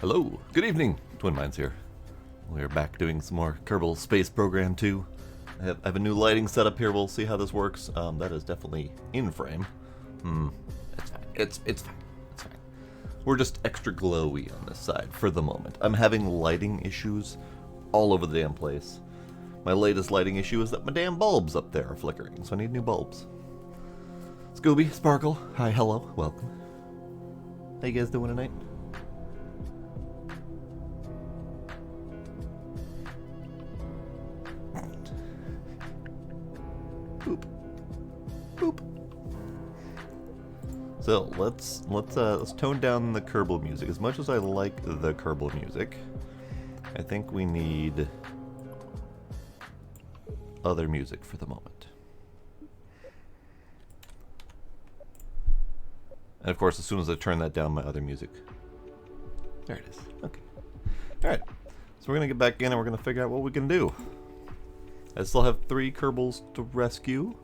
Hello, good evening, Twin Minds here. We're back doing some more Kerbal Space Program 2. I have a new lighting setup here, we'll see how this works. That is definitely in frame. It's fine, it's fine, it's fine. We're just extra glowy on this side for the moment. I'm having lighting issues all over the damn place. My latest lighting issue is that my damn bulbs up there are flickering, so I need new bulbs. Scooby, Sparkle, hi, hello, welcome. How you guys doing tonight? Boop. Boop. So let's tone down the Kerbal music. As much as I like the Kerbal music, I think we need other music for the moment. And of course, as soon as I turn that down, my other music. There it is. Okay. Alright. So we're going to get back in and we're going to figure out what we can do. I still have 3 Kerbals to rescue.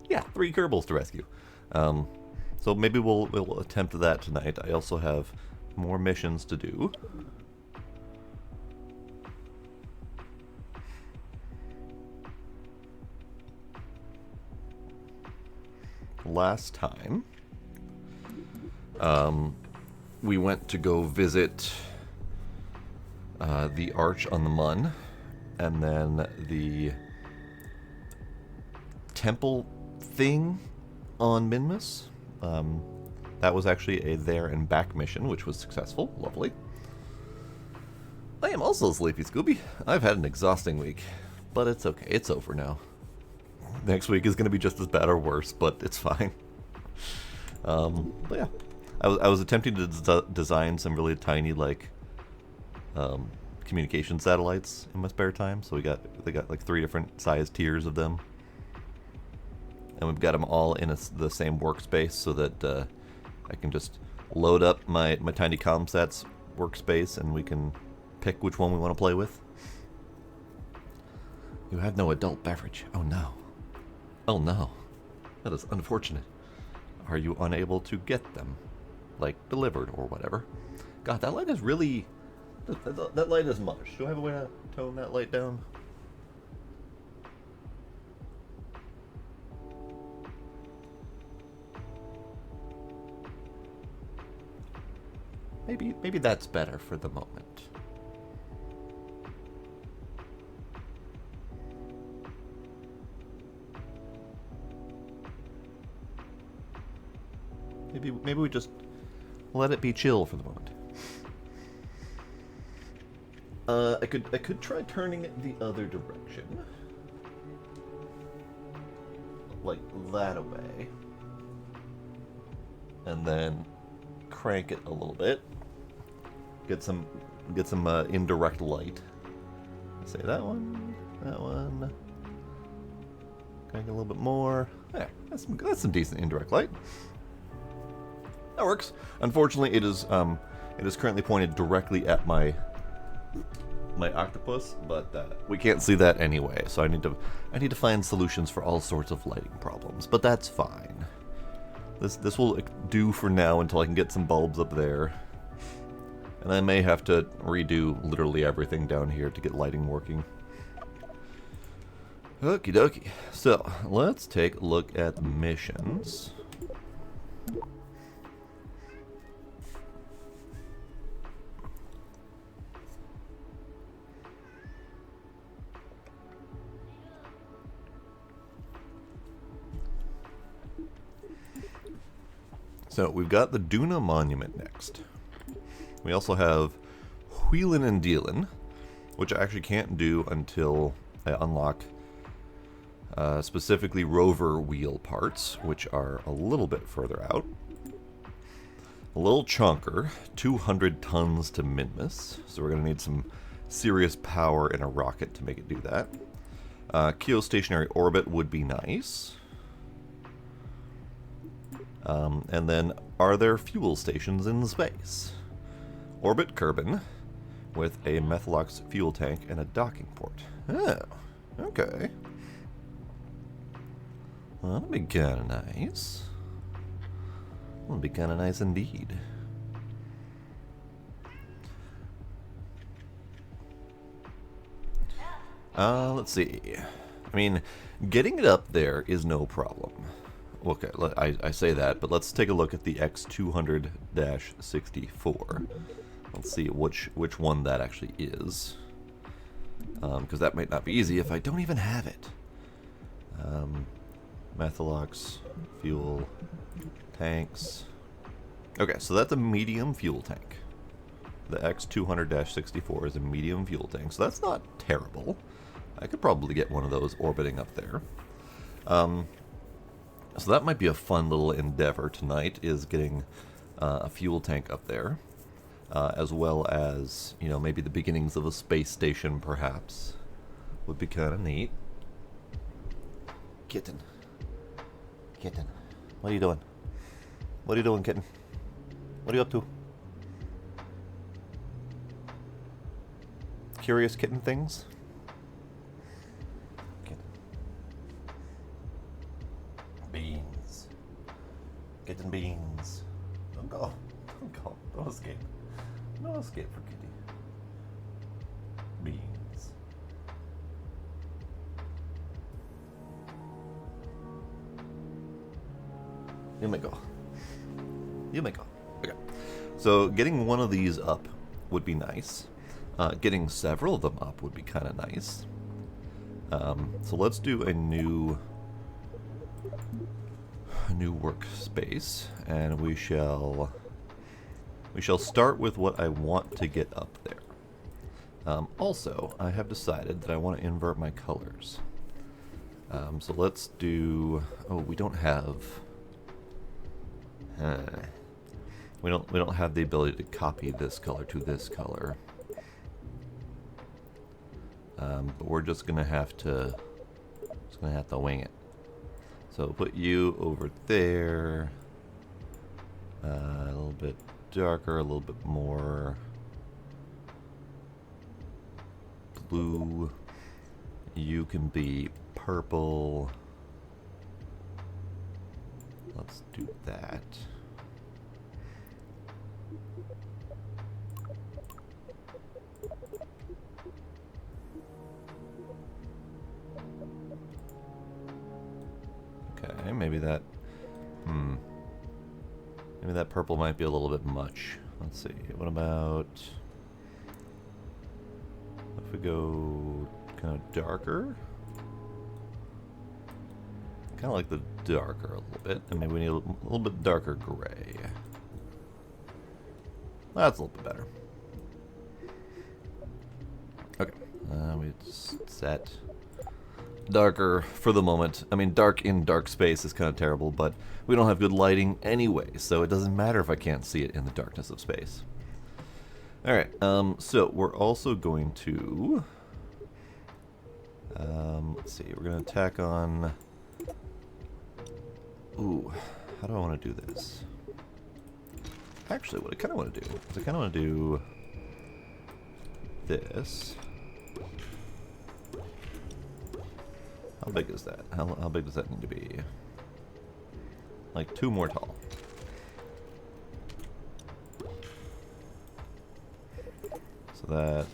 Yeah, 3 Kerbals to rescue. So maybe we'll attempt that tonight. I also have more missions to do. Last time, we went to go visit the Arch on the Mun, and then the temple thing on Minmus. That was actually a there and back mission, which was successful. Lovely. I am also sleepy, Scooby. I've had an exhausting week, but it's okay. It's over now. Next week is going to be just as bad or worse, but it's fine. But yeah, I was attempting to design some really tiny, like, communication satellites in my spare time. So they got like 3 different size tiers of them, and we've got them all in the same workspace, so that I can just load up my tiny ComSats workspace, and we can pick which one we want to play with. You have no adult beverage. Oh no. Oh no. That is unfortunate. Are you unable to get them? Like, delivered or whatever? God, that light is really... That light is much. Do I have a way to tone that light down? Maybe that's better for the moment. Maybe we just let it be chill for the moment. I could try turning it the other direction, like that away, and then crank it a little bit. Get some indirect light. Say that one. Crank it a little bit more. There, that's some decent indirect light. That works. Unfortunately, it is currently pointed directly at my octopus, but we can't see that anyway. So I need to find solutions for all sorts of lighting problems. But that's fine. This will do for now until I can get some bulbs up there, and I may have to redo literally everything down here to get lighting working. Okie dokie. So let's take a look at missions. So we've got the Duna Monument next. We also have Wheelin' and Dealin', which I actually can't do until I unlock specifically rover wheel parts, which are a little bit further out. A little chunker, 200 tons to Minmus, so we're going to need some serious power in a rocket to make it do that. Geostationary orbit would be nice. And then, are there fuel stations in space? Orbit Kerbin, with a Methalox fuel tank and a docking port. Oh, okay. Well, that'll be kinda nice. That'll be kinda nice indeed. Let's see. I mean, getting it up there is no problem. Okay, I say that, but let's take a look at the X200-64. Let's see which one that actually is. Because that might not be easy if I don't even have it. Methalox, fuel, tanks. Okay, so that's a medium fuel tank. The X200-64 is a medium fuel tank, so that's not terrible. I could probably get one of those orbiting up there. So that might be a fun little endeavor tonight, is getting a fuel tank up there. As well as, you know, maybe the beginnings of a space station, perhaps. Would be kind of neat. Kitten. Kitten. What are you doing? What are you doing, kitten? What are you up to? Curious kitten things? Kitten. Beans. Kitten beans. Don't go. Don't go. Don't escape. No escape for kitty. Beans. You may go. You may go. Okay. So getting one of these up would be nice. Getting several of them up would be kind of nice. So let's do a new workspace, and we shall start with what I want to get up there. Also, I have decided that I want to invert my colors. So let's do. Oh, we don't have. We don't have the ability to copy this color to this color. But we're just gonna have to wing it. So put you over there. A little bit darker, a little bit more blue. You can be purple. Let's do that. Okay, maybe that maybe that purple might be a little bit much. Let's see. What about if we go kind of darker? Kind of like the darker a little bit, and maybe we need a little bit darker gray. That's a little bit better. Okay, we set darker for the moment. I mean, dark in dark space is kind of terrible, but we don't have good lighting anyway, so it doesn't matter if I can't see it in the darkness of space. Alright, so we're also going to... let's see, we're going to tack on... Ooh, how do I want to do this? Actually, what I kind of want to do is I kind of want to do this. How big is that? How big does that need to be? Like 2 more tall. So that...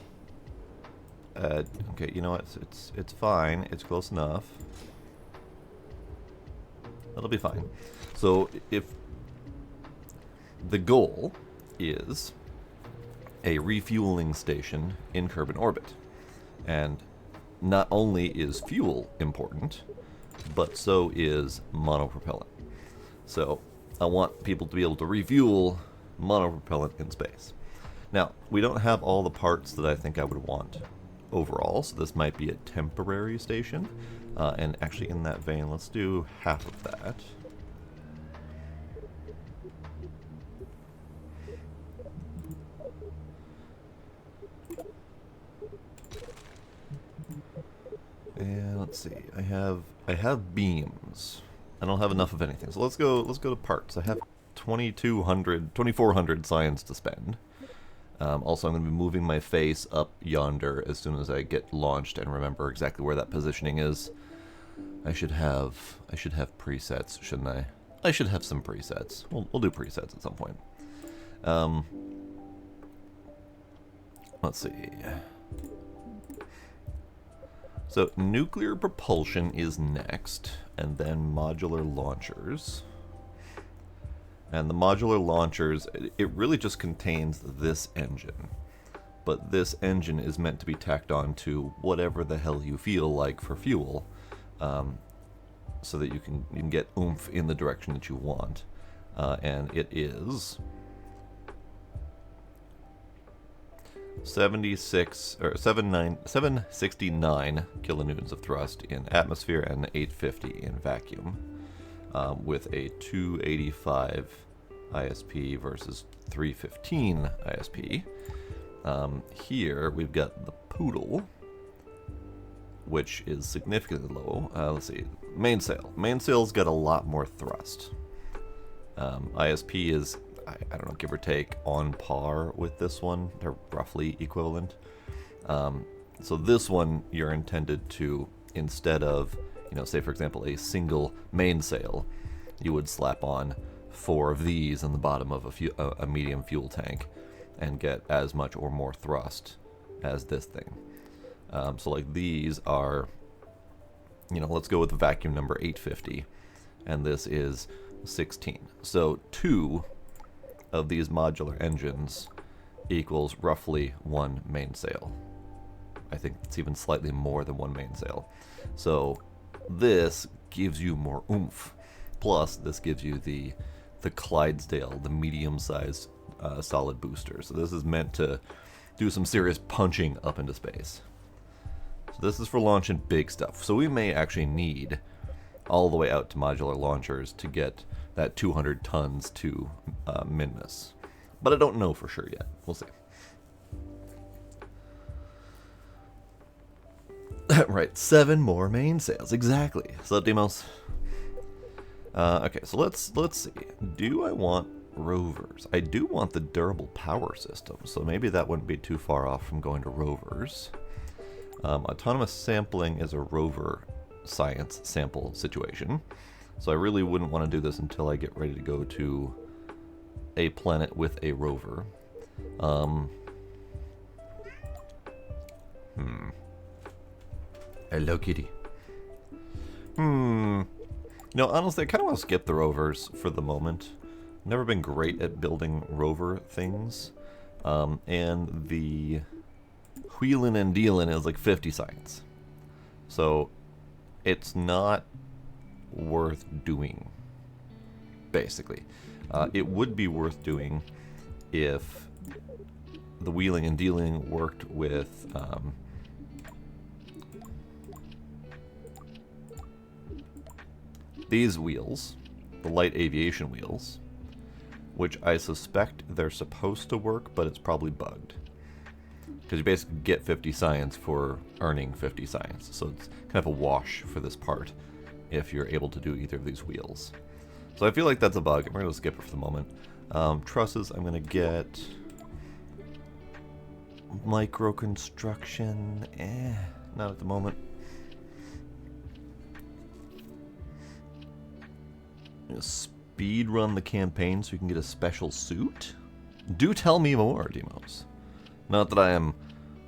okay, you know what? It's fine. It's close enough. That'll be fine. So if the goal is a refueling station in Kerbal orbit, and not only is fuel important, but so is monopropellant. So I want people to be able to refuel monopropellant in space. Now, we don't have all the parts that I think I would want overall, so this might be a temporary station. And actually in that vein, let's do half of that. And let's see, I have beams. I don't have enough of anything, so let's go to parts. I have 2400 science to spend. Also, I'm going to be moving my face up yonder as soon as I get launched and remember exactly where that positioning is. I should have presets, shouldn't I? I should have some presets. We'll do presets at some point. Let's see. So nuclear propulsion is next, and then modular launchers. And the modular launchers, it really just contains this engine. But this engine is meant to be tacked on to whatever the hell you feel like for fuel, so that you can get oomph in the direction that you want. And it is 769 kilonewtons of thrust in atmosphere and 850 in vacuum, with a 285 ISP versus 315 ISP. Here we've got the Poodle, which is significantly low. Let's see, mainsail. Mainsail's got a lot more thrust. ISP is, I don't know, give or take, on par with this one. They're roughly equivalent. So this one, you're intended to, instead of, say for example, a single mainsail, you would slap on 4 of these in the bottom of a medium fuel tank and get as much or more thrust as this thing. So like these are, let's go with the vacuum number 850, and this is 16. So 2 of these modular engines equals roughly 1 mainsail. I think it's even slightly more than 1 mainsail. So this gives you more oomph. Plus, this gives you the Clydesdale, the medium-sized solid booster. So this is meant to do some serious punching up into space. So this is for launching big stuff. So we may actually need all the way out to modular launchers to get that 200 tons to Minmus. But I don't know for sure yet. We'll see. Right, 7 more mainsails, exactly. So Demos. Okay, so let's see. Do I want rovers? I do want the durable power system, so maybe that wouldn't be too far off from going to rovers. Autonomous sampling is a rover science sample situation, so I really wouldn't want to do this until I get ready to go to a planet with a rover. Hello, kitty. Honestly, I kind of want to skip the rovers for the moment. Never been great at building rover things. And the wheelin' and dealin' is like 50 science. So it's not worth doing, basically. It would be worth doing if the wheeling and dealing worked with these wheels, the light aviation wheels, which I suspect they're supposed to work, but it's probably bugged. Because you basically get 50 science for earning 50 science, so it's kind of a wash for this part if you're able to do either of these wheels. So I feel like that's a bug. I'm going to skip it for the moment. Trusses, I'm going to get micro construction. Not at the moment. Speed run the campaign so you can get a special suit? Do tell me more, Demos. Not that I am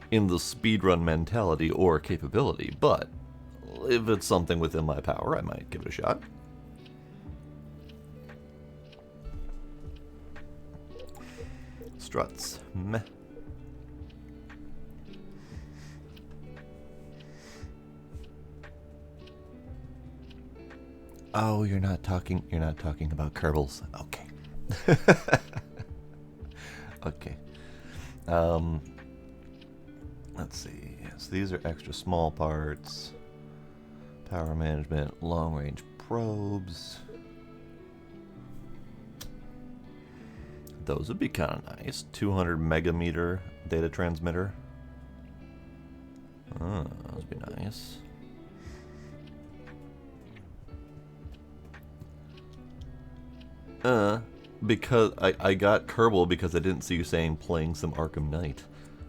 in the speedrun mentality or capability, but if it's something within my power, I might give it a shot. Struts. Meh. Oh, you're not talking about Kerbals. Okay. Okay. Let's see. So these are extra small parts. Power management, long range probes. Those would be kind of nice. 200 megameter data transmitter. Oh, those would be nice. Because I got Kerbal because I didn't see you saying playing some Arkham Knight.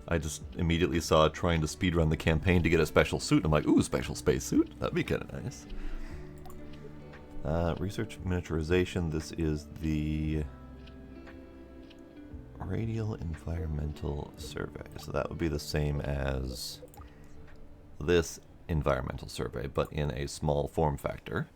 I just immediately saw trying to speedrun the campaign to get a special suit. I'm like, ooh, special space suit? That'd be kind of nice. Research miniaturization. This is the radial environmental survey. So that would be the same as this environmental survey, but in a small form factor.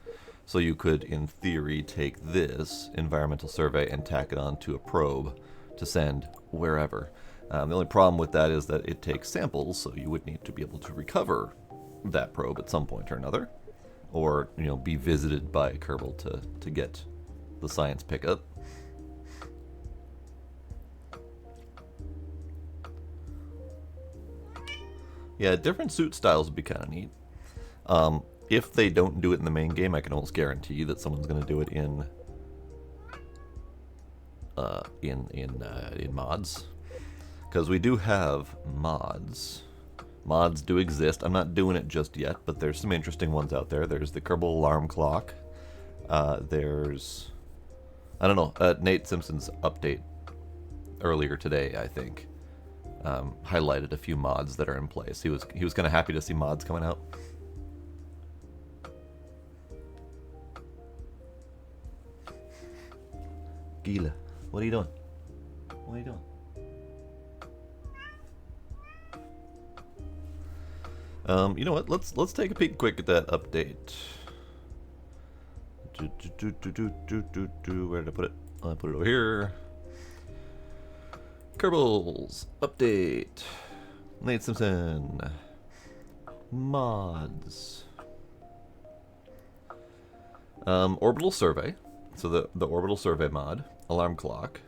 So you could, in theory, take this environmental survey and tack it onto a probe to send wherever. The only problem with that is that it takes samples, so you would need to be able to recover that probe at some point or another, or be visited by Kerbal to get the science pickup. Yeah, different suit styles would be kind of neat. If they don't do it in the main game, I can almost guarantee that someone's going to do it in mods, because we do have mods. Mods do exist. I'm not doing it just yet, but there's some interesting ones out there. There's the Kerbal alarm clock. There's, I don't know, Nate Simpson's update earlier today, I think, highlighted a few mods that are in place. He was kind of happy to see mods coming out. Gila, what are you doing? What are you doing? You know what? Let's take a peek quick at that update. Where did I put it? I put it over here. Kerbal's update. Nate Simpson. Mods. Orbital survey. So the orbital survey mod. Alarm clock.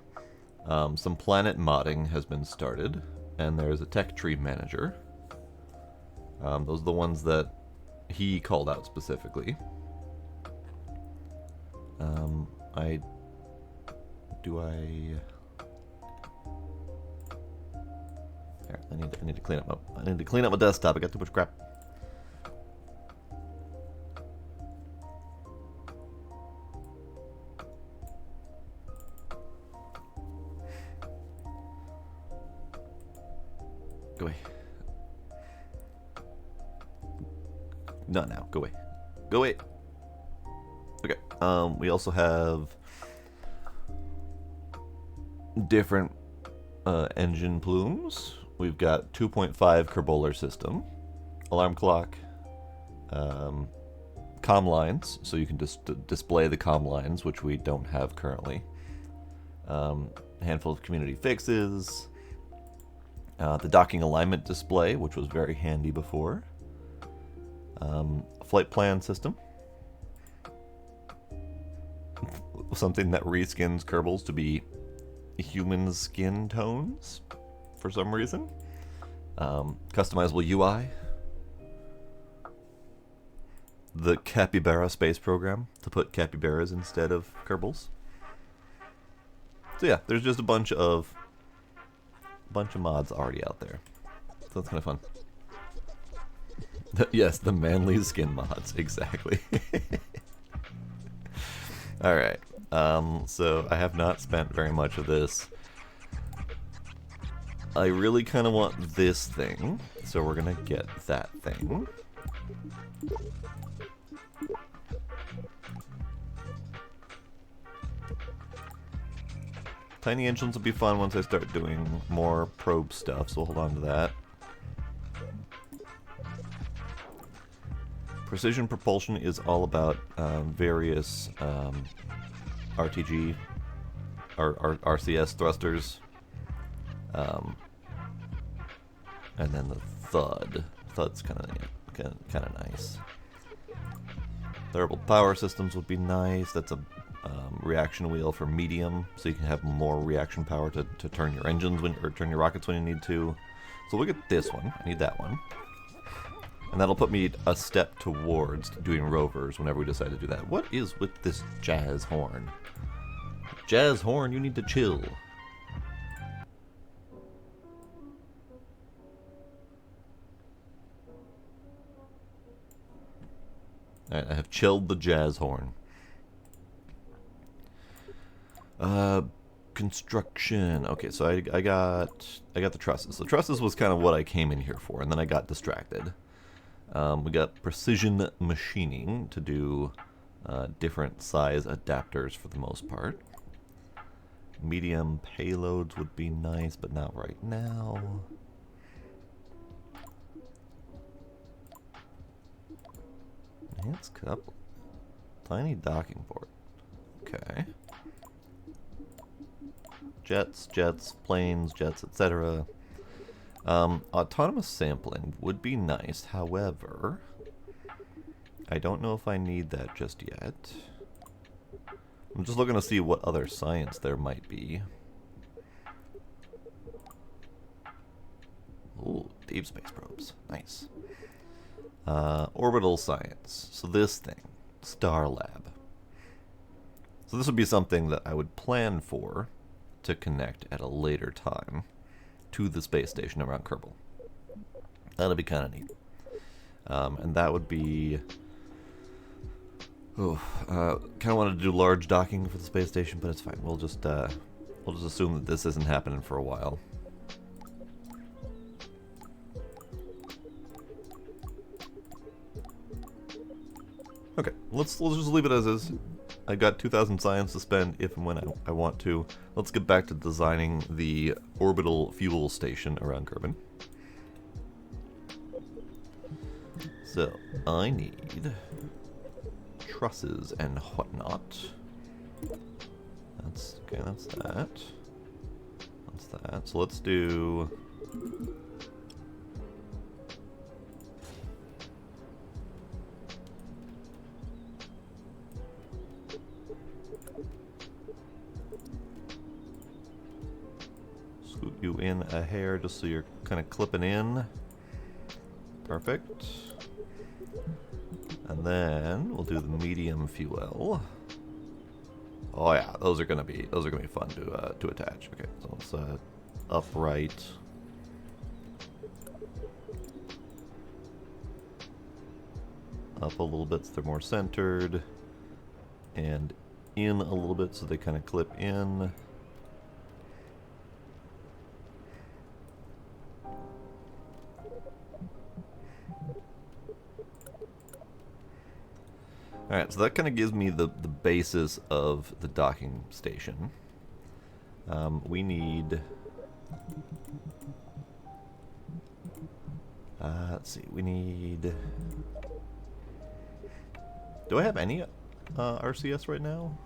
Some planet modding has been started, and there's a tech tree manager. Those are the ones that he called out specifically. I need to clean up my desktop. I got too much crap. Go away. Not now. Go away. Go away. Okay. We also have different engine plumes. We've got 2.5 Kerbaler system, alarm clock, comm lines, so you can just display the comm lines, which we don't have currently. A handful of community fixes. The docking alignment display, which was very handy before. Flight plan system. Something that reskins Kerbals to be human skin tones for some reason. Customizable UI. The Capybara space program to put capybaras instead of Kerbals. So yeah, there's just a bunch of mods already out there. So that's kind of fun. Yes, the manly skin mods, exactly. Alright, so I have not spent very much of this. I really kind of want this thing, so we're gonna get that thing. Tiny engines will be fun once I start doing more probe stuff, so we'll hold on to that. Precision propulsion is all about various RTG or RCS thrusters, and then the thud. Thud's kind of nice. Variable power systems would be nice. That's a reaction wheel for medium, so you can have more reaction power to turn your engines or turn your rockets when you need to. So look at this one. I need that one. And that'll put me a step towards doing rovers whenever we decide to do that. What is with this jazz horn? Jazz horn, you need to chill. Alright, I have chilled the jazz horn. Construction. Okay, so I got the trusses. The trusses was kind of what I came in here for, and then I got distracted. We got precision machining to do different size adapters for the most part. Medium payloads would be nice, but not right now. It's couple. Tiny docking port. Okay. Jets, planes, jets, etc. Autonomous sampling would be nice, however, I don't know if I need that just yet. I'm just looking to see what other science there might be. Ooh, deep space probes. Nice. Orbital science. So this thing. Star Lab. So this would be something that I would plan for to connect at a later time to the space station around Kerbal. That'd be kind of neat. And that would be... kind of wanted to do large docking for the space station, but it's fine. We'll just assume that this isn't happening for a while. Okay, let's just leave it as is. I got 2,000 science to spend if and when I want to. Let's get back to designing the orbital fuel station around Kerbin. So, I need trusses and whatnot. That's okay, that's that. That's that. So let's do... scoot you in a hair just so you're kind of clipping in. Perfect. And then we'll do the medium fuel. Oh yeah, those are gonna be fun to attach. Okay, so let's upright. Up a little bit so they're more centered, and in a little bit so they kind of clip in. Alright, so that kind of gives me the basis of the docking station. We need... let's see, we need... Do I have any RCS right now?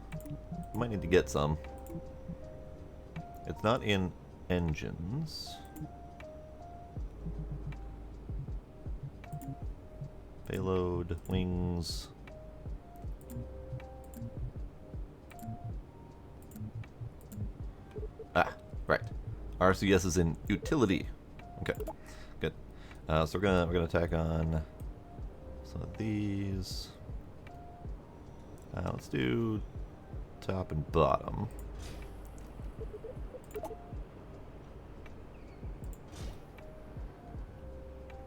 I might need to get some. It's not in engines. Payload, wings... Ah, right. RCS is in utility. Okay, good. So we're gonna tack on some of these. Let's do top and bottom.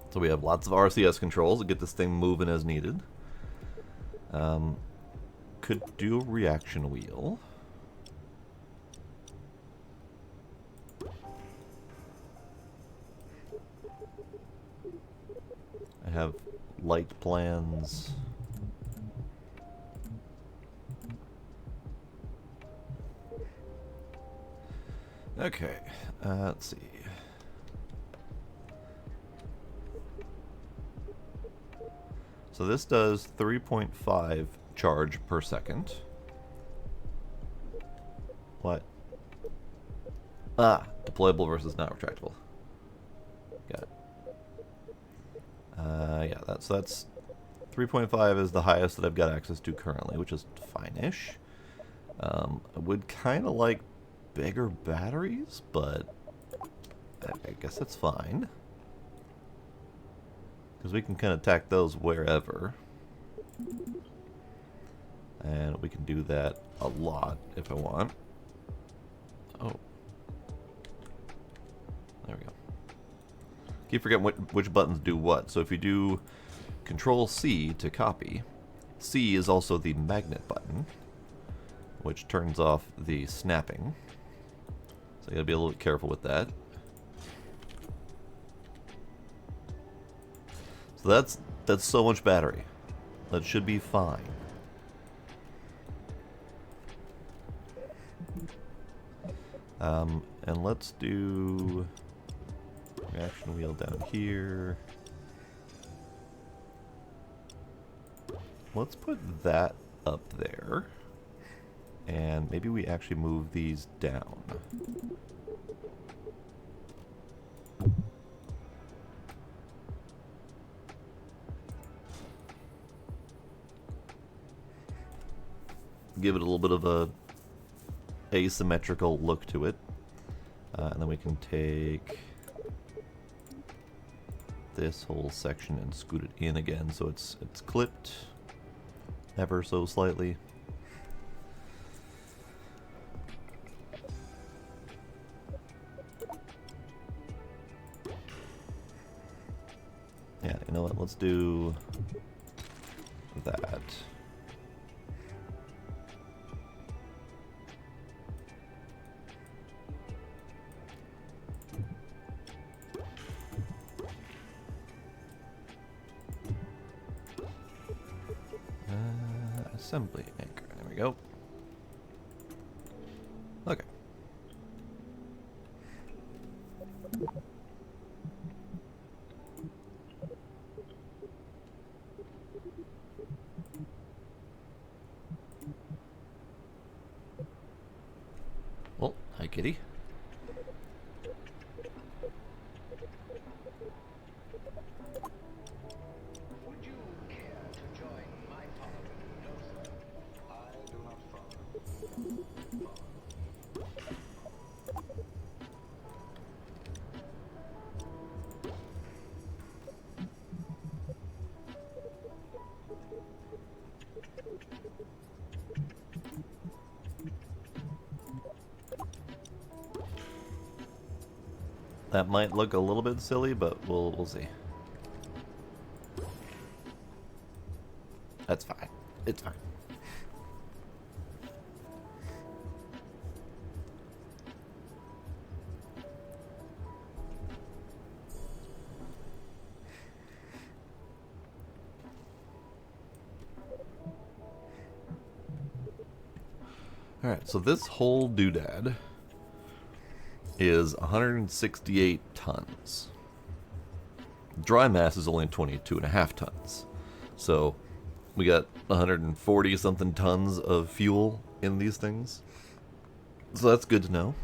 So we have lots of RCS controls to get this thing moving as needed. Could do a reaction wheel. I have light plans. Okay, let's see. So this does 3.5 charge per second. What? Ah, deployable versus not retractable. Got it. Yeah, that's 3.5 is the highest that I've got access to currently, which is fine-ish. I would kind of like bigger batteries, but I guess that's fine. Because we can kind of tack those wherever. And we can do that a lot if I want. Oh. There we go. Keep forgetting which buttons do what. So if you do Control C to copy, C is also the magnet button, which turns off the snapping. So you gotta be a little bit careful with that. So that's so much battery. That should be fine. And let's do reaction wheel down here. let's put that up there. And maybe we actually move these down. Give it a little bit of a asymmetrical look to it. And then we can take this whole section and scoot it in again so it's clipped ever so slightly. Yeah, you know what? Let's do that. Assembly anchor. There we go. Okay. Well, hi, kitty. That might look a little bit silly, but we'll see. That's fine. It's fine. Alright, so this whole doodad is 168 tons. Dry mass is only 22.5 tons. So we got 140 something tons of fuel in these things. So that's good to know.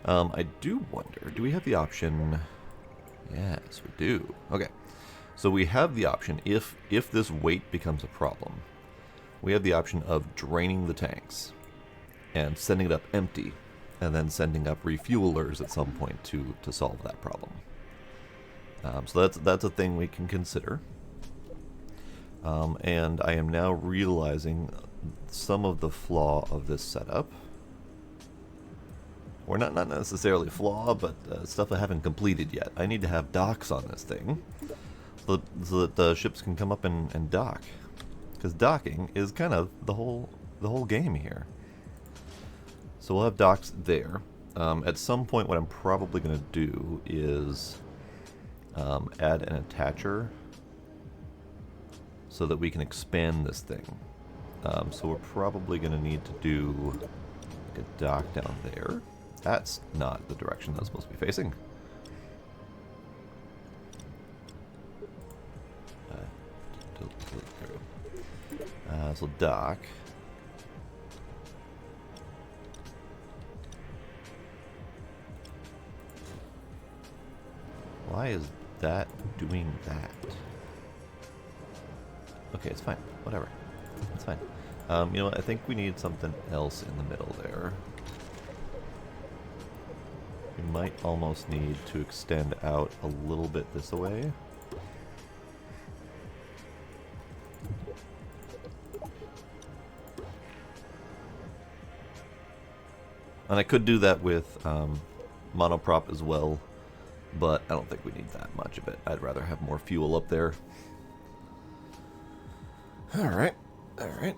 I do wonder, do we have the option? Yes, we do. Okay. So we have the option, if this weight becomes a problem, we have the option of draining the tanks and sending it up empty, and then sending up refuelers at some point to solve that problem. So that's a thing we can consider. And I am now realizing some of the flaw of this setup. Or not necessarily flaw, but stuff I haven't completed yet. I need to have docks on this thing so that the ships can come up and dock. Because docking is kind of the whole game here. So we'll have docks there. At some point, what I'm probably going to do is add an attacher so that we can expand this thing. So we're probably going to need to do like a dock down there. That's not the direction that's supposed to be facing. So dock. Why is that doing that? Okay, it's fine. Whatever. It's fine. You know what? I think we need something else in the middle there. We might almost need to extend out a little bit this way. And I could do that with monoprop as well, but I don't think we need that much of it. I'd rather have more fuel up there. Alright, alright.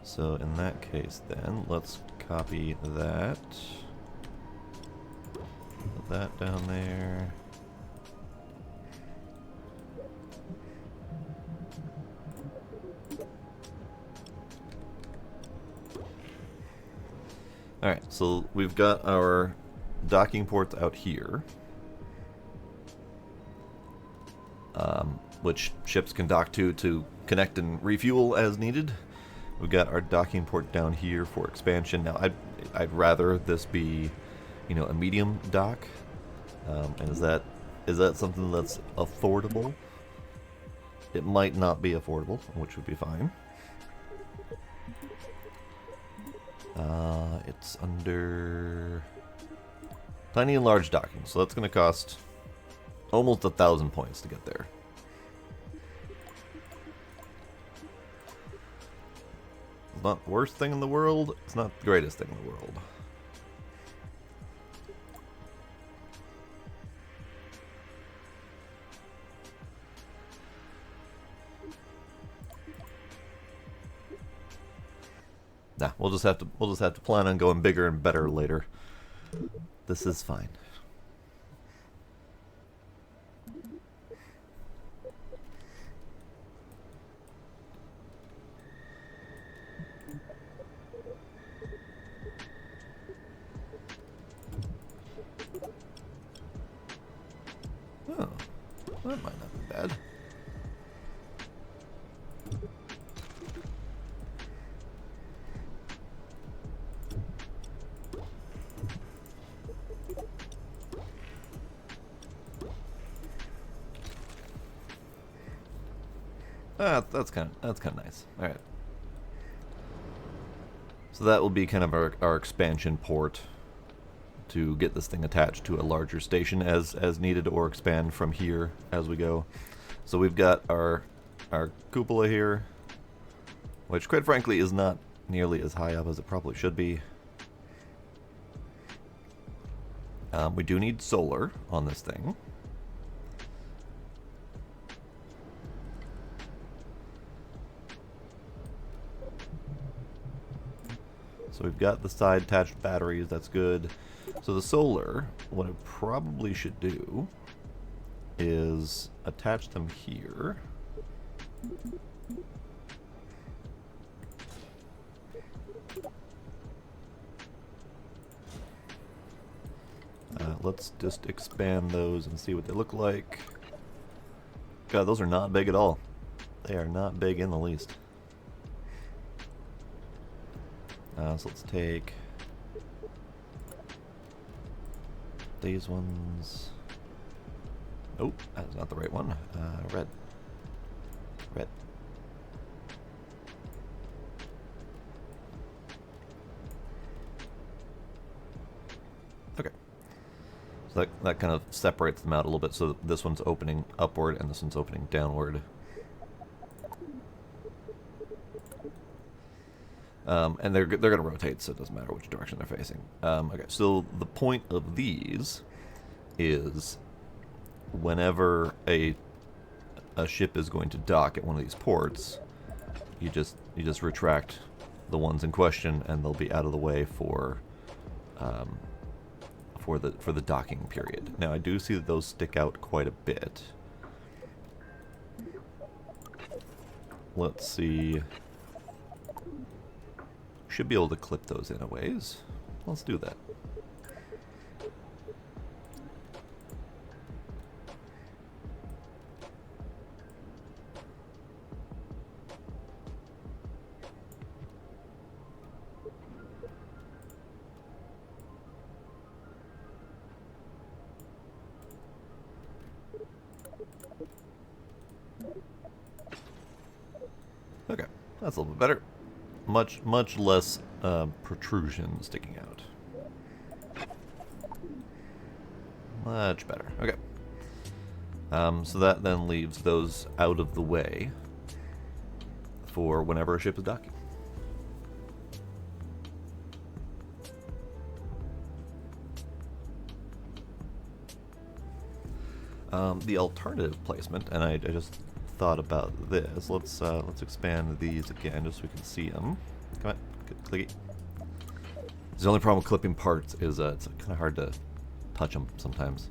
So in that case then, let's copy that. Put that down there. Alright, so we've got our docking ports out here, which ships can dock to connect and refuel as needed. We've got our docking port down here for expansion. Now, I'd rather this be, you know, a medium dock. And is that something that's affordable? It might not be affordable, which would be fine. It's under tiny and large docking, so that's going to cost almost 1,000 points to get there. It's not the worst thing in the world. It's not the greatest thing in the world. Nah, we'll just have to plan on going bigger and better later. This is fine. Oh, that might not be bad. That's kind of nice. All right. So that will be kind of our expansion port to get this thing attached to a larger station as needed, or expand from here as we go. So we've got our cupola here, which quite frankly is not nearly as high up as it probably should be. We do need solar on this thing. So we've got the side attached batteries, that's good. So the solar, what I probably should do is attach them here. Let's just expand those and see what they look like. God, those are not big at all. They are not big in the least. So let's take these ones. Oh, that's not the right one. Red. Red. Okay. So that kind of separates them out a little bit. So this one's opening upward and this one's opening downward. And they're going to rotate, so it doesn't matter which direction they're facing. Okay, so the point of these is whenever a ship is going to dock at one of these ports, you just retract the ones in question, and they'll be out of the way for the docking period. Now I do see that those stick out quite a bit. Let's see. Should be able to clip those in a ways. Let's do that. Okay, that's a little bit better. Much less protrusion sticking out. Much better. Okay. So that then leaves those out of the way for whenever a ship is docking. The alternative placement, and I just thought about this. Let's expand these again just so we can see them. Come on, click it. The only problem with clipping parts is it's kind of hard to touch them sometimes.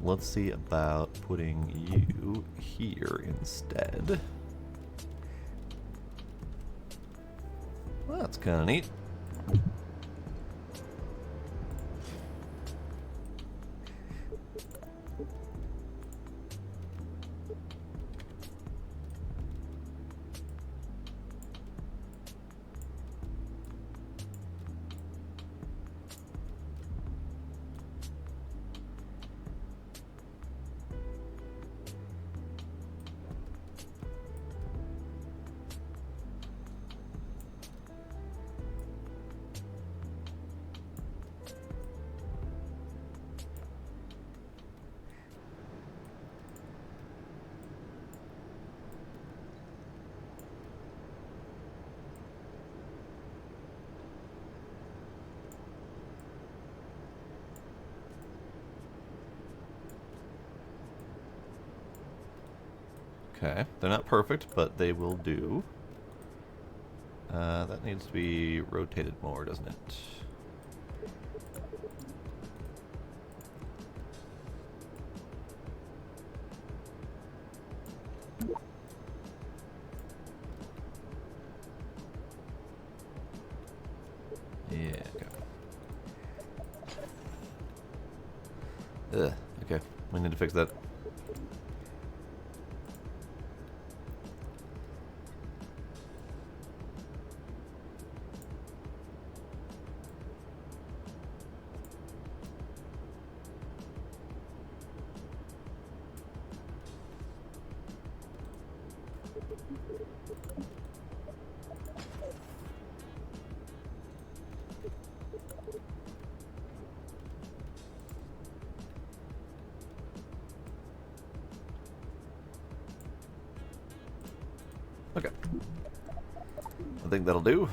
Let's see about putting you here instead. Well, that's kind of neat. Okay, they're not perfect, but they will do. That needs to be rotated more, doesn't it? Yeah, okay. Ugh, okay, we need to fix that. Okay. I think that'll do.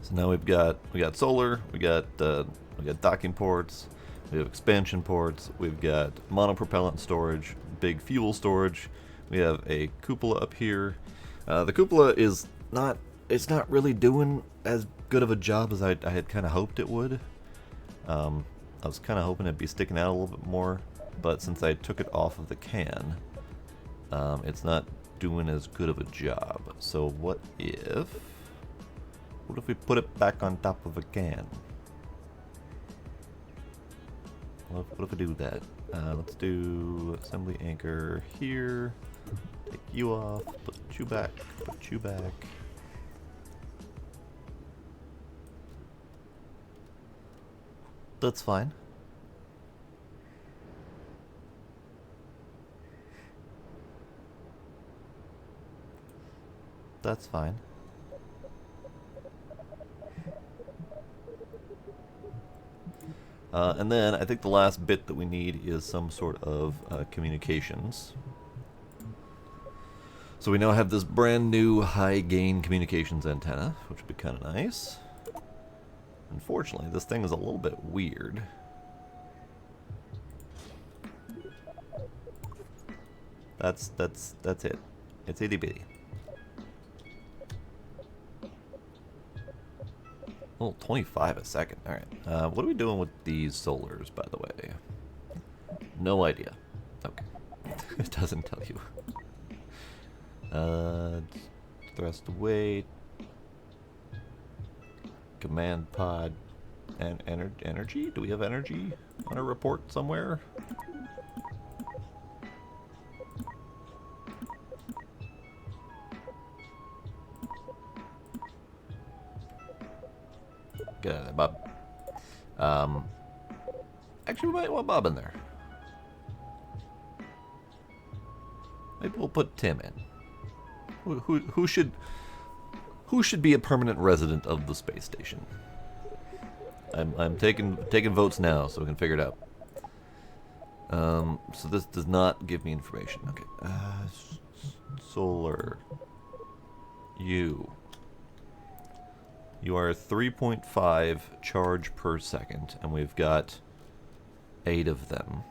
So now we got solar, we got docking ports, we have expansion ports, we've got monopropellant storage, big fuel storage, we have a cupola up here. The cupola is not really doing as good of a job as I had kind of hoped it would. I was kind of hoping it'd be sticking out a little bit more, but since I took it off of the can, it's not doing as good of a job. So what if we put it back on top of a can? What if we do that? Let's do assembly anchor here. Take you off, put you back, put you back. That's fine. That's fine. And then I think the last bit that we need is some sort of communications. So we now have this brand new high gain communications antenna, which would be kind of nice. Unfortunately, this thing is a little bit weird. That's it. It's itty bitty. Oh, 25 a second. Alright. What are we doing with these solars, by the way? No idea. Okay. It doesn't tell you. Thrust weight. Command pod. And energy? Do we have energy on a report somewhere? Get out of there, Bob. Actually, we might want Bob in there. Maybe we'll put Tim in. Who should be a permanent resident of the space station? I'm taking votes now, so we can figure it out. So this does not give me information. Okay. Solar. You are 3.5 charge per second, and we've got 8 of them.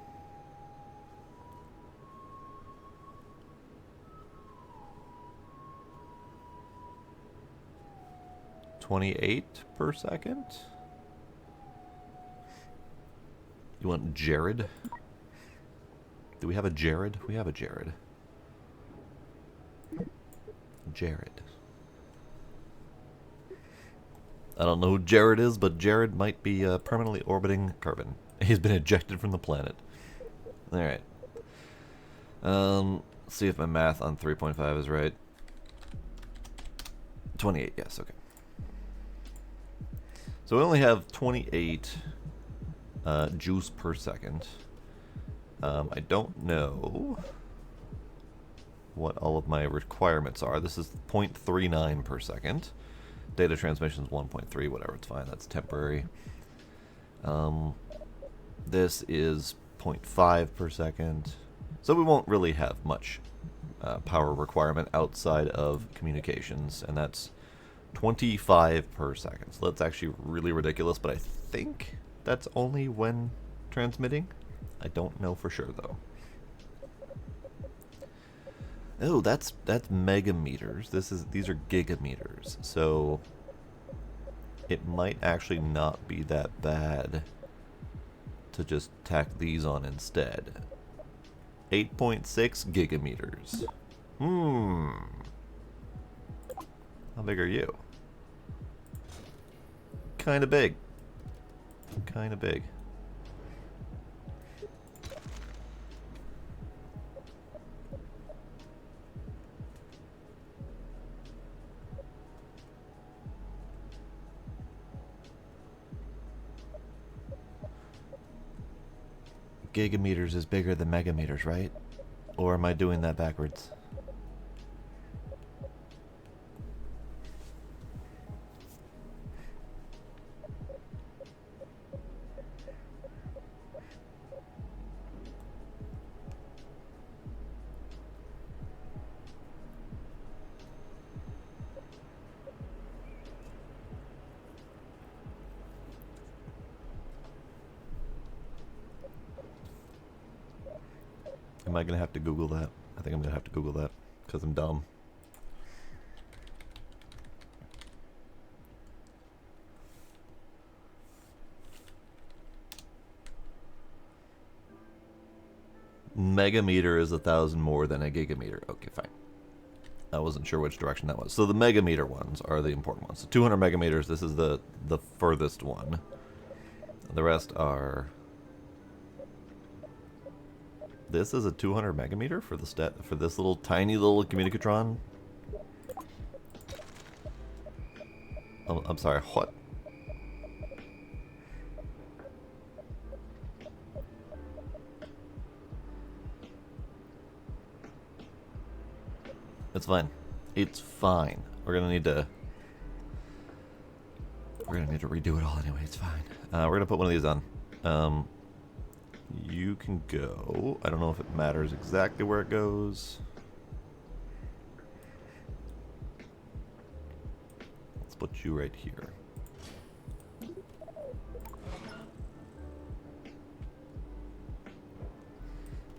$28 per second? You want Jared? Do we have a Jared? We have a Jared. Jared. I don't know who Jared is, but Jared might be permanently orbiting carbon. He's been ejected from the planet. Alright. Let's see if my math on 3.5 is right. 28, yes, okay. So we only have 28 juice per second. I don't know what all of my requirements are. This is 0.39 per second. Data transmission is 1.3, whatever, it's fine, that's temporary. This is 0.5 per second. So we won't really have much power requirement outside of communications, and that's 25 per second. So that's actually really ridiculous, but I think that's only when transmitting. I don't know for sure though. Oh, that's megameters. These are gigameters. So it might actually not be that bad to just tack these on instead. 8.6 gigameters. How big are you? Kinda big. Kinda big. Gigameters is bigger than megameters, right? Or am I doing that backwards? Am I gonna have to Google that? I think I'm gonna have to Google that because I'm dumb. Megameter is 1,000 more than a gigameter. Okay, fine. I wasn't sure which direction that was. So the megameter ones are the important ones. So 200 megameters, this is the furthest one. The rest are... This is a 200 megameter for for this little tiny little communicatron. Oh, I'm sorry, what? It's fine. It's fine. We're gonna need to redo it all anyway. It's fine. We're gonna put one of these on. You can go. I don't know if it matters exactly where it goes. Let's put you right here.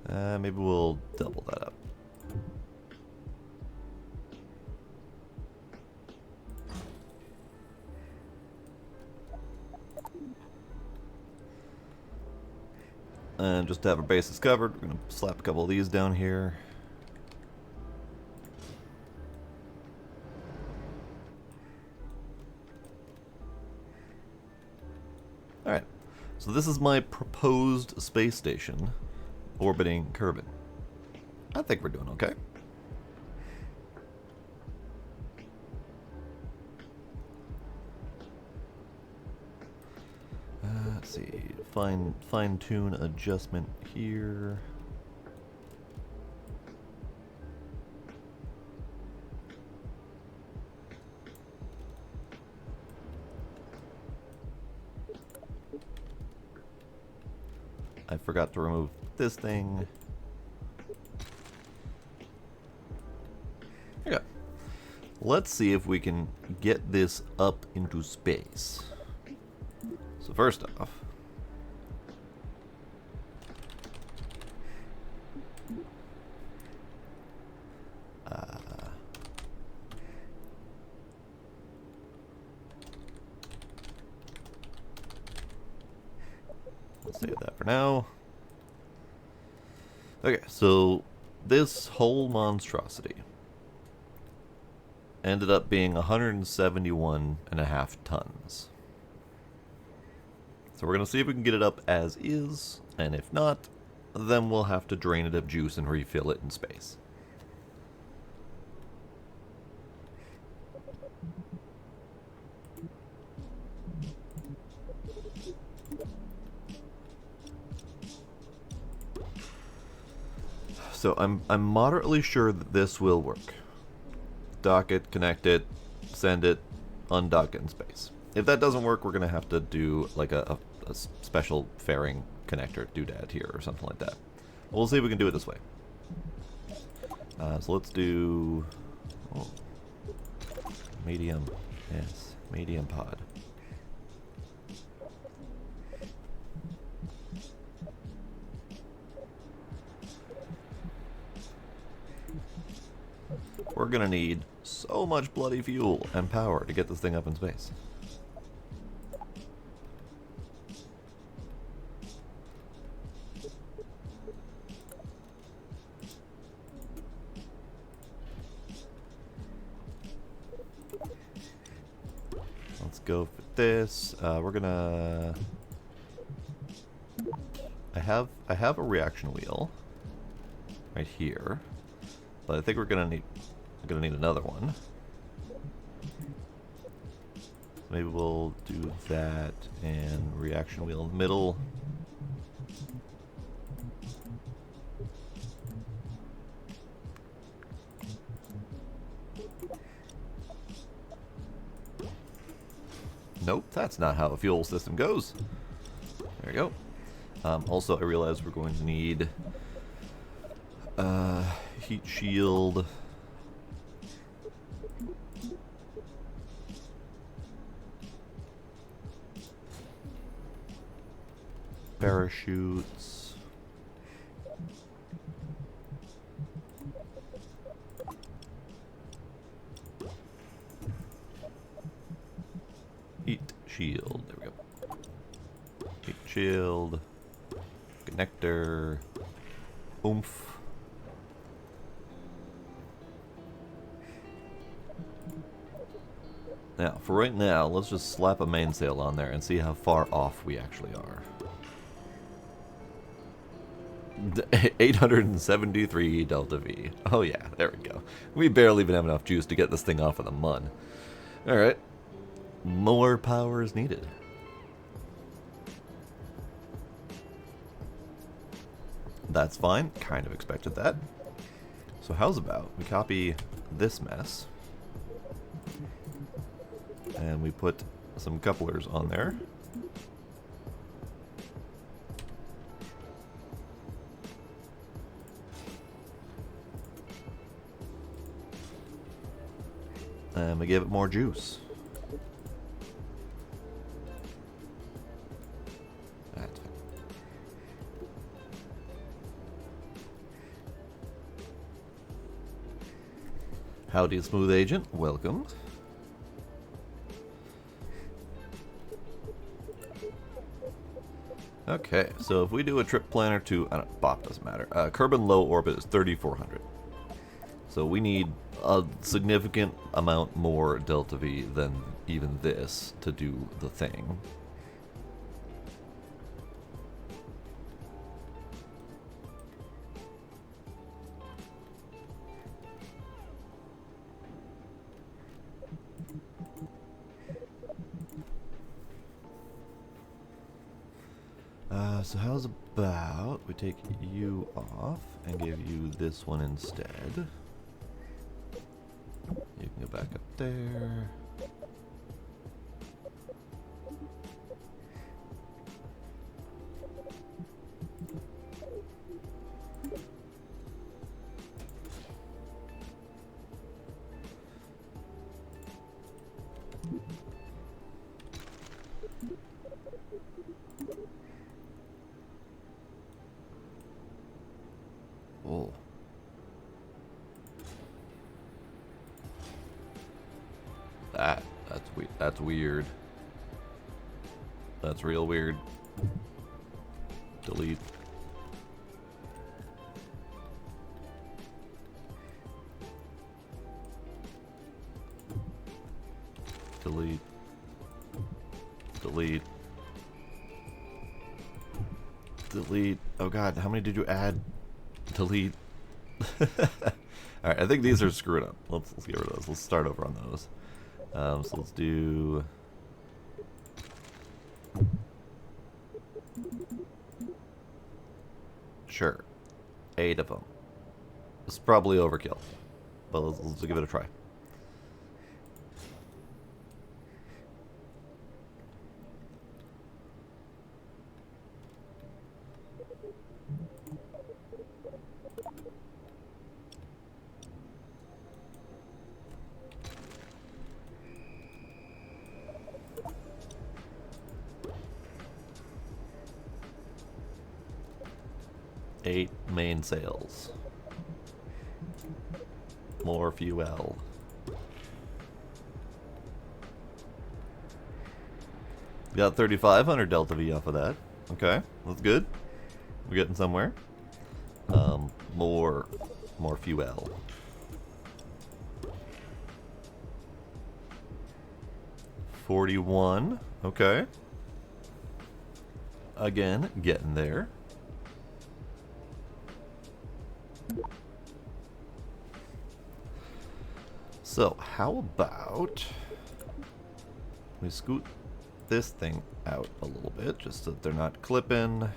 Maybe we'll double that up. And just to have our bases covered, we're going to slap a couple of these down here. Alright, so this is my proposed space station orbiting Kerbal. I think we're doing okay. Let's see, fine-tune adjustment here. I forgot to remove this thing. Okay. Let's see if we can get this up into space. So first off, let's save that for now. Okay, so this whole monstrosity ended up being 171.5 tons. So we're going to see if we can get it up as is, and if not, then we'll have to drain it of juice and refill it in space. So I'm moderately sure that this will work. Dock it, connect it, send it, undock it in space. If that doesn't work, we're going to have to do like a special fairing connector doodad here or something like that. We'll see if we can do it this way. So let's do medium. Yes, medium pod. we're gonna need so much bloody fuel and power to get this thing up in space. Let's go for this. We're gonna... I have a reaction wheel right here, but I think we're gonna need another one. Maybe we'll do that and reaction wheel in the middle. Nope, that's not how a fuel system goes. There we go. Also, I realize we're going to need heat shield. Parachutes. Heat shield. There we go. Heat shield. Connector. Oomph. Now, for right now, let's just slap a mainsail on there and see how far off we actually are. 873 delta V. Oh yeah, there we go. We barely even have enough juice to get this thing off of the mud. Alright. More power is needed. That's fine. Kind of expected that. So how's about we copy this mess and we put some couplers on there. And we give it more juice. That's fine. Howdy, smooth agent. Welcome. Okay, so if we do a trip planner to, I don't, BOP doesn't matter. Kerbal low orbit is 3,400. So we need a significant amount more delta V than even this to do the thing. So how's about we take you off and give you this one instead. You can go back up there. Oh. That's weird. That's real weird. Delete. Delete. Delete. Delete. Oh god, how many did you add? Delete. Alright, I think these are screwed up. Let's get rid of those. Let's start over on those. So let's do... Sure. 8 of them. It's probably overkill. But let's give it a try. Eight mainsails. more fuel. Got 3,500 delta V off of that. Okay, that's good. We're getting somewhere. More fuel. $41. Okay. Again, getting there. So, how about we scoot this thing out a little bit, just so that they're not clipping.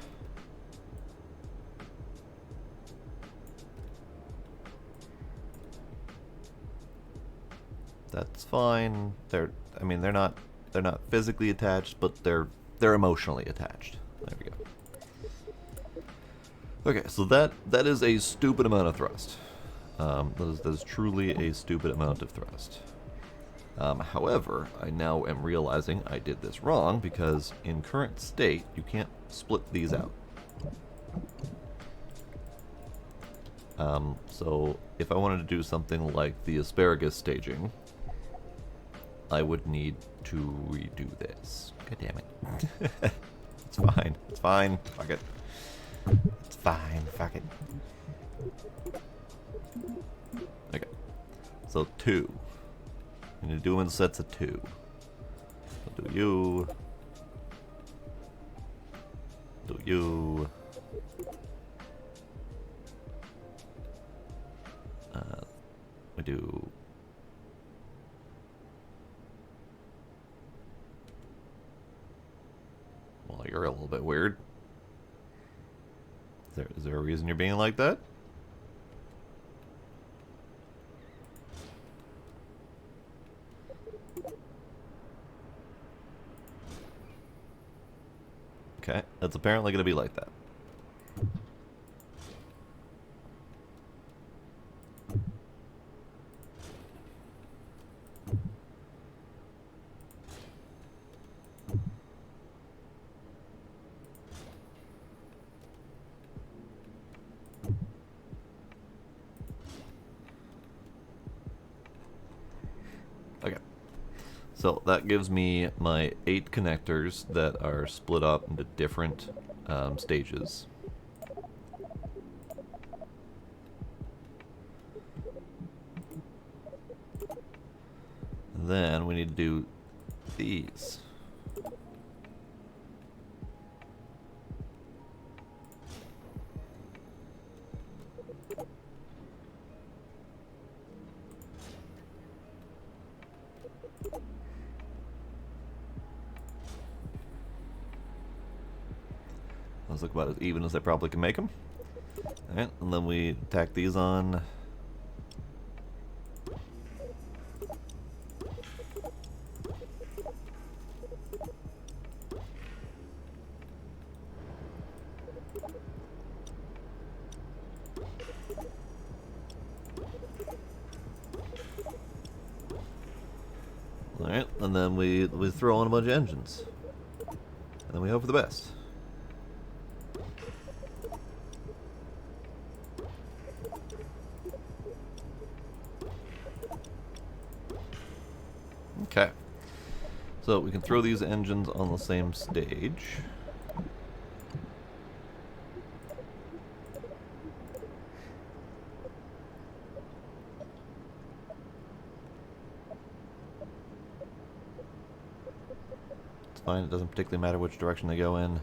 That's fine. I mean, they're not physically attached, but they're emotionally attached. There we go. Okay, so that is a stupid amount of thrust. That is truly a stupid amount of thrust. However, I now am realizing I did this wrong, because in current state, you can't split these out. So if I wanted to do something like the asparagus staging, I would need to redo this. God damn it. It's fine. It's fine. Fuck it. It's fine. Fuck it. Okay. So 2. I'm going to do them in sets of 2. I'll do you. Do you. We do. Well, you're a little bit weird. Is there a reason you're being like that? Okay, that's apparently going to be like that. Okay, so that gives me my 8 connectors that are split up into different stages. Then we need to do these. Those look about as even as I probably can make them. Alright, and then we tack these on. Alright, and then we throw on a bunch of engines. And then we hope for the best. Okay. So we can throw these engines on the same stage. It's fine, it doesn't particularly matter which direction they go in.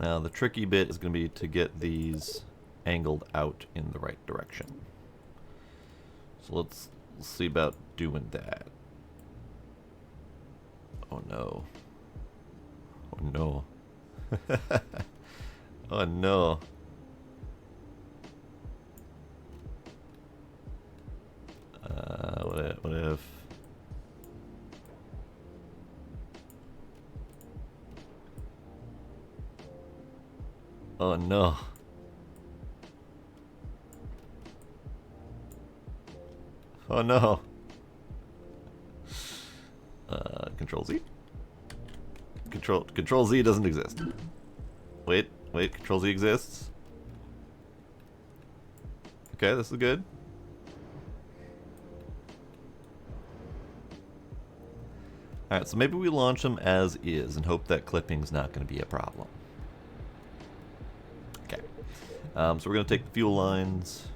Now the tricky bit is going to be to get these angled out in the right direction. So let's see about doing that. Oh no. Oh no. Oh no. What if... Oh no. Oh no. Control Z? Control Z doesn't exist. Wait, Control Z exists. Okay, this is good. Alright, so maybe we launch them as is and hope that clipping's not going to be a problem. Okay. So we're going to take the fuel lines.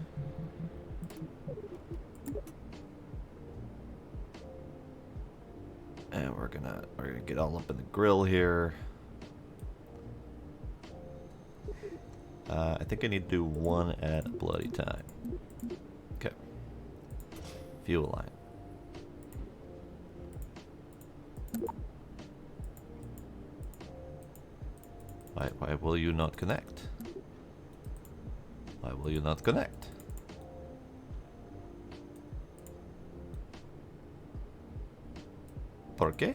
And we're gonna get all up in the grill here. I think I need to do one at a bloody time. Okay. Fuel line. Why will you not connect? Why will you not connect? ¿Por qué?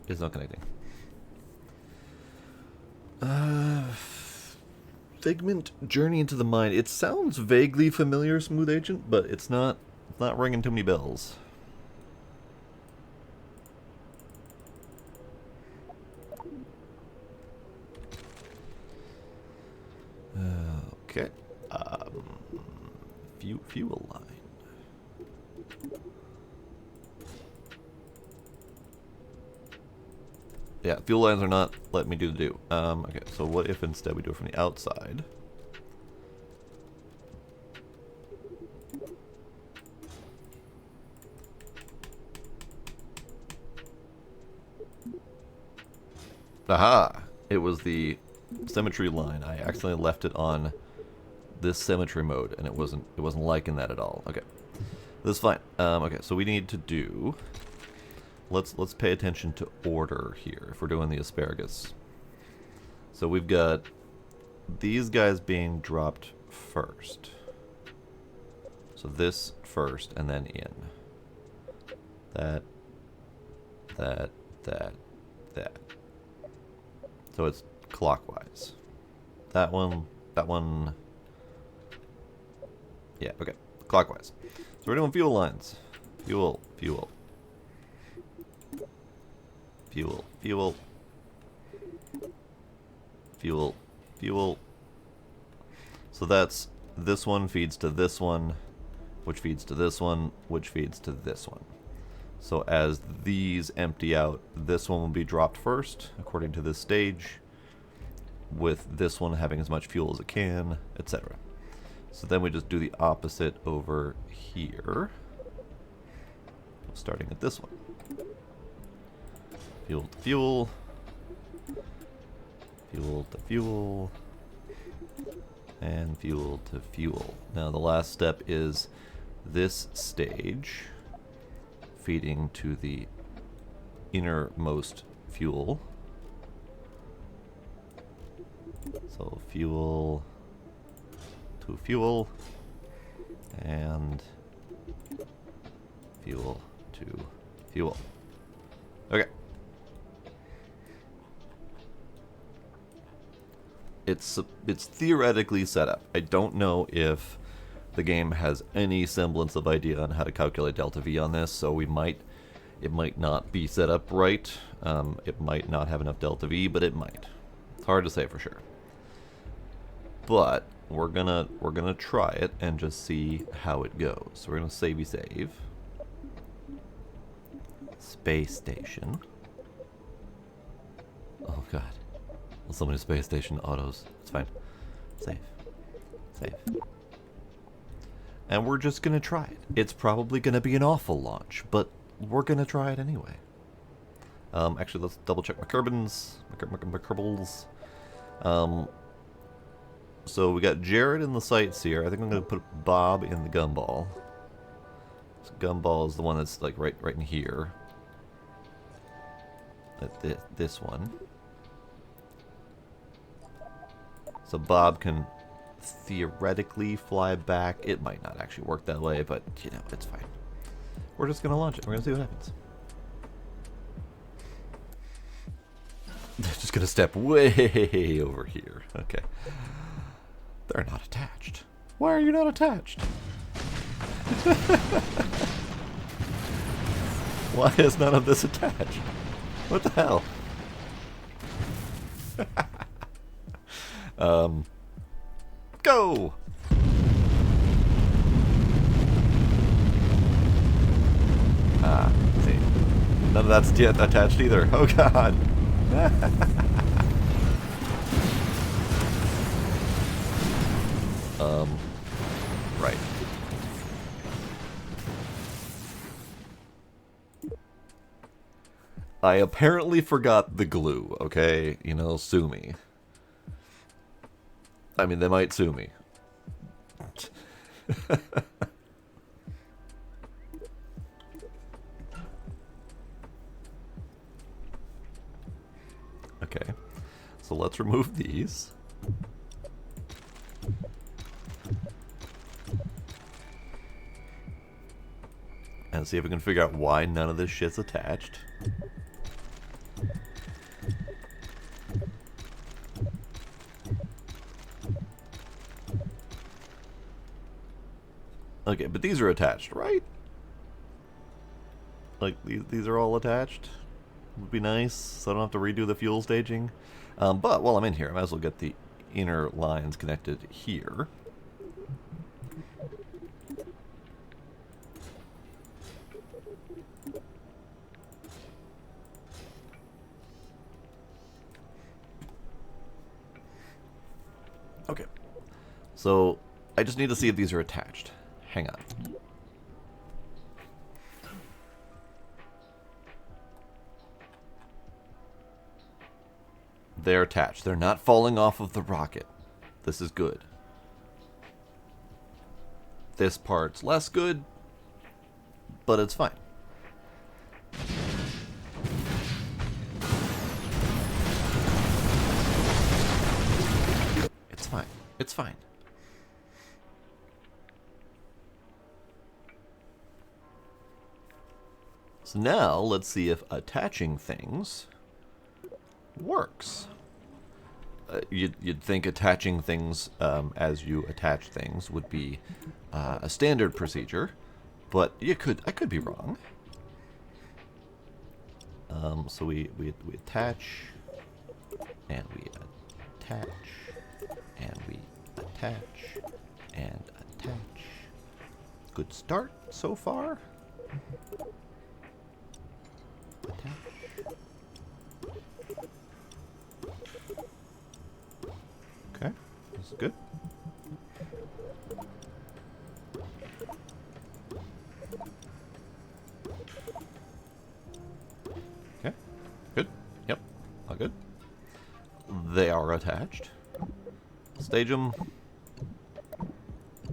It's not connecting. Figment Journey into the Mind. It sounds vaguely familiar, Smooth Agent, but it's not ringing too many bells. Okay. Fuel line. Yeah, fuel lines are not letting me do. Okay, so what if instead we do it from the outside? Aha! It was the symmetry line. I accidentally left it on this symmetry mode, and it wasn't liking that at all. Okay, this is fine. Okay, so we need to do. Let's pay attention to order here if we're doing the asparagus. So we've got these guys being dropped first. So this first and then in. That. So it's clockwise. That one. Yeah, okay. Clockwise. So we're doing fuel lines. Fuel. So that's this one feeds to this one, which feeds to this one, which feeds to this one. So as these empty out, this one will be dropped first, according to this stage, with this one having as much fuel as it can, etc. So then we just do the opposite over here, starting at this one. Fuel to fuel. Fuel to fuel. And fuel to fuel. Now the last step is this stage feeding to the innermost fuel. So fuel to fuel and fuel to fuel. Okay. It's theoretically set up. I don't know if the game has any semblance of idea on how to calculate delta V on this, so it might not be set up right. It might not have enough delta V, but it might. It's hard to say for sure. But we're gonna try it and just see how it goes. So we're gonna save. Space station. Oh god. So many space station autos. It's fine. Save. And we're just gonna try it. It's probably gonna be an awful launch, but we're gonna try it anyway. Actually, let's double check my Kerbals. My Kerbals. So we got Jared in the sights here. I think I'm gonna put Bob in the gumball. So gumball is the one that's like right in here. This one. So Bob can theoretically fly back. It might not actually work that way, but you know, it's fine. We're just gonna launch it. We're gonna see what happens. They're just gonna step way over here. Okay. They're not attached. Why are you not attached? Why is none of this attached? What the hell? Go! Ah, see. None of that's yet attached either. Oh god! Right. I apparently forgot the glue, okay? You know, sue me. I mean, they might sue me. Okay, so let's remove these. And see if we can figure out why none of this shit's attached. Okay, but these are attached, right? Like, these are all attached? Would be nice, so I don't have to redo the fuel staging. But while I'm in here, I might as well get the inner lines connected here. Okay, so I just need to see if these are attached. Hang on. They're attached. They're not falling off of the rocket. This is good. This part's less good, but it's fine. It's fine. It's fine. So now, let's see if attaching things works. You'd think attaching things as you attach things would be a standard procedure, but I could be wrong. So we attach, and we attach, and we attach, and attach. Good start so far. Attach. Okay, this is good. Okay, good. Yep, all good. They are attached. Stage them.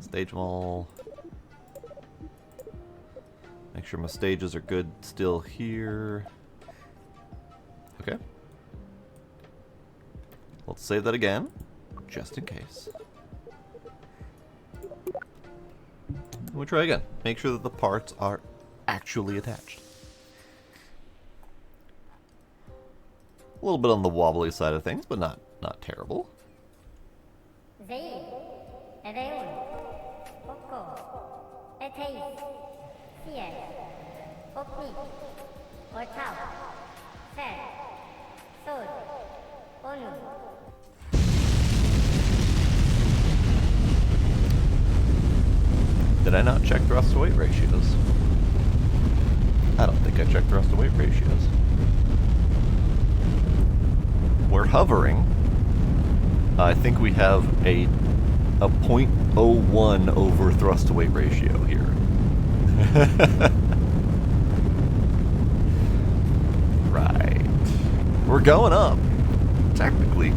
Stage them all. Make sure my stages are good still here. Okay. Let's save that again, just in case. We'll try again. Make sure that the parts are actually attached. A little bit on the wobbly side of things, but not terrible. Did I not check thrust to weight ratios? I don't think I checked thrust to weight ratios. We're hovering. I think we have a 0.01 over thrust to weight ratio here. Right. We're going up. Technically.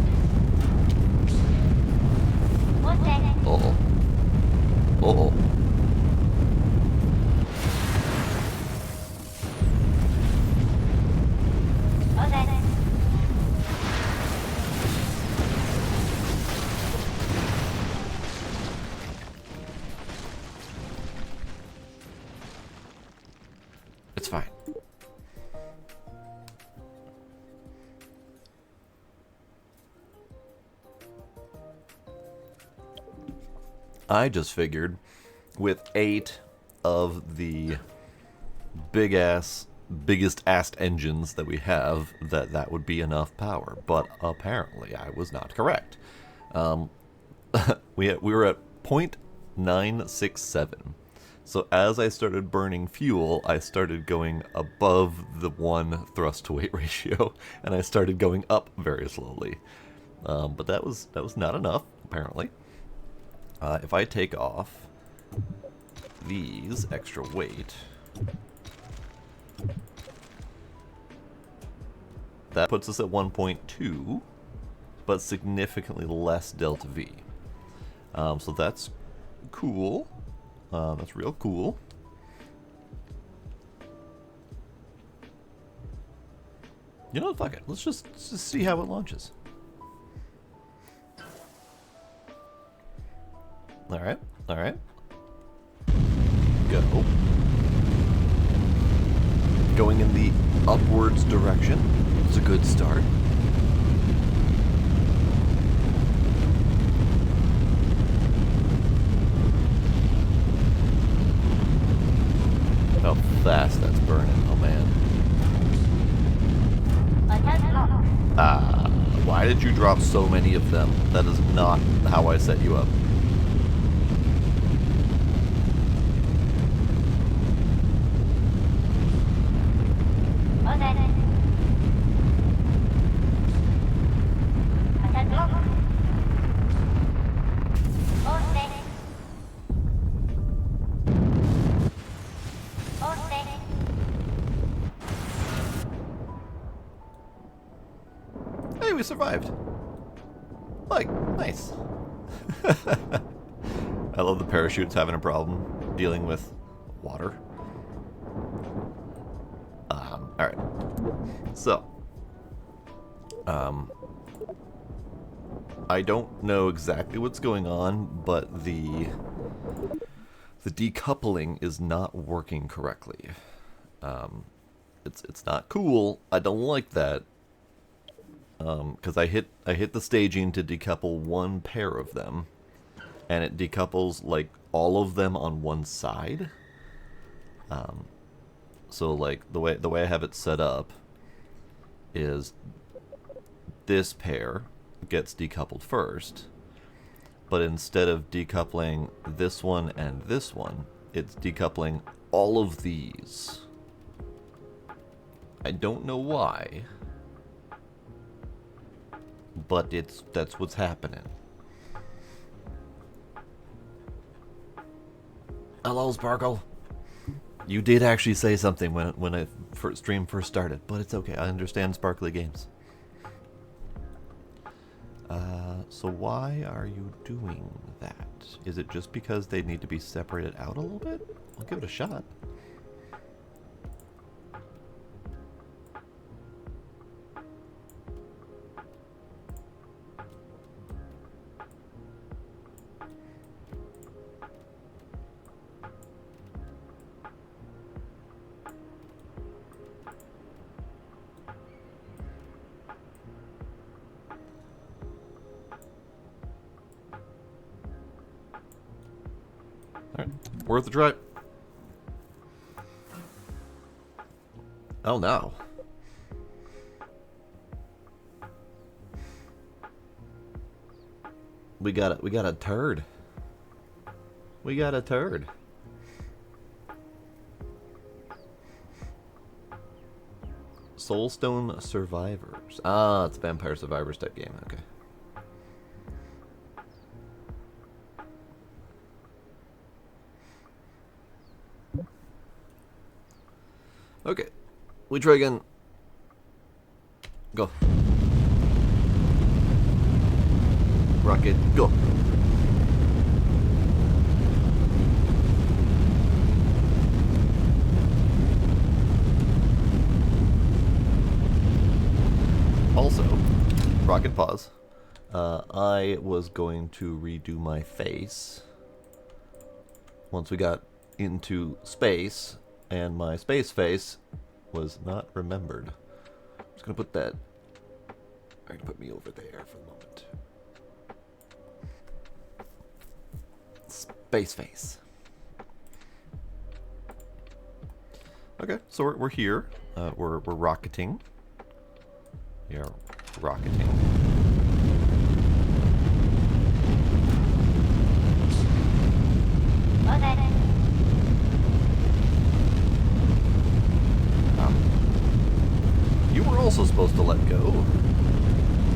Uh-oh. Uh-oh. It's fine. I just figured with 8 of the big ass biggest ass engines that we have, that would be enough power. But apparently I was not correct. We were at 0.967. So as I started burning fuel, I started going above the 1 thrust to weight ratio, and I started going up very slowly. But that was not enough, apparently. If I take off these extra weight, that puts us at 1.2, but significantly less delta V. So that's cool. That's real cool. You know, fuck it. Let's just see how it launches. Alright, alright. Go. Going in the upwards direction. It's a good start. How fast that's burning, oh man. Why did you drop so many of them? That is not how I set you up. Hey, we survived. Like, nice. I love the parachutes having a problem dealing with water. Alright. So. I don't know exactly what's going on, but the decoupling is not working correctly. It's not cool. I don't like that. Because I hit the staging to decouple one pair of them, and it decouples like all of them on one side. So like the way I have it set up is this pair gets decoupled first, but instead of decoupling this one and this one, it's decoupling all of these. I don't know why, but that's what's happening. Hello, Sparkle. You did actually say something when I stream first started, but it's okay. I understand sparkly games. So why are you doing that? Is it just because they need to be separated out a little bit? I'll give it a shot. Alright, worth a try. Oh no. We got a turd. We got a turd. Soulstone Survivors. Ah, it's a Vampire Survivors type game. Okay. Okay, we try again. Go. Rocket, go. Also, rocket pause. I was going to redo my face once we got into space. And my space face was not remembered. I'm just gonna put that. I'm gonna put me over there for the moment. Space face. Okay, so we're here. We're rocketing. We are rocketing. You were also supposed to let go,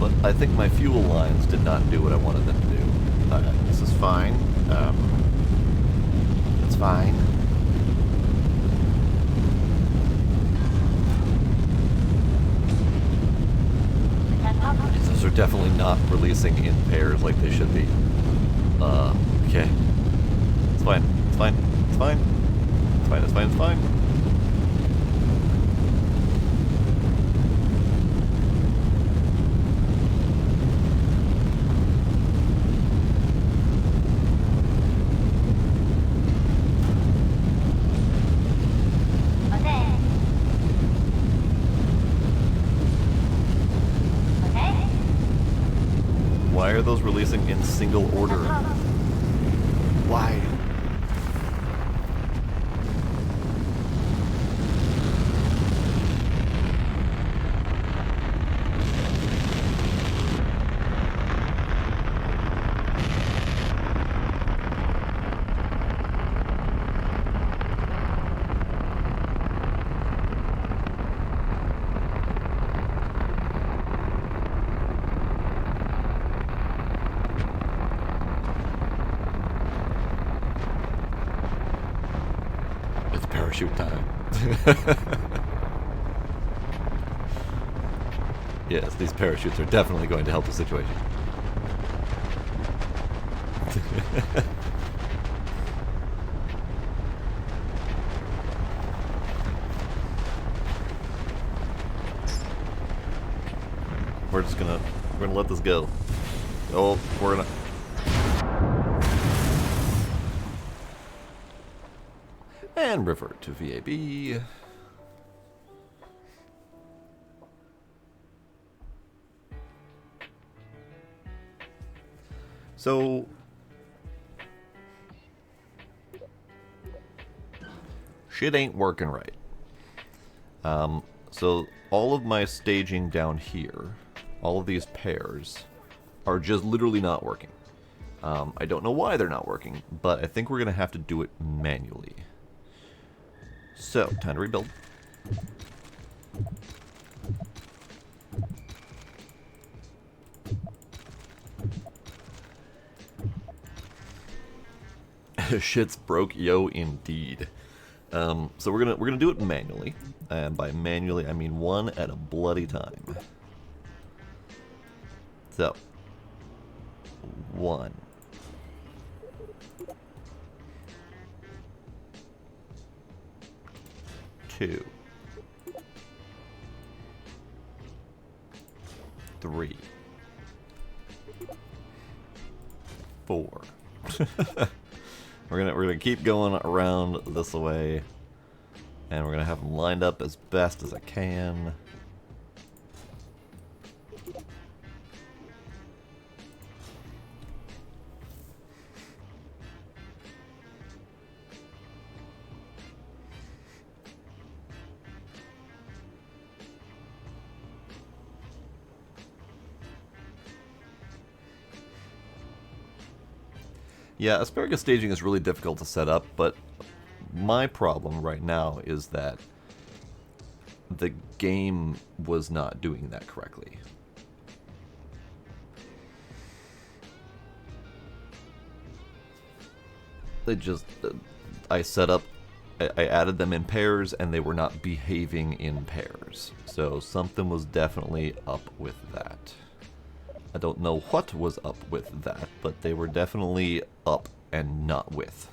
but I think my fuel lines did not do what I wanted them to do. This is fine. It's fine. Those are definitely not releasing in pairs like they should be. Okay. It's fine. It's fine. It's fine. It's fine. It's fine. It's fine. Why are those releasing in single order? Why? Parachute time. Yes, these parachutes are definitely going to help the situation. We're gonna let this go. Oh, we're gonna. And revert to VAB. So shit ain't working right. So all of my staging down here, all of these pairs, are just literally not working. I don't know why they're not working, but I think we're gonna have to do it manually. So, time to rebuild. Shit's broke, yo, indeed. So we're gonna do it manually, and by manually I mean one at a bloody time. So, 1. 2. 3. 4. We're gonna keep going around this way, and we're gonna have them lined up as best as I can. Yeah, asparagus staging is really difficult to set up, but my problem right now is that the game was not doing that correctly. I set up, I added them in pairs, and they were not behaving in pairs. So something was definitely up with that. I don't know what was up with that, but they were definitely up and not with.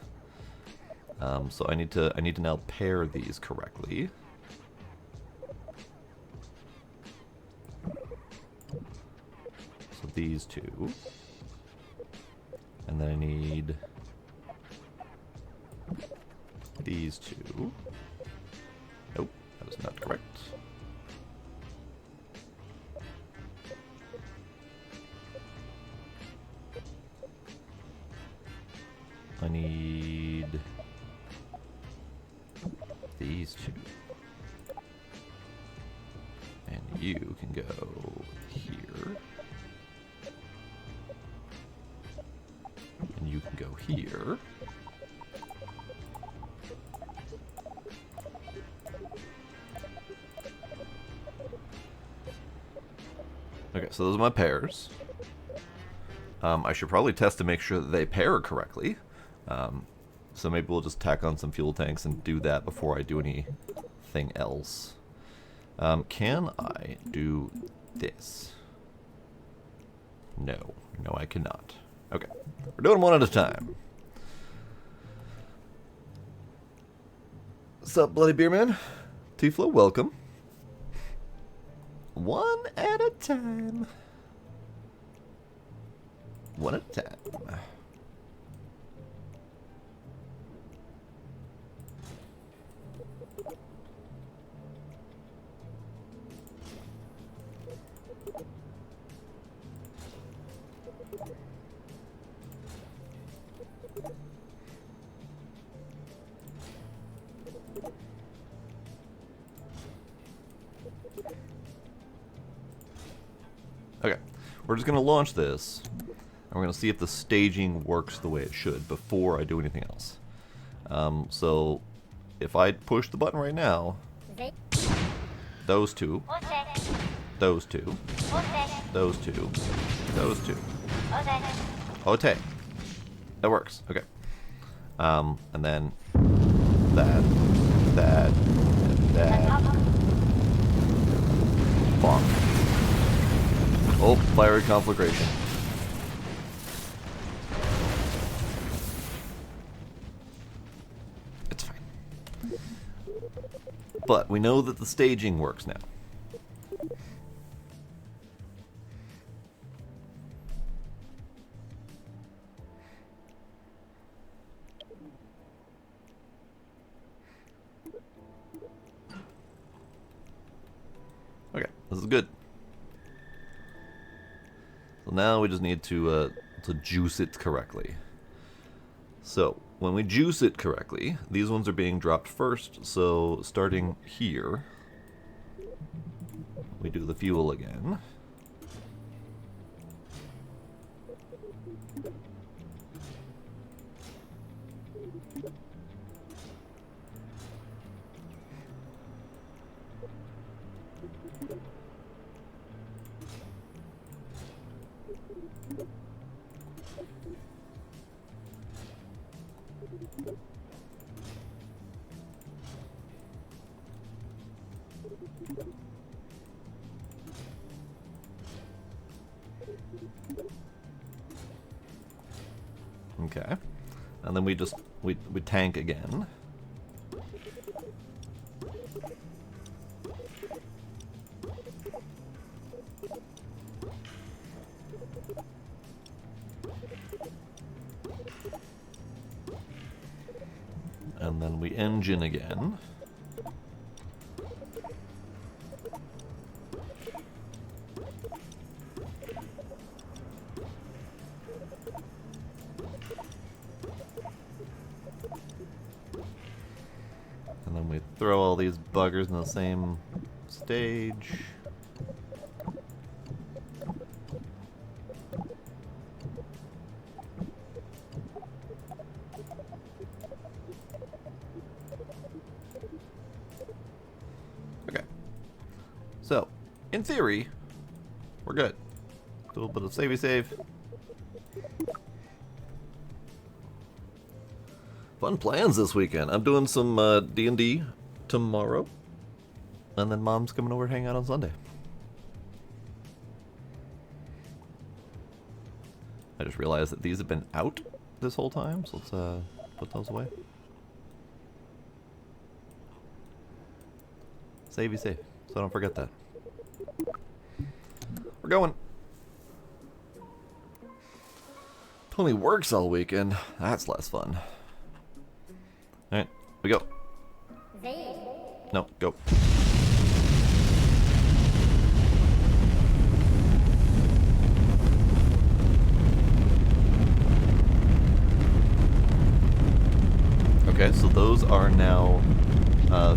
So I need to now pair these correctly. So these two, and then I need these two. Nope, that was not correct. I need these two. you can go here. And you can go here. Okay, so those are my pairs. I should probably test to make sure that they pair correctly. So maybe we'll just tack on some fuel tanks and do that before I do anything else. Can I do this? No. No, I cannot. Okay. We're doing one at a time. Sup, Bloody Beer Man? Tiflo, welcome. One at a time. One at a time. Okay, we're just going to launch this, and we're going to see if the staging works the way it should before I do anything else. So, if I push the button right now, those two, those two, those two, those two, Ote. That works, okay. And then that, and that. Bonk. Oh, fiery conflagration. It's fine. But we know that the staging works now. Okay, this is good. So now we just need to juice it correctly. So when we juice it correctly, these ones are being dropped first. So starting here, we do the fuel again. Okay, and then we tank again. And then we engine again. And then we throw all these buggers in the same stage. Okay. So, in theory, we're good. A little bit of savey save. Fun plans this weekend. I'm doing some D&D tomorrow. And then Mom's coming over to hang out on Sunday. I just realized that these have been out this whole time, so let's put those away. Savey save, so don't forget that. We're going. Only works all weekend. That's less fun. Alright, we go. No, go. Okay, so those are now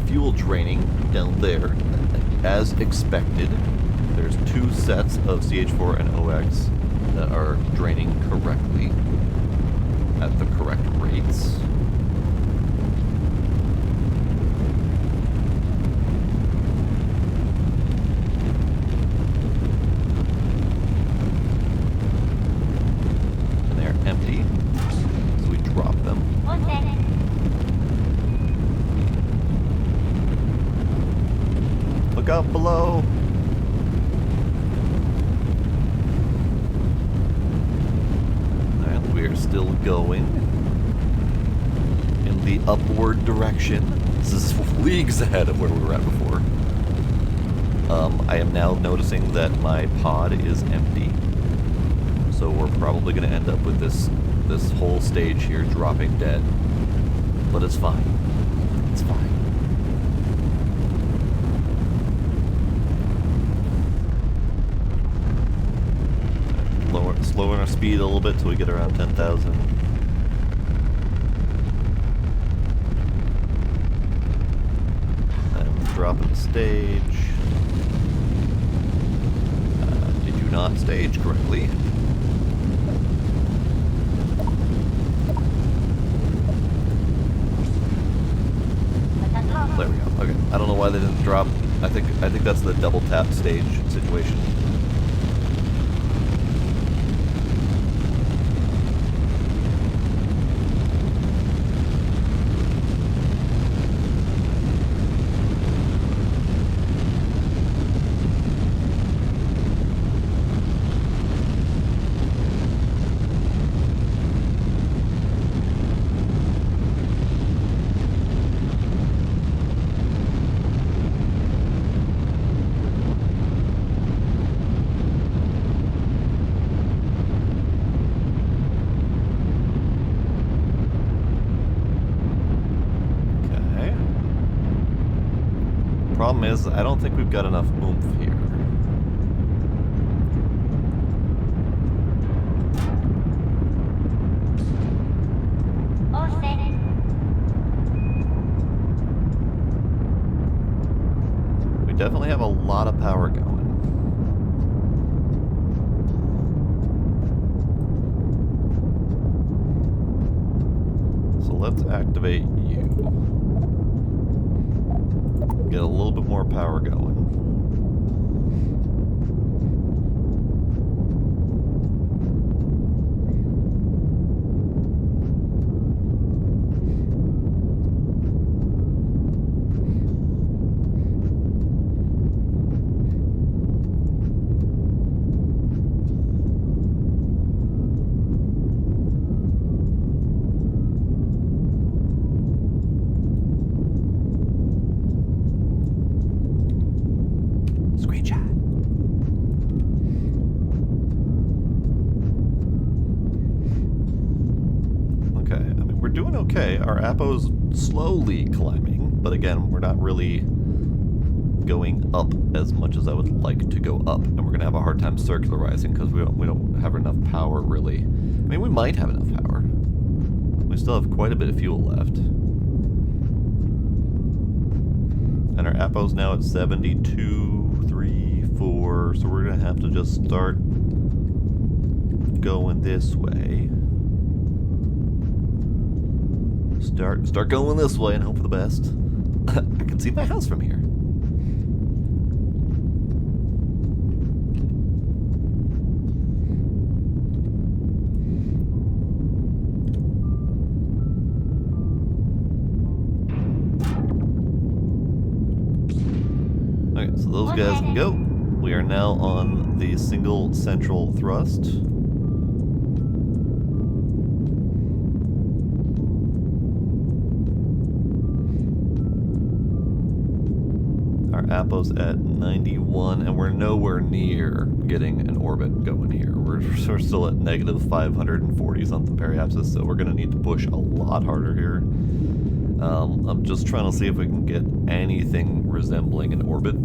fuel draining down there, as expected. there's 2 sets of CH4 and OX that are draining correctly at the correct rates. And they're empty, so we drop them. Look out below! And we are still going in the upward direction. This is leagues ahead of where we were at before. I am now noticing that my pod is empty. So we're probably going to end up with this whole stage here dropping dead. But it's fine. It's fine. Slowing our speed a little bit till we get around 10,000. And dropping the stage. Did you not stage correctly? There we go. Okay. I don't know why they didn't drop. I think that's the double tap stage situation. Problem is, I don't think we've got enough oomph here. We definitely have a lot of power going. So let's activate you. Get a little bit more power going. Okay, our Apo's slowly climbing, but again, we're not really going up as much as I would like to go up, and we're gonna have a hard time circularizing because we don't have enough power really. I mean, we might have enough power. We still have quite a bit of fuel left, and our Apo's now at 72, 3, 4, so we're gonna have to just start going this way. Start going this way and hope for the best. I can see my house from here. Okay, so those guys can go. We are now on the single central thrust. Apo's at 91, and we're nowhere near getting an orbit going here. We're still at negative 540 something periapsis, so we're going to need to push a lot harder here. I'm just trying to see if we can get anything resembling an orbit.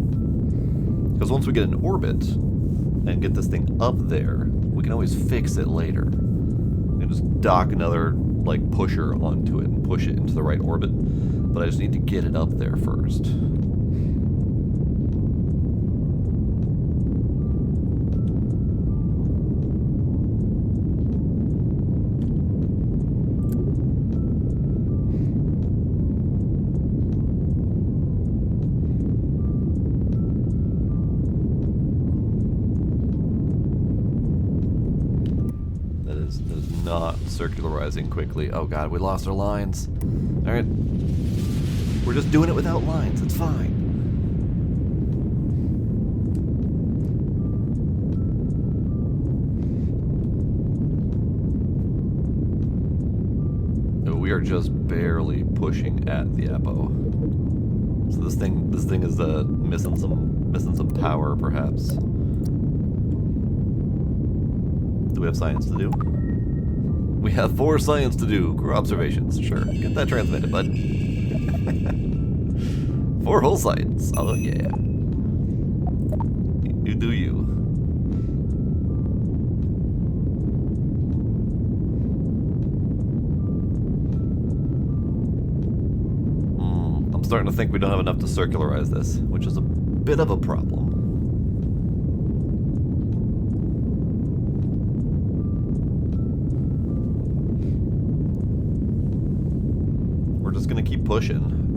Because once we get an orbit and get this thing up there, we can always fix it later. We can just dock another like pusher onto it and push it into the right orbit. But I just need to get it up there first. is not circularizing quickly. Oh god, we lost our lines. Alright. We're just doing it without lines. It's fine. Oh, we are just barely pushing at the Apo. So this thing is missing some power, perhaps. Do we have science to do? We have 4 science to do. Crew observations. Sure. Get that transmitted, bud. 4 whole science. Oh, yeah. You do you. I'm starting to think we don't have enough to circularize this, which is a bit of a problem. Gonna keep pushing.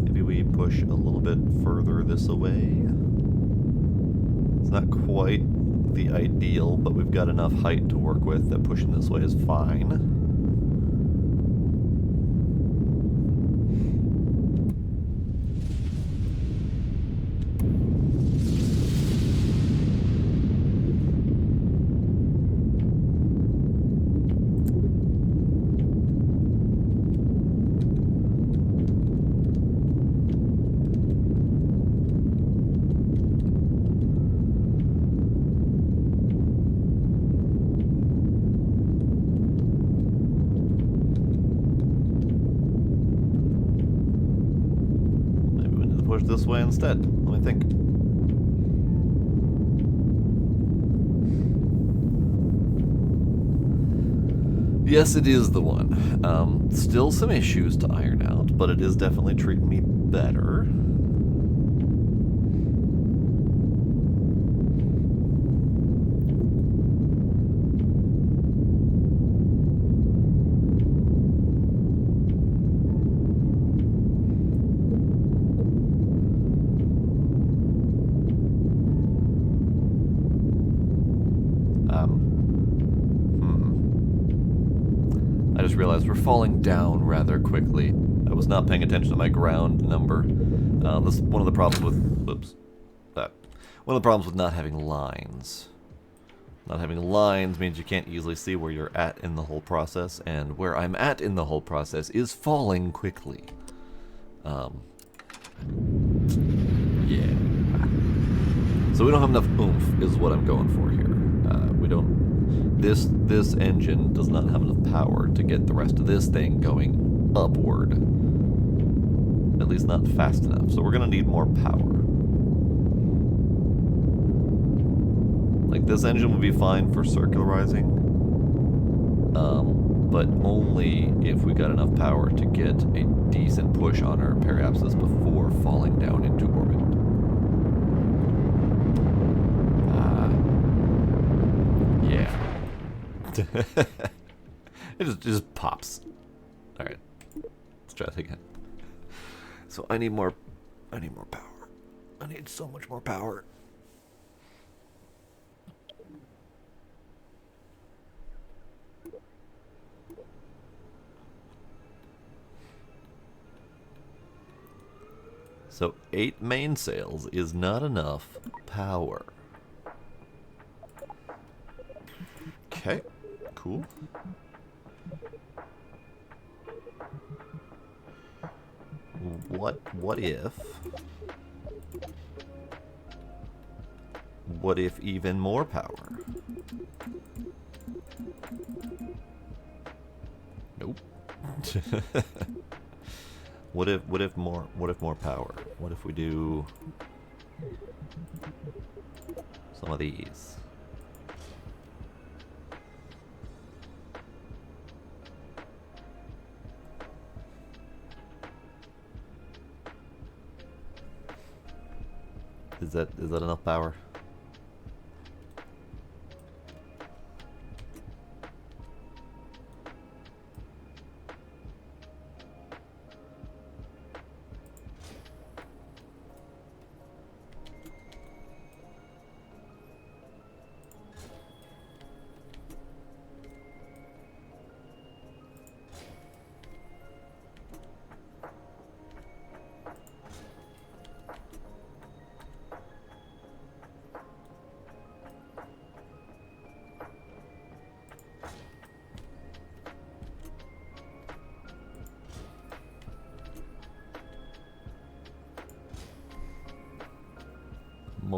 Maybe we push a little bit further this away. It's not quite the ideal, but we've got enough height to work with that pushing this way is fine. Push this way instead. Let me think. Yes, it is the one. Still some issues to iron out, but it is definitely treating me better. I just realized we're falling down rather quickly. I was not paying attention to my ground number. This is one of the problems with... Whoops. One of the problems with not having lines. Not having lines means you can't easily see where you're at in the whole process, and where I'm at in the whole process is falling quickly. Yeah. So we don't have enough oomph, is what I'm going for here. We don't... This engine does not have enough power to get the rest of this thing going upward. At least not fast enough. So we're going to need more power. Like, this engine would be fine for circularizing, but only if we got enough power to get a decent push on our periapsis before falling down into orbit. Yeah. It just pops. Alright. Let's try that again. So I need more power. I need so much more power. So 8 mainsails is not enough power. Okay, cool. What if even more power? Nope. What if more power? What if we do some of these? Is that enough power?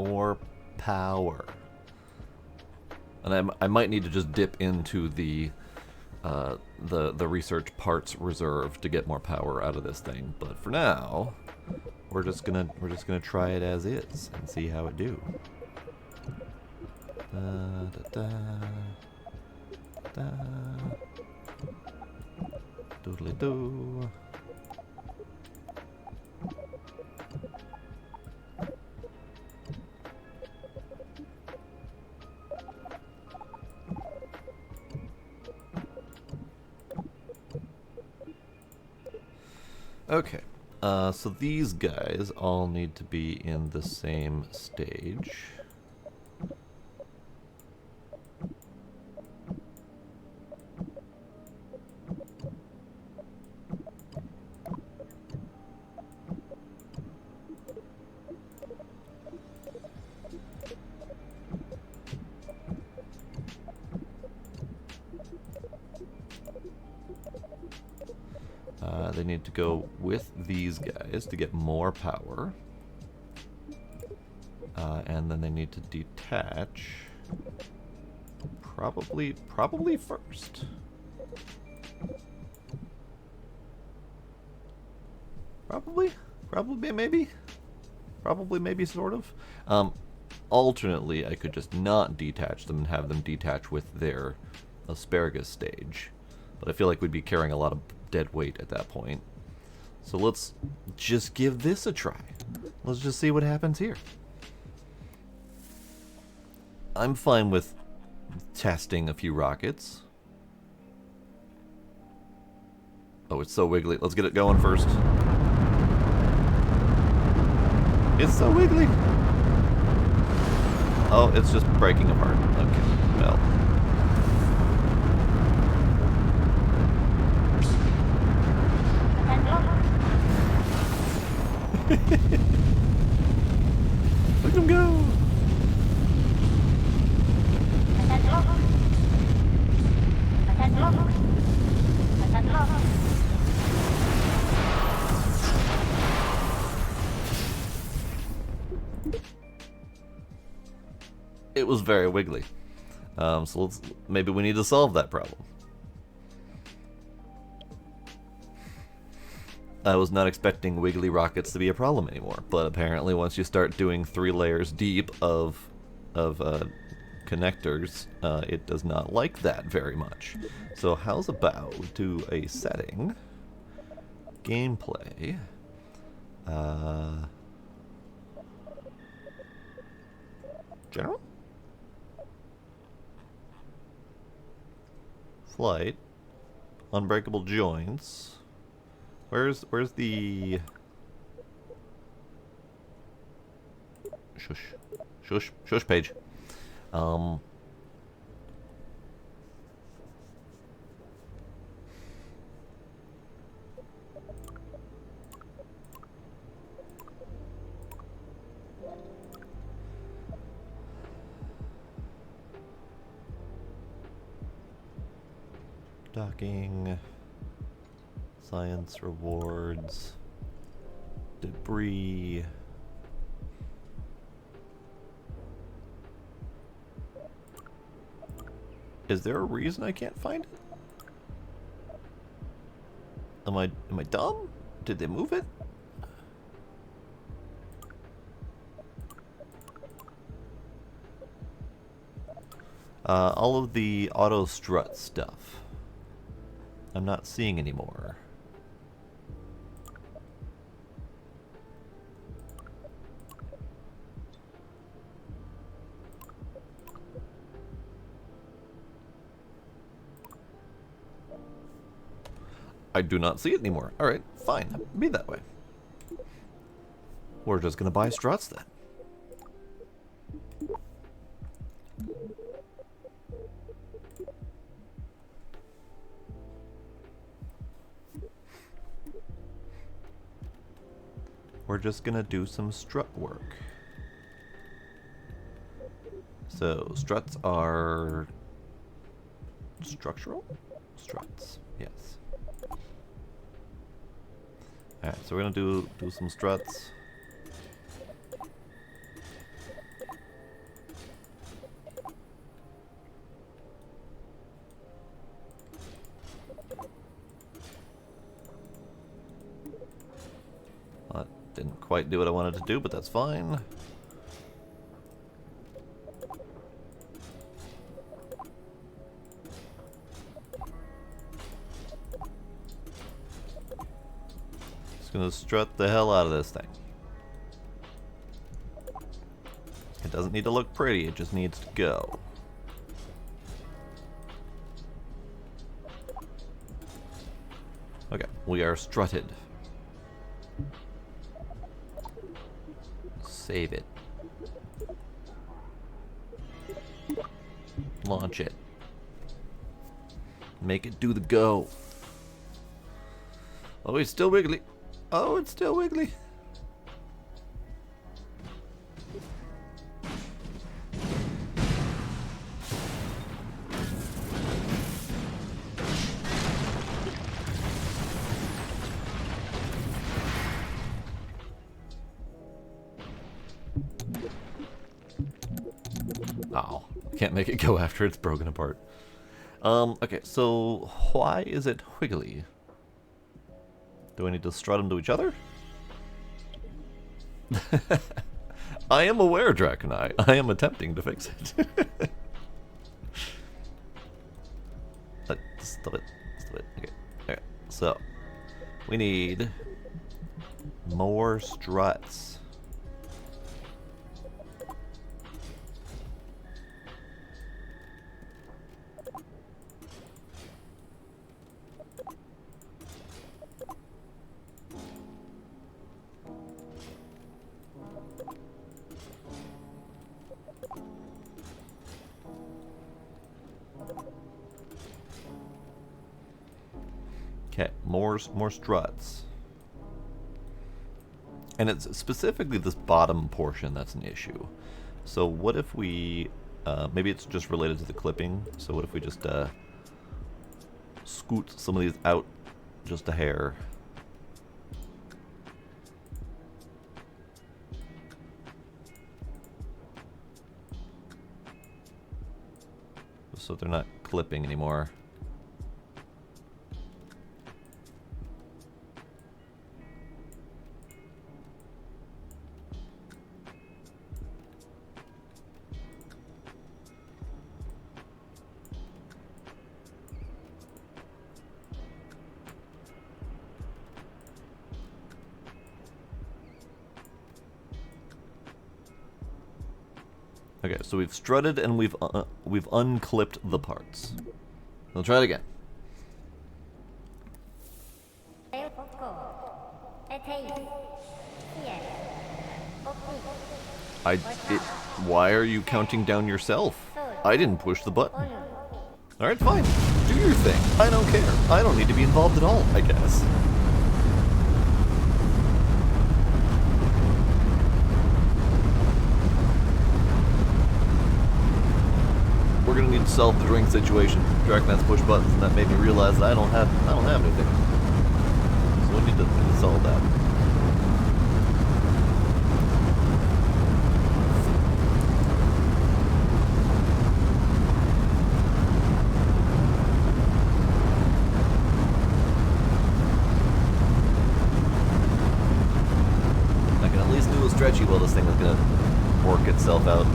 more power. And I might need to just dip into the research parts reserve to get more power out of this thing. But for now, we're just gonna try it as is and see how it do. Doodly doo. Okay, so these guys all need to be in the same stage. They need to go with these guys to get more power. And then they need to detach. Probably first. Probably maybe, sort of. Alternately, I could just not detach them and have them detach with their asparagus stage. But I feel like we'd be carrying a lot of dead weight at that point. So let's just give this a try. Let's just see what happens here. I'm fine with testing a few rockets. Oh, it's so wiggly. Let's get it going first. It's so wiggly. Oh, it's just breaking apart. Okay, well. Look at him go! It was very wiggly. So maybe we need to solve that problem. I was not expecting wiggly rockets to be a problem anymore, but apparently once you start doing 3 layers deep of connectors, it does not like that very much. So how's about do a setting, gameplay, general, flight, unbreakable joints. Where's the shush page? Docking. Science rewards, debris. Is there a reason I can't find it? Am I dumb? Did they move it? All of the auto strut stuff I'm not seeing anymore. I do not see it anymore. Alright, fine. Be that way. We're just gonna buy struts then. We're just gonna do some strut work. So, struts are structural? Struts, yes. Alright, so we're gonna do some struts. didn't quite do what I wanted to do, but that's fine. Just gonna strut the hell out of this thing. It doesn't need to look pretty, it just needs to go. Okay, we are strutted. Save it. Launch it. Make it do the go. Oh, it's still wiggly. Oh, it's still wiggly. Oh, can't make it go after it's broken apart. Okay, so why is it wiggly? Do I need to strut them to each other? I am aware, Draconai. I am attempting to fix it. Stop it. Stop it. Okay. Okay. So, we need more struts. Okay, more struts. And it's specifically this bottom portion that's an issue. So what if we, maybe it's just related to the clipping, so what if we just scoot some of these out just a hair. So they're not clipping anymore. Okay, so we've strutted and we've unclipped the parts. We'll try it again. Why are you counting down yourself? I didn't push the button. Alright, fine. Do your thing. I don't care. I don't need to be involved at all, I guess. We're gonna need to solve the drink situation. Draconauts push buttons, and that made me realize that I don't have anything. So we need to solve that. I can at least do a stretchy while this thing is gonna work itself out.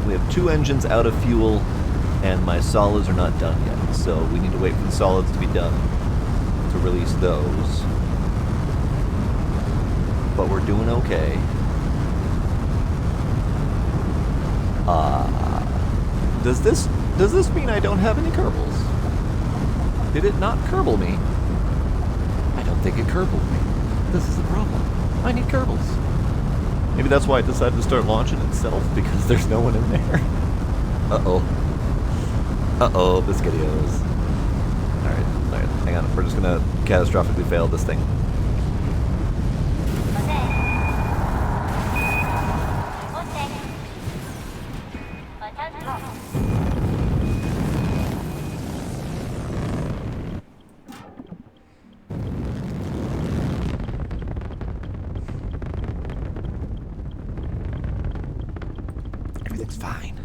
We have 2 engines out of fuel, and my solids are not done yet. So we need to wait for the solids to be done to release those. But we're doing okay. Does this mean I don't have any Kerbals? Did it not Kerbal me? I don't think it Kerbaled me. This is the problem. I need Kerbals. Maybe that's why it decided to start launching itself, because there's no one in there. Uh-oh. Uh-oh, Biscuitios. Alright, hang on. We're just gonna catastrophically fail this thing. Everything's fine.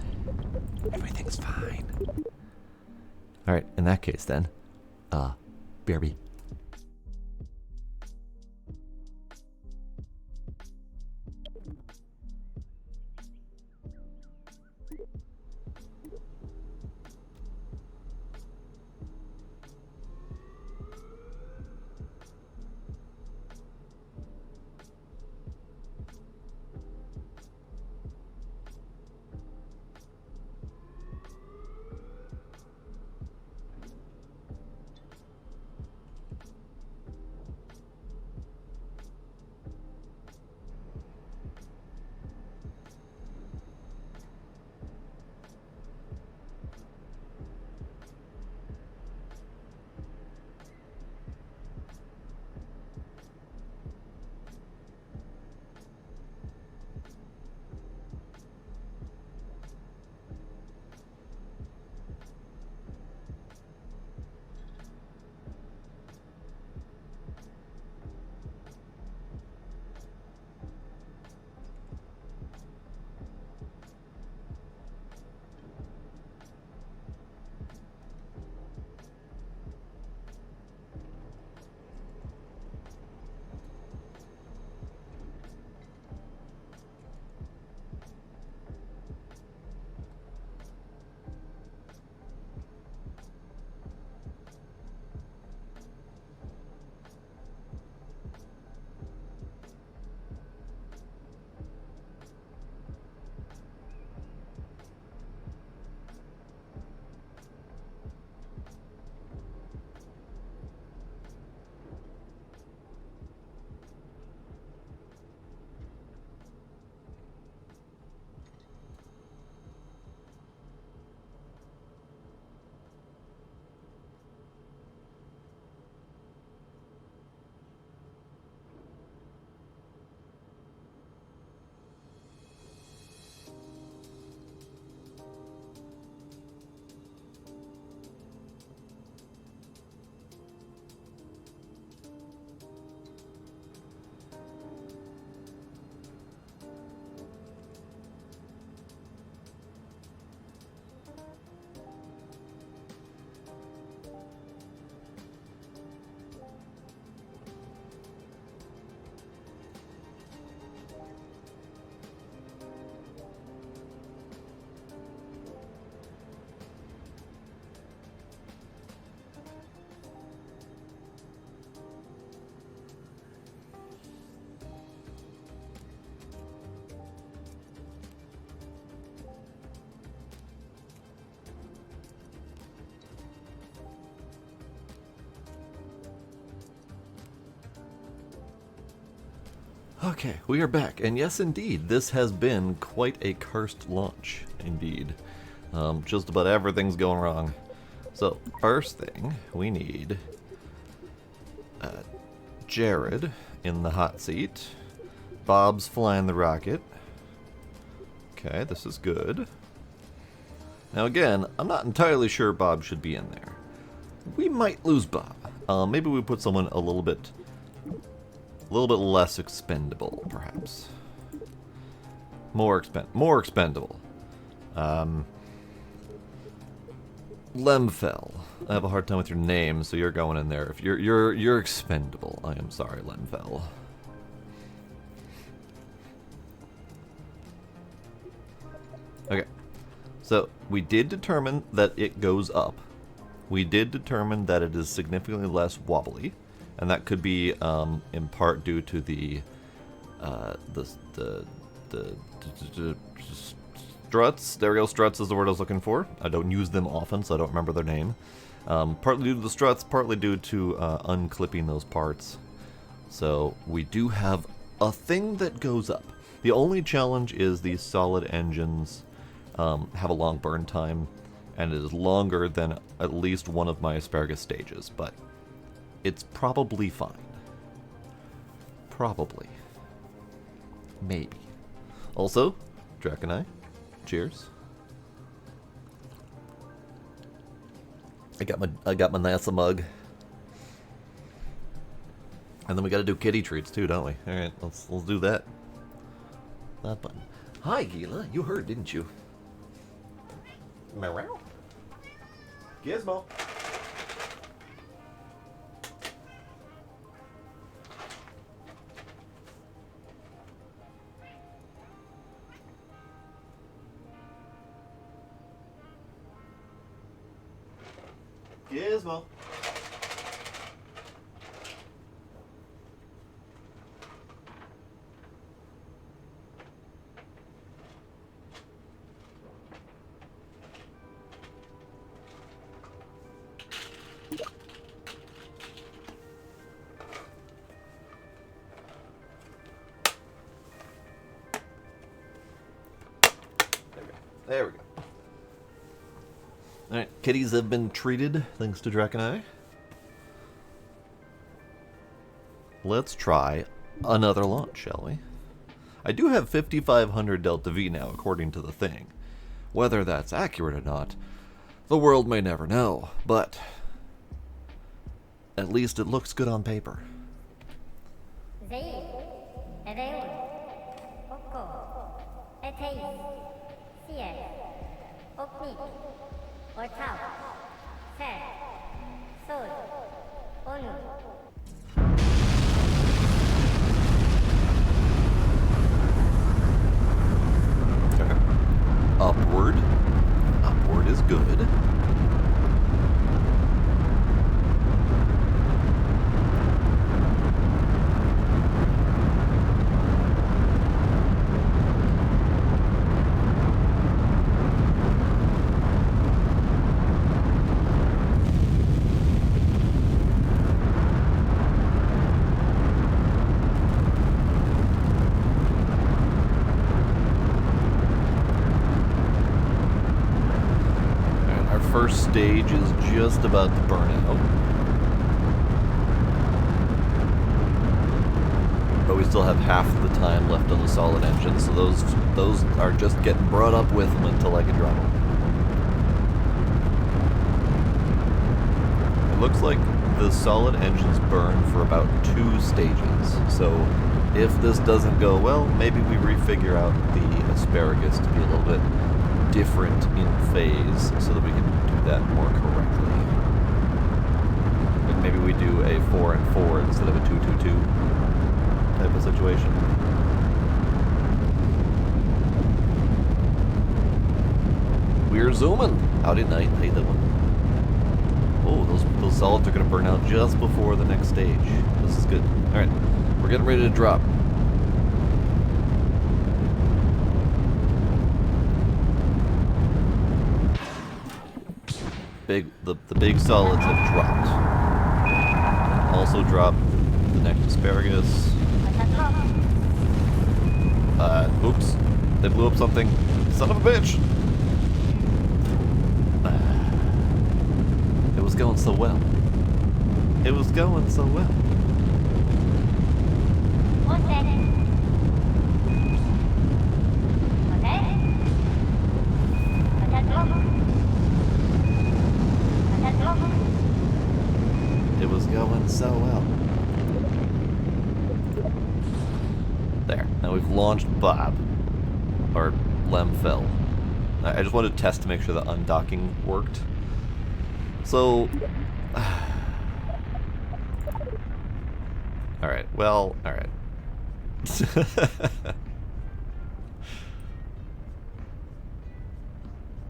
Everything's fine. Alright, in that case then, BRB. Okay, we are back, and yes indeed, this has been quite a cursed launch, indeed. Just about everything's going wrong. So, first thing, we need Jared in the hot seat. Bob's flying the rocket. Okay, this is good. Now again, I'm not entirely sure Bob should be in there. We might lose Bob. Maybe we put someone a little bit less expendable, perhaps. More expendable. Lemfell. I have a hard time with your name, so you're going in there. If you're expendable. I am sorry, Lemfell. Okay. So, we did determine that it goes up. We did determine that it is significantly less wobbly. And that could be in part due to the struts. There we go. Struts is the word I was looking for. I don't use them often, so I don't remember their name. Partly due to the struts, partly due to unclipping those parts. So we do have a thing that goes up. The only challenge is these solid engines have a long burn time, and it is longer than at least one of my asparagus stages, but it's probably fine. Probably. Maybe. Also, Drac and I, cheers. I got my NASA mug. And then we gotta do kitty treats too, don't we? Alright, let's do that. That button. Hi Gila, you heard, didn't you? Meow. Gizmo. Gizmo. There we go. Alright, kitties have been treated, thanks to Drakeneye. Let's try another launch, shall we? I do have 5,500 Delta V now, according to the thing. Whether that's accurate or not, the world may never know, but at least it looks good on paper. Upward. Upward is good. First stage is just about to burn out. But we still have half the time left on the solid engine, so those are just getting brought up with them until I can drop them. It looks like the solid engines burn for about 2 stages, so if this doesn't go well, maybe we refigure out the asparagus to be a little bit different in phase so that we can do that more correctly. And maybe we do a 4 and 4 instead of a 2-2-2 type of situation. We're zooming. Howdy night, how you doing? Oh, those solids are gonna burn out just before the next stage. This is good. Alright, we're getting ready to drop. The big solids have dropped. Also dropped the next asparagus. Oops. They blew up something. Son of a bitch! It was going so well. It was going so well. It was going so well. There. Now we've launched Bob. Or Lem fell. I just wanted to test to make sure the undocking worked. So... alright, well, alright.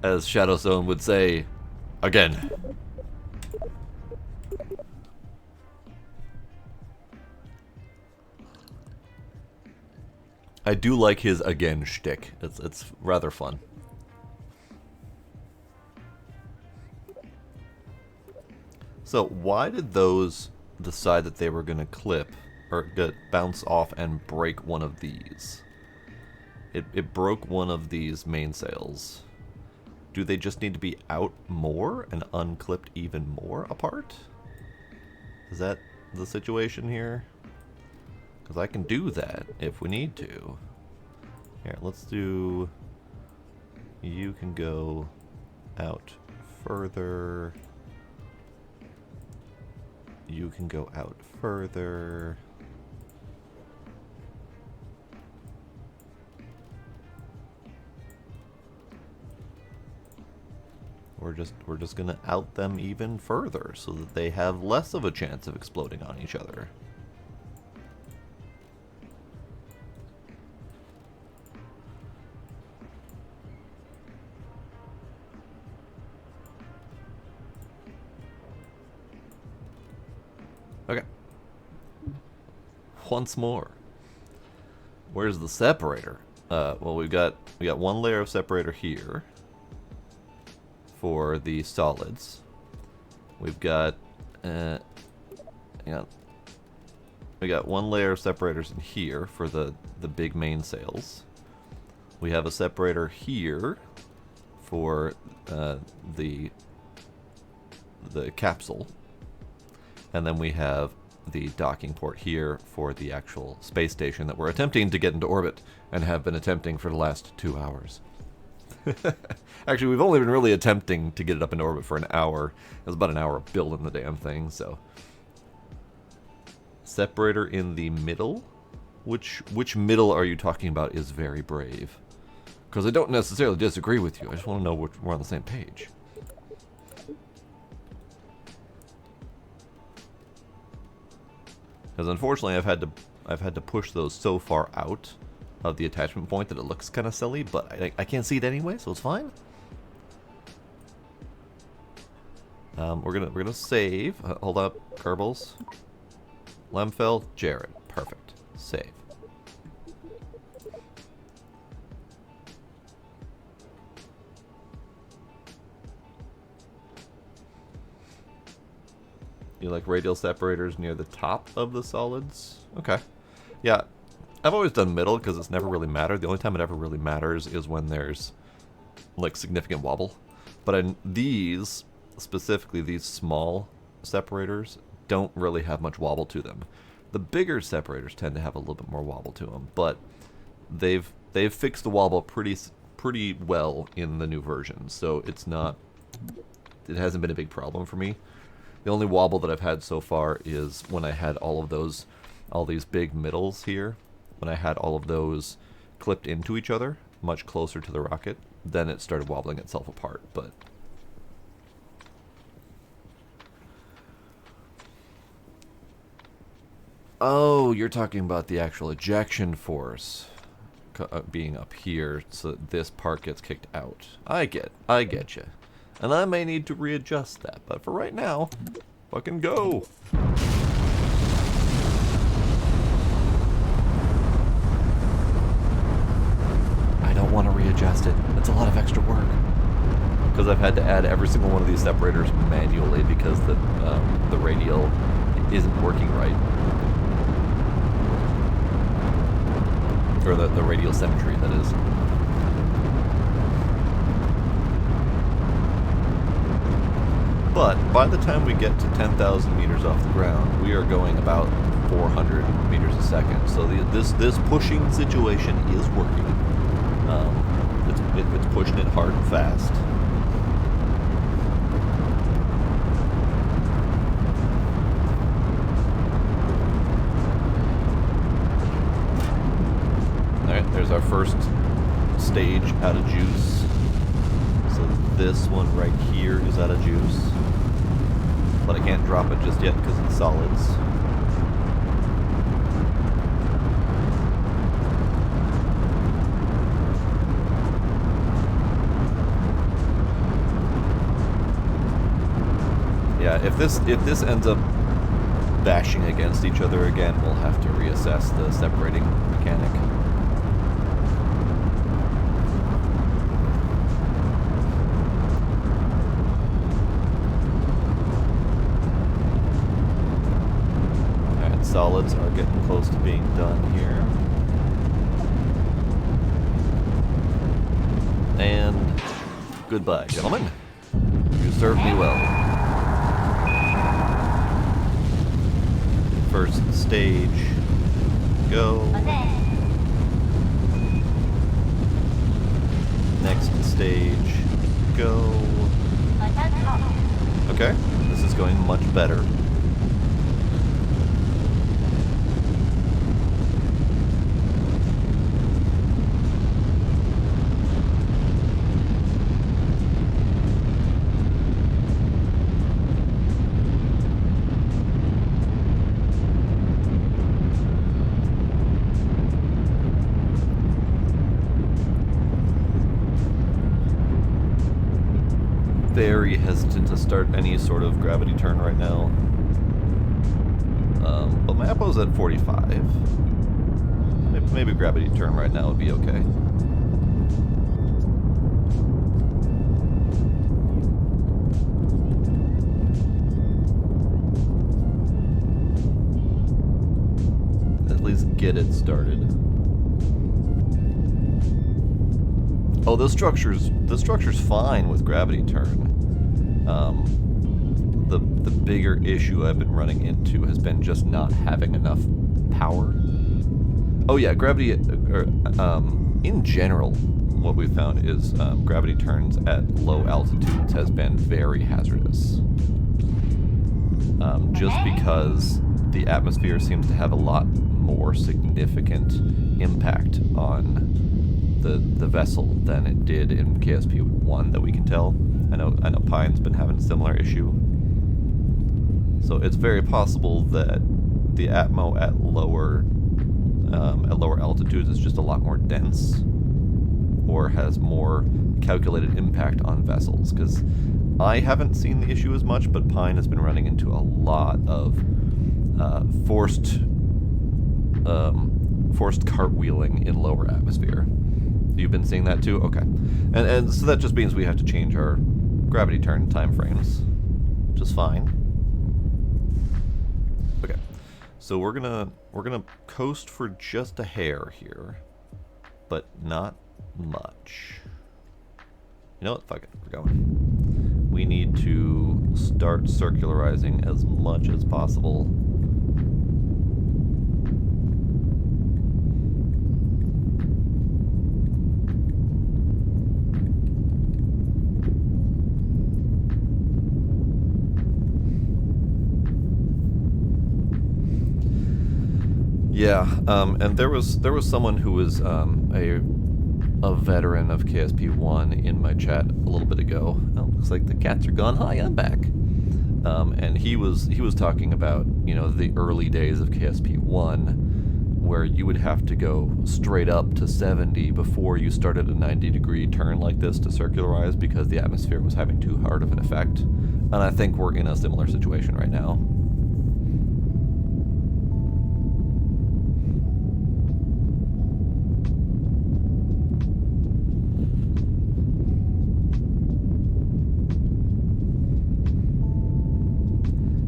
As Shadowstone would say, again. I do like his again shtick. It's rather fun. So why did those decide that they were going to clip or bounce off and break one of these? It broke one of these mainsails. Do they just need to be out more and unclipped even more apart? Is that the situation here? Because I can do that if we need to. Here, let's do... You can go out further. You can go out further. we're just gonna out them even further so that they have less of a chance of exploding on each other. Okay. Once more. Where's the separator? Well, we got one layer of separator here for the solids. We've got we got one layer of separators in here for the big mainsails. We have a separator here for the capsule, and then we have the docking port here for the actual space station that we're attempting to get into orbit and have been attempting for the last 2 hours. Actually, we've only been really attempting to get it up in orbit for an hour. It was about an hour of building the damn thing, so. Separator in the middle? Which middle are you talking about is very brave? Because I don't necessarily disagree with you. I just want to know which we're on the same page. Because unfortunately, I've had to push those so far out of the attachment point that it looks kind of silly, but I can't see it anyway, so it's fine. We're gonna save. Hold up, Kerbals. Lemfell, Jared. Perfect. Save. You like radial separators near the top of the solids? Okay. Yeah, I've always done middle because it's never really mattered. The only time it ever really matters is when there's like significant wobble. But in these, specifically these small separators, don't really have much wobble to them. The bigger separators tend to have a little bit more wobble to them, but they've fixed the wobble pretty well in the new version, so it hasn't been a big problem for me. The only wobble that I've had so far is when I had all these big middles here, when I had all of those clipped into each other, much closer to the rocket, then it started wobbling itself apart, but... Oh, you're talking about the actual ejection force being up here, so that this part gets kicked out. I get you. And I may need to readjust that, but for right now, fucking go! I don't want to readjust it. It's a lot of extra work. Because I've had to add every single one of these separators manually because the radial isn't working right. Or the radial symmetry, that is. But by the time we get to 10,000 meters off the ground, we are going about 400 meters a second. So this pushing situation is working. It's pushing it hard and fast. Alright, there's our first stage out of juice. So this one right here is out of juice. But I can't drop it just yet because it's solids. Yeah, if this ends up bashing against each other again, we'll have to reassess the separating mechanic. Alright, solids are getting close to being done here. And goodbye, gentlemen. You served me well. First stage, go. Next stage, go. Okay, this is going much better. very hesitant to start any sort of gravity turn right now. But my Apo's at 45. Maybe gravity turn right now would be okay. At least get it started. Oh, the structure's fine with gravity turn. The bigger issue I've been running into has been just not having enough power. Oh yeah, gravity. In general, what we've found is gravity turns at low altitudes has been very hazardous. Just because the atmosphere seems to have a lot more significant impact on the vessel than it did in KSP-1 that we can tell. I know Pine's been having a similar issue. So it's very possible that the Atmo at lower altitudes is just a lot more dense, or has more calculated impact on vessels. Because I haven't seen the issue as much, but Pine has been running into a lot of forced cartwheeling in lower atmosphere. You've been seeing that too? Okay. And so that just means we have to change our gravity turn time frames, which is fine. Okay. So we're gonna coast for just a hair here, but not much. You know what? Fuck it. We're going. We need to start circularizing as much as possible. Yeah, and there was someone who was a veteran of KSP-1 in my chat a little bit ago. Oh, looks like the cats are gone. Hi, I'm back. And he was talking about, you know, the early days of KSP-1, where you would have to go straight up to 70 before you started a 90-degree turn like this to circularize, because the atmosphere was having too hard of an effect. And I think we're in a similar situation right now.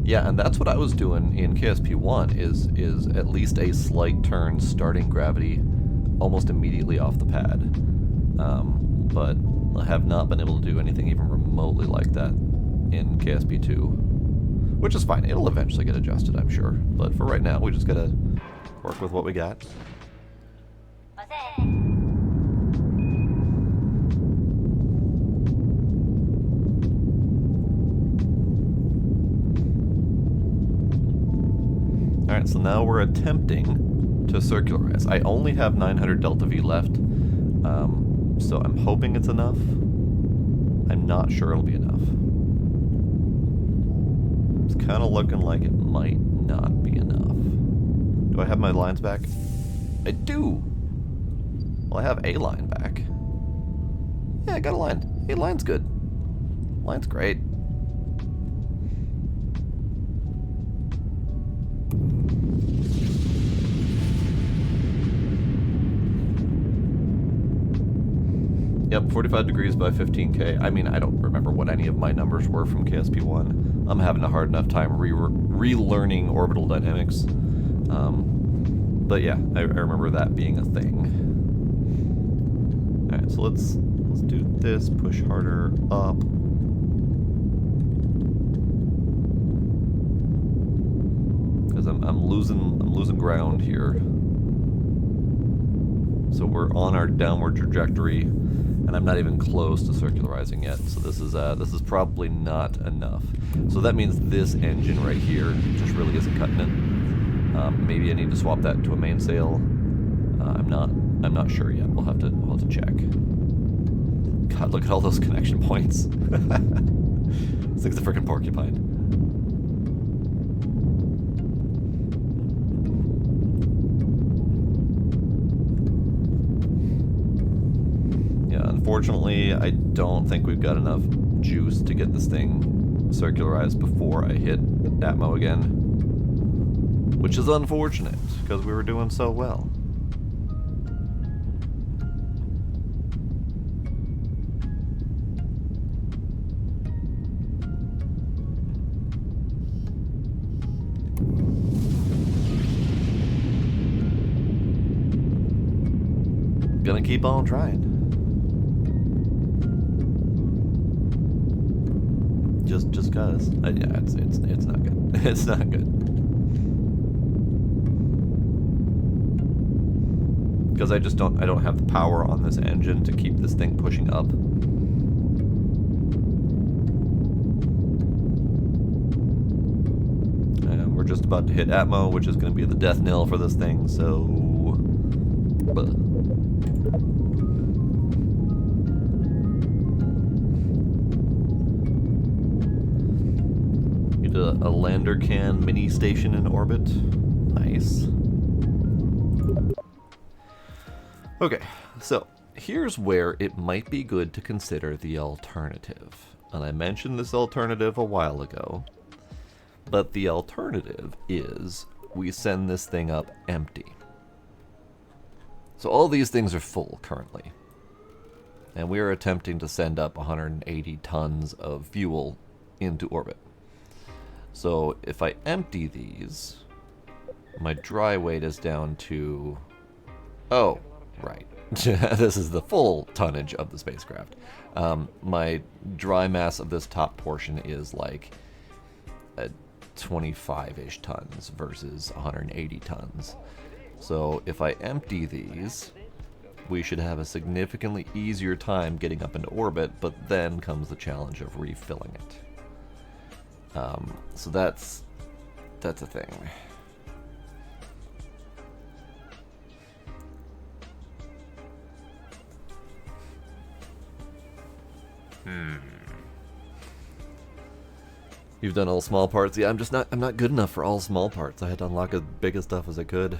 Yeah, and that's what I was doing in KSP-1, is at least a slight turn starting gravity almost immediately off the pad. But I have not been able to do anything even remotely like that in KSP-2. Which is fine, it'll eventually get adjusted, I'm sure. But for right now, we just gotta work with what we got. Alright, so now we're attempting to circularize. I only have 900 delta V left, so I'm hoping it's enough. I'm not sure it'll be enough. It's kind of looking like it might not be enough. Do I have my lines back? I do! Well, I have a line back. Yeah, I got a line. Hey, line's good. Line's great. Yep, 45 degrees by 15K. I mean, I don't remember what any of my numbers were from KSP-1. I'm having a hard enough time relearning orbital dynamics. But yeah, I remember that being a thing. Alright, so let's do this, push harder up. Because I'm losing ground here. So we're on our downward trajectory, and I'm not even close to circularizing yet. So this is probably not enough. So that means this engine right here just really isn't cutting it. Maybe I need to swap that to a mainsail. I'm not sure yet. We'll have to check. God, look at all those connection points. This thing's a freaking porcupine. Unfortunately, I don't think we've got enough juice to get this thing circularized before I hit Atmo again. Which is unfortunate, because we were doing so well. Gonna keep on trying. Just cause. Yeah, it's not good. It's not good. Because I don't have the power on this engine to keep this thing pushing up. And we're just about to hit Atmo, which is going to be the death knell for this thing, so... Need a lander can mini station in orbit. Nice. Okay, so here's where it might be good to consider the alternative. And I mentioned this alternative a while ago, but the alternative is we send this thing up empty. So all these things are full currently, and we are attempting to send up 180 tons of fuel into orbit. So if I empty these, my dry weight is down to... Oh, right. This is the full tonnage of the spacecraft. My dry mass of this top portion is like 25-ish tons versus 180 tons. So if I empty these, we should have a significantly easier time getting up into orbit, but then comes the challenge of refilling it. So that's a thing. You've done all small parts. Yeah, I'm not good enough for all small parts. I had to unlock as big as stuff as I could.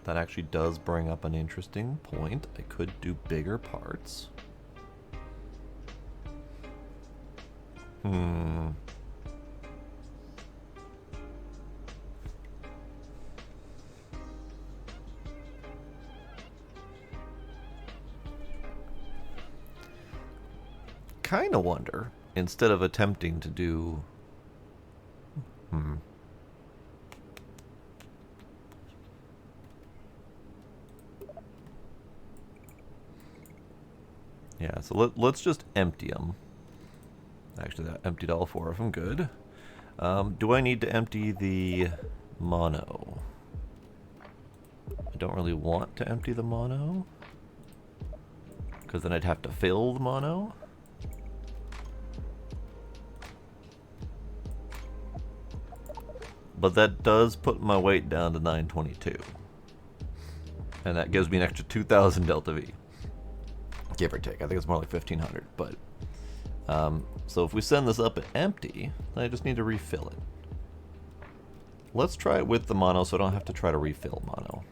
That actually does bring up an interesting point. I could do bigger parts. Kind of wonder, instead of attempting to do... Yeah, so let's just empty them. Actually, that emptied all 4 of them. Good. Do I need to empty the mono? I don't really want to empty the mono, because then I'd have to fill the mono. But that does put my weight down to 922. And that gives me an extra 2,000 delta V. Give or take. I think it's more like 1,500. But, so if we send this up empty, then I just need to refill it. Let's try it with the mono so I don't have to try to refill mono.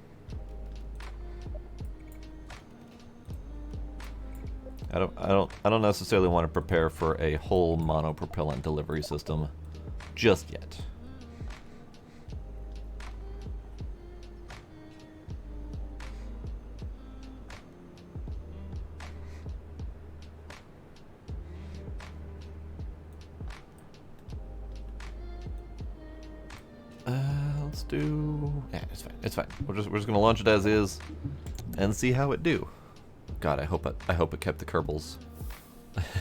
I don't necessarily want to prepare for a whole mono propellant delivery system just yet. Yeah, it's fine. It's fine. We're just gonna launch it as is, and see how it do. God, I hope it kept the Kerbals.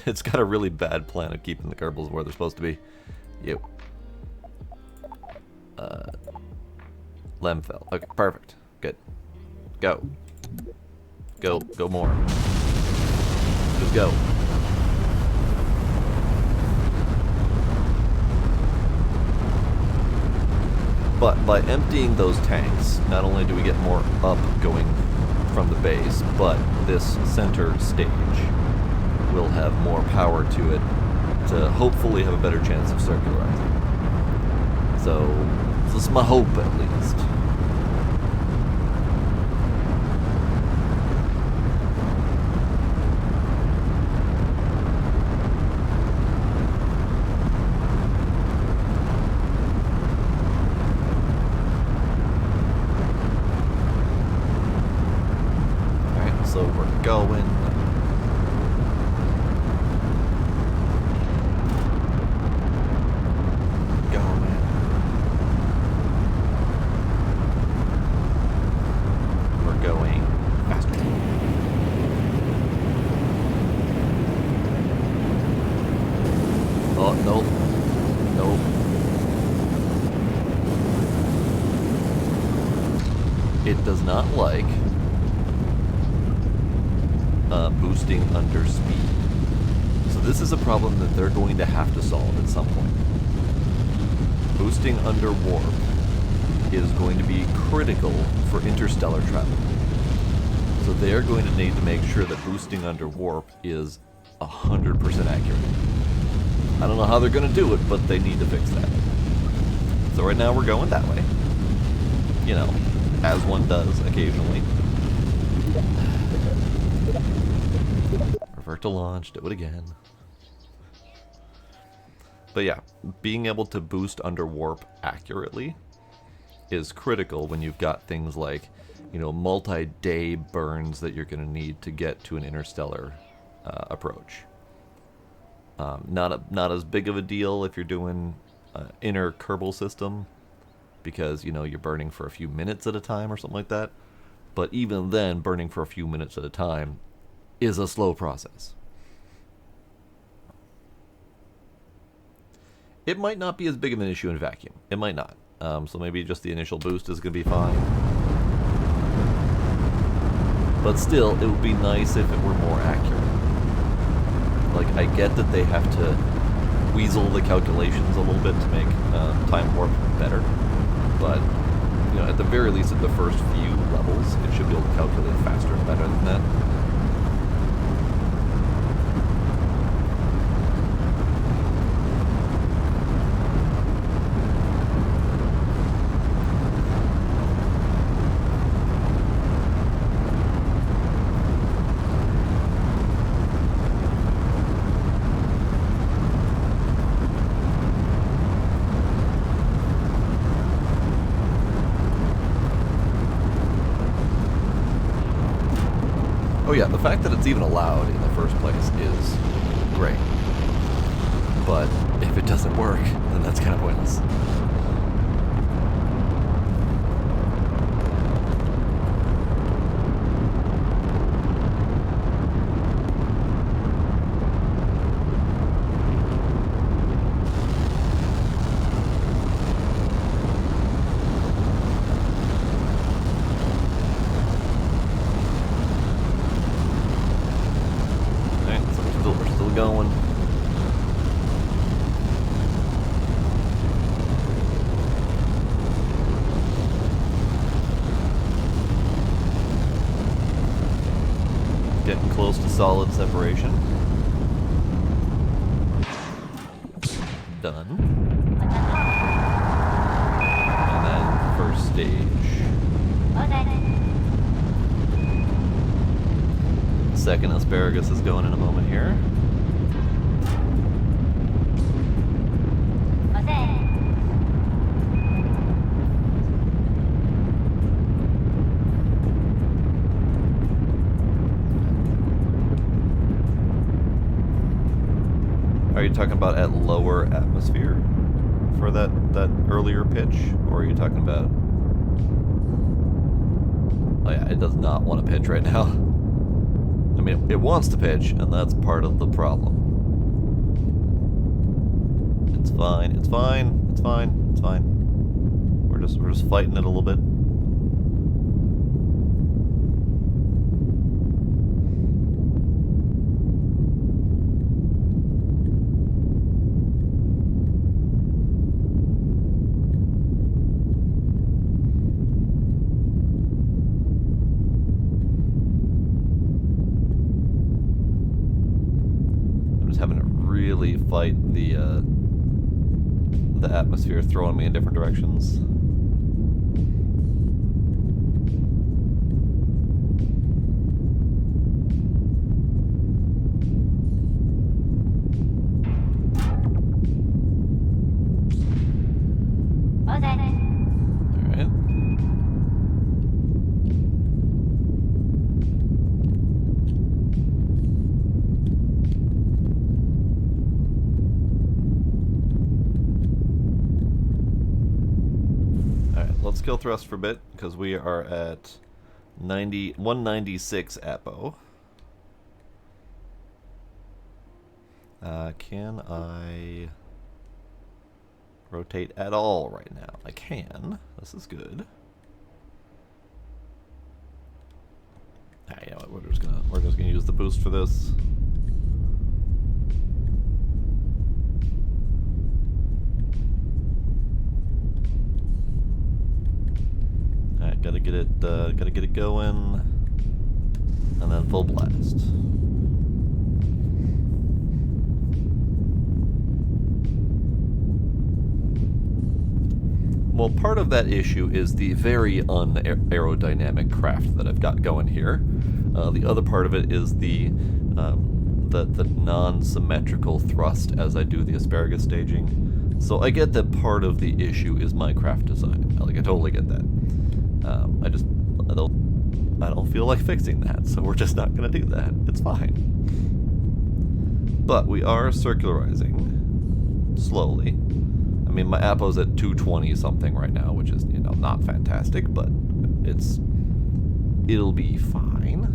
It's got a really bad plan of keeping the Kerbals where they're supposed to be. Yep. Lem fell. Okay, perfect. Good. Go. Go more. Just go. But by emptying those tanks, not only do we get more up going from the base, but this center stage will have more power to it to hopefully have a better chance of circularizing. So, this is my hope at least. We're going. We're going faster. Oh, nope. Nope. It does not like boosting under speed. So this is a problem that they're going to have to solve at some point. Boosting under warp is going to be critical for interstellar travel. So they're going to need to make sure that boosting under warp is 100% accurate. I don't know how they're going to do it, but they need to fix that. So right now we're going that way. You know, as one does occasionally. Revert to launch, do it again. But yeah, being able to boost under warp accurately is critical when you've got things like, you know, multi-day burns that you're going to need to get to an interstellar approach. Not as big of a deal if you're doing inner Kerbal system, because, you know, you're burning for a few minutes at a time or something like that. But even then, burning for a few minutes at a time is a slow process. It might not be as big of an issue in vacuum. It might not. So maybe just the initial boost is going to be fine. But still, it would be nice if it were more accurate. Like, I get that they have to weasel the calculations a little bit to make time warp better. But, you know, at the very least, at the first few levels, it should be able to calculate faster and better than that. Oh yeah, the fact that it's even allowed in the first place is great. But if it doesn't work, then that's kind of pointless. Going. Getting close to solid separation. Done. And then first stage. Second asparagus is going in a moment here. Are you talking about at lower atmosphere for that earlier pitch? Or are you talking about... Oh yeah, it does not want to pitch right now. I mean, it wants to pitch, and that's part of the problem. It's fine, it's fine, it's fine, it's fine. We're just fighting it a little bit. Having to really fight the atmosphere throwing me in different directions. Let's kill thrust for a bit, because we are at 196 APO. Can I rotate at all right now? I can. This is good. You know what, we're just gonna use the boost for this. Alright, gotta get it going, and then full blast. Well, part of that issue is the very un-aerodynamic craft that I've got going here. The other part of it is the non-symmetrical thrust as I do the asparagus staging. So I get that part of the issue is my craft design. Like, I totally get that. I don't feel like fixing that, so we're just not going to do that. It's fine. But we are circularizing slowly. I mean, my APO's at 220 something right now, which is, you know, not fantastic, but it'll be fine.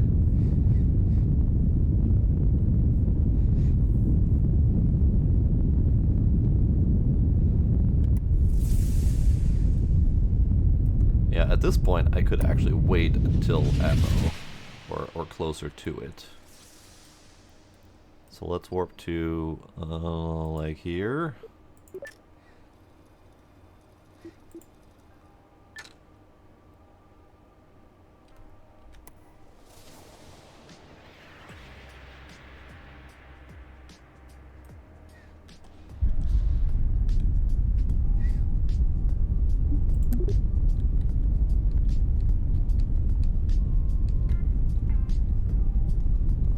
Yeah, at this point, I could actually wait until APO, or closer to it. So let's warp to, like here.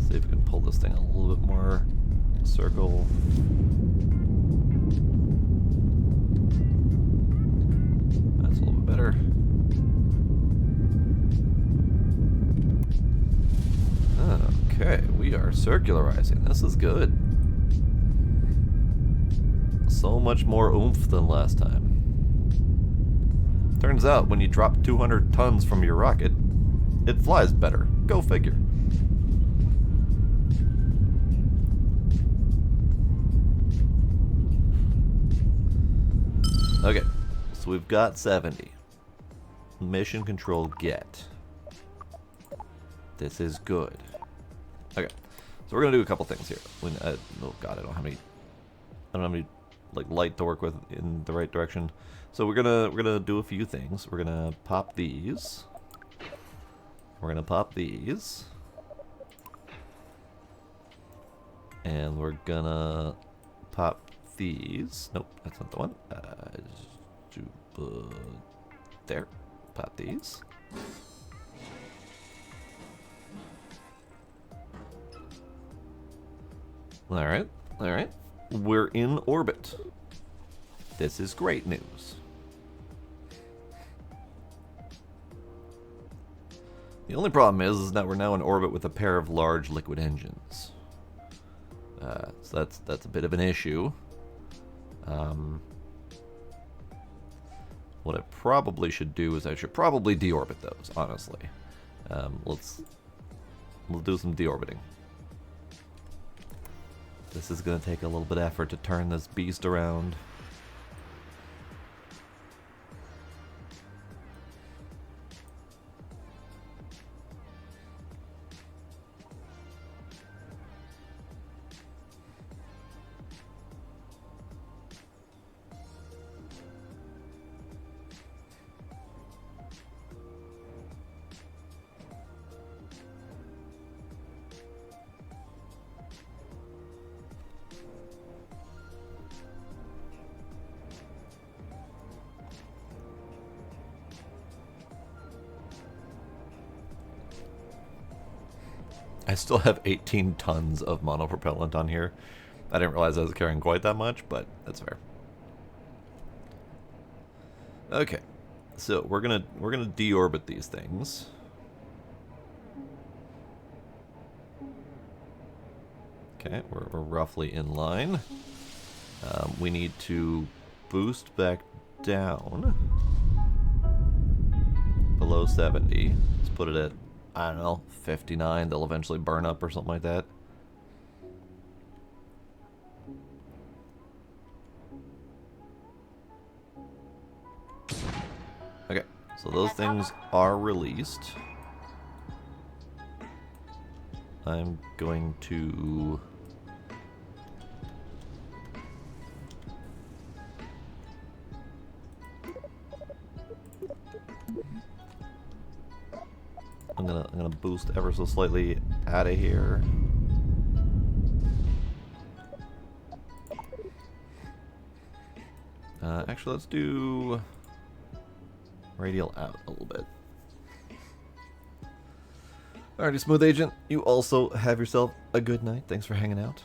See if we can pull this thing a little bit more circle. That's a little bit better. Okay, we are circularizing. This is good. So much more oomph than last time. Turns out when you drop 200 tons from your rocket, it flies better. Go figure. Okay, so we've got 70. Mission control get. This is good. Okay, so we're gonna do a couple things here. Oh god, I don't have any like light to work with in the right direction. So we're gonna do a few things. We're gonna pop these. We're gonna pop these. And we're gonna pop these. Nope, that's not the one. There. Pop these. Alright, alright. We're in orbit. This is great news. The only problem is that we're now in orbit with a pair of large liquid engines. So that's a bit of an issue. What I probably should do is I should probably deorbit those, honestly. We'll do some deorbiting. This is going to take a little bit of effort to turn this beast around. I still have 18 tons of monopropellant on here. I didn't realize I was carrying quite that much, but that's fair. Okay, so we're gonna deorbit these things. Okay, we're roughly in line. We need to boost back down. below 70. Let's put it at, I don't know, 59. They'll eventually burn up or something like that. Okay, so those things are released. I'm going to... I'm gonna boost ever so slightly out of here. Actually, let's do radial out a little bit. Alrighty, Smooth Agent, you also have yourself a good night. Thanks for hanging out.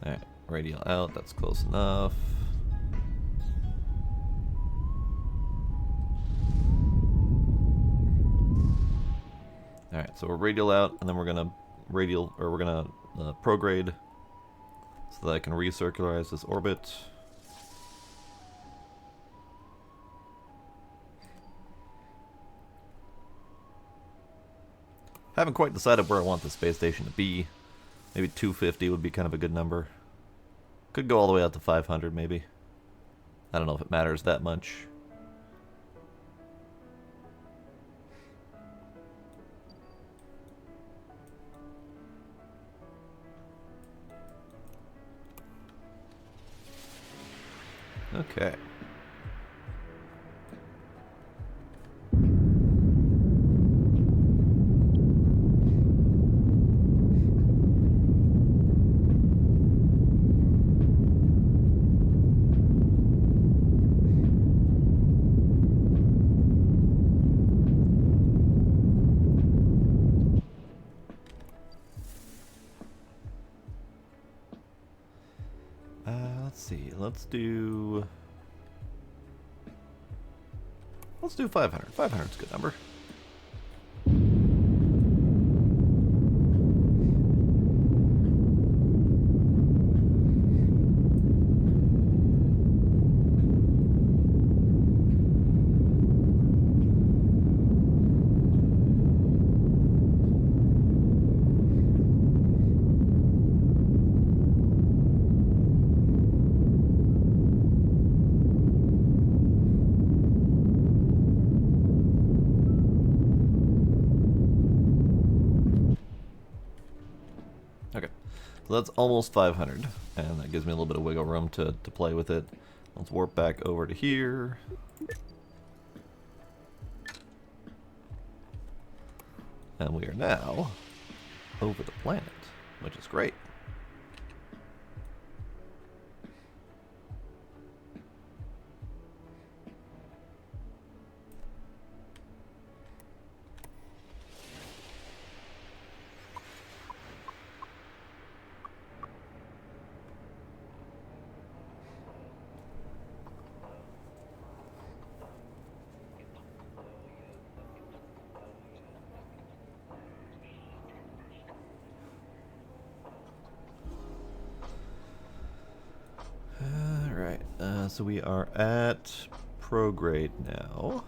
Alright, radial out, that's close enough. Alright, so we're radial out, and then we're gonna prograde so that I can recircularize this orbit. Haven't quite decided where I want the space station to be. Maybe 250 would be kind of a good number. Could go all the way out to 500 maybe. I don't know if it matters that much. Okay. Let's see. Let's do 500. 500 is a good number. So that's almost 500, and that gives me a little bit of wiggle room to play with it. Let's warp back over to here. And we are now over the planet, which is great. So we are at prograde now.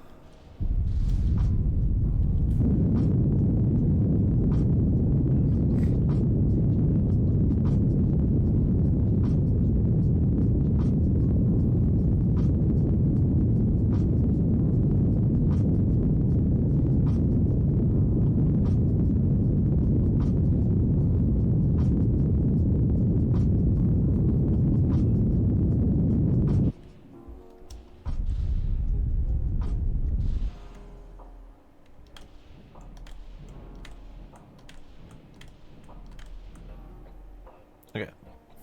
Okay,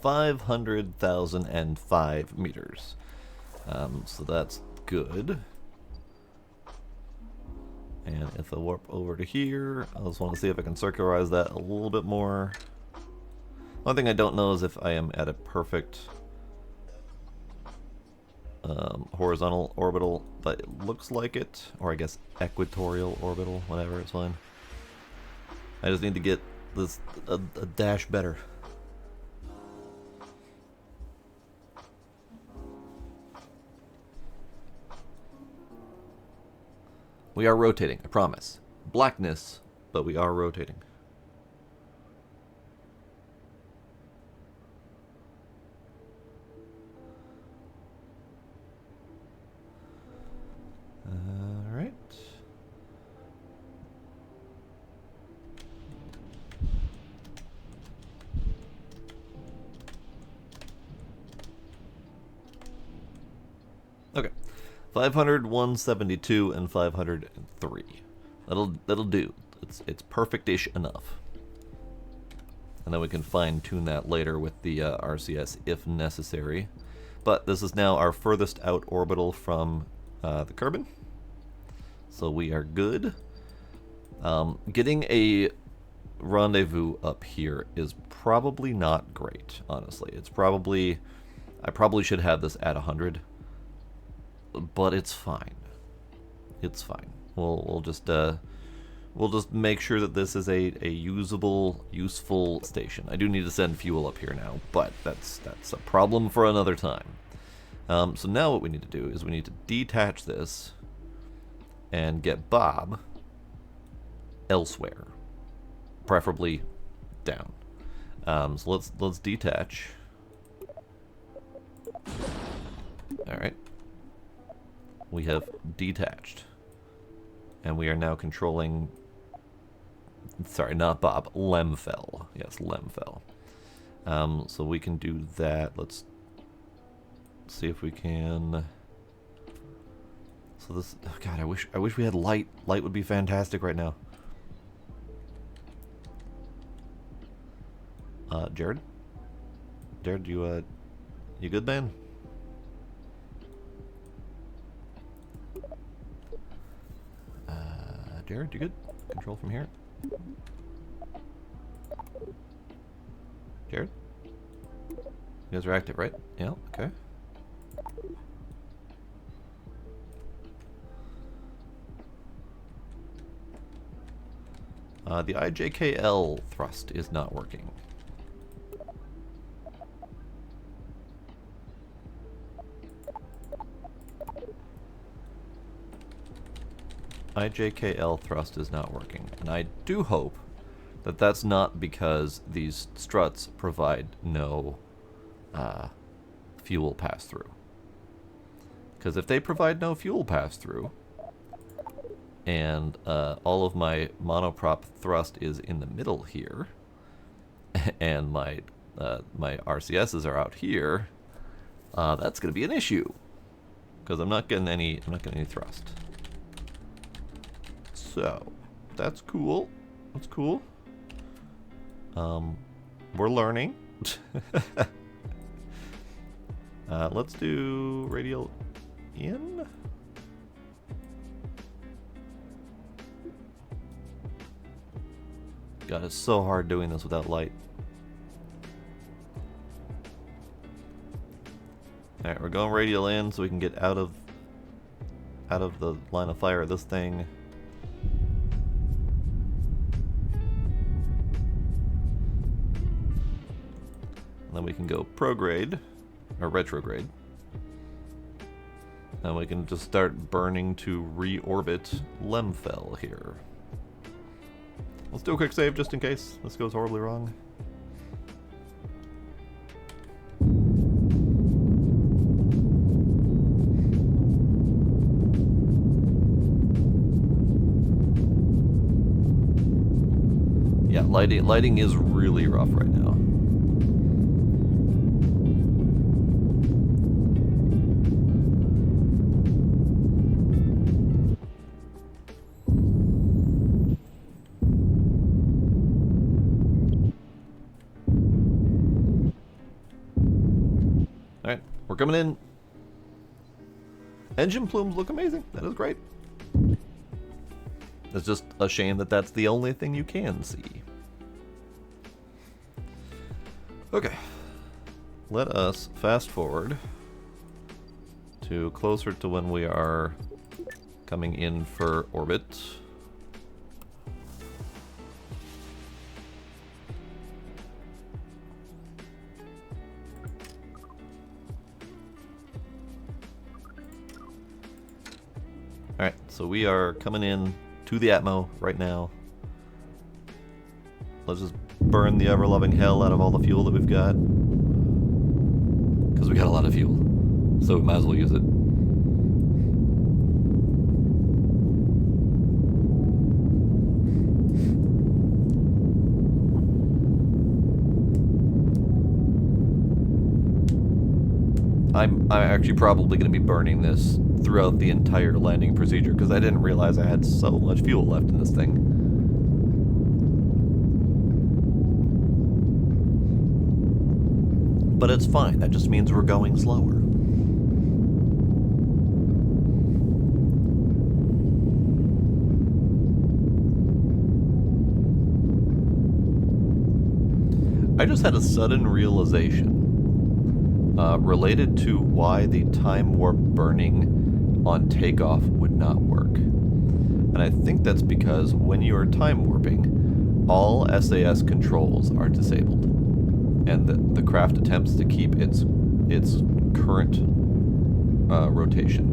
500,005 meters. So that's good. And if I warp over to here, I just want to see if I can circularize that a little bit more. One thing I don't know is if I am at a perfect horizontal orbital, but it looks like it, or I guess equatorial orbital, whatever, it's fine. I just need to get this a dash better. We are rotating, I promise. Blackness, but we are rotating. Alright. Okay. 500, 172, and 503. That'll do. It's perfect-ish enough. And then we can fine-tune that later with the RCS if necessary. But this is now our furthest out orbital from the Kerbal. So we are good. Getting a rendezvous up here is probably not great, honestly. It's probably... I probably should have this at 100. But it's fine. It's fine. We'll just make sure that this is a usable, useful station. I do need to send fuel up here now, but that's a problem for another time. So now what we need to do is we need to detach this and get Bob elsewhere, preferably down. So let's detach. All right. We have detached. And we are now controlling... Sorry, not Bob. Lemfell. Yes, Lemfell. So we can do that. Let's see if we can... So this... Oh God, I wish we had light. Light would be fantastic right now. Jared? Jared, you good, man? Jared, you good? Control from here. Jared? You guys are active, right? Yeah, okay. The IJKL thrust is not working. IJKL thrust is not working, and I do hope that that's not because these struts provide no fuel pass-through. Because if they provide no fuel pass-through, and all of my monoprop thrust is in the middle here, and my RCSs are out here, that's going to be an issue. Because I'm not getting any thrust. So, that's cool. That's cool. We're learning. Let's do radial in. God, it's so hard doing this without light. Alright, we're going radial in so we can get out of the line of fire of this thing. Then we can go prograde, or retrograde. And we can just start burning to reorbit Lemfell here. Let's do a quick save just in case this goes horribly wrong. Yeah, lighting is really rough right now. Alright, we're coming in. Engine plumes look amazing. That is great. It's just a shame that that's the only thing you can see. Okay. Let us fast forward to closer to when we are coming in for orbit. Alright, so we are coming in to the Atmo right now. Let's just burn the ever-loving hell out of all the fuel that we've got. Because we got a lot of fuel. So we might as well use it. I'm actually probably going to be burning this throughout the entire landing procedure because I didn't realize I had so much fuel left in this thing. But it's fine, that just means we're going slower. I just had a sudden realization related to why the time warp burning on takeoff would not work. And I think that's because when you are time warping, all SAS controls are disabled. And the craft attempts to keep its current rotation.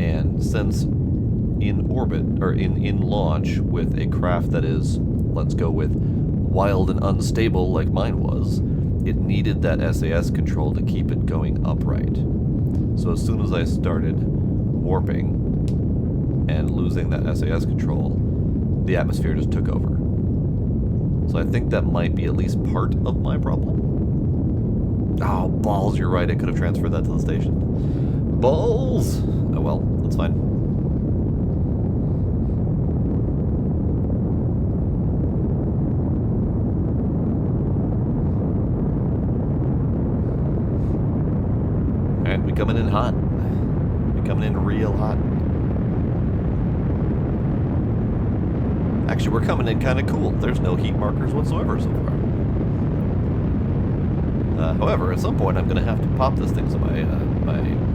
And since in orbit, or in launch, with a craft that is, let's go with, wild and unstable like mine was, it needed that SAS control to keep it going upright. So as soon as I started warping and losing that SAS control, the atmosphere just took over. So I think that might be at least part of my problem. Oh, balls, you're right, I could have transferred that to the station. Balls! Oh well, that's fine. Alright, we coming in hot. We coming in real hot. Actually, we're coming in kind of cool. There's no heat markers whatsoever so far. However, at some point I'm going to have to pop this thing so my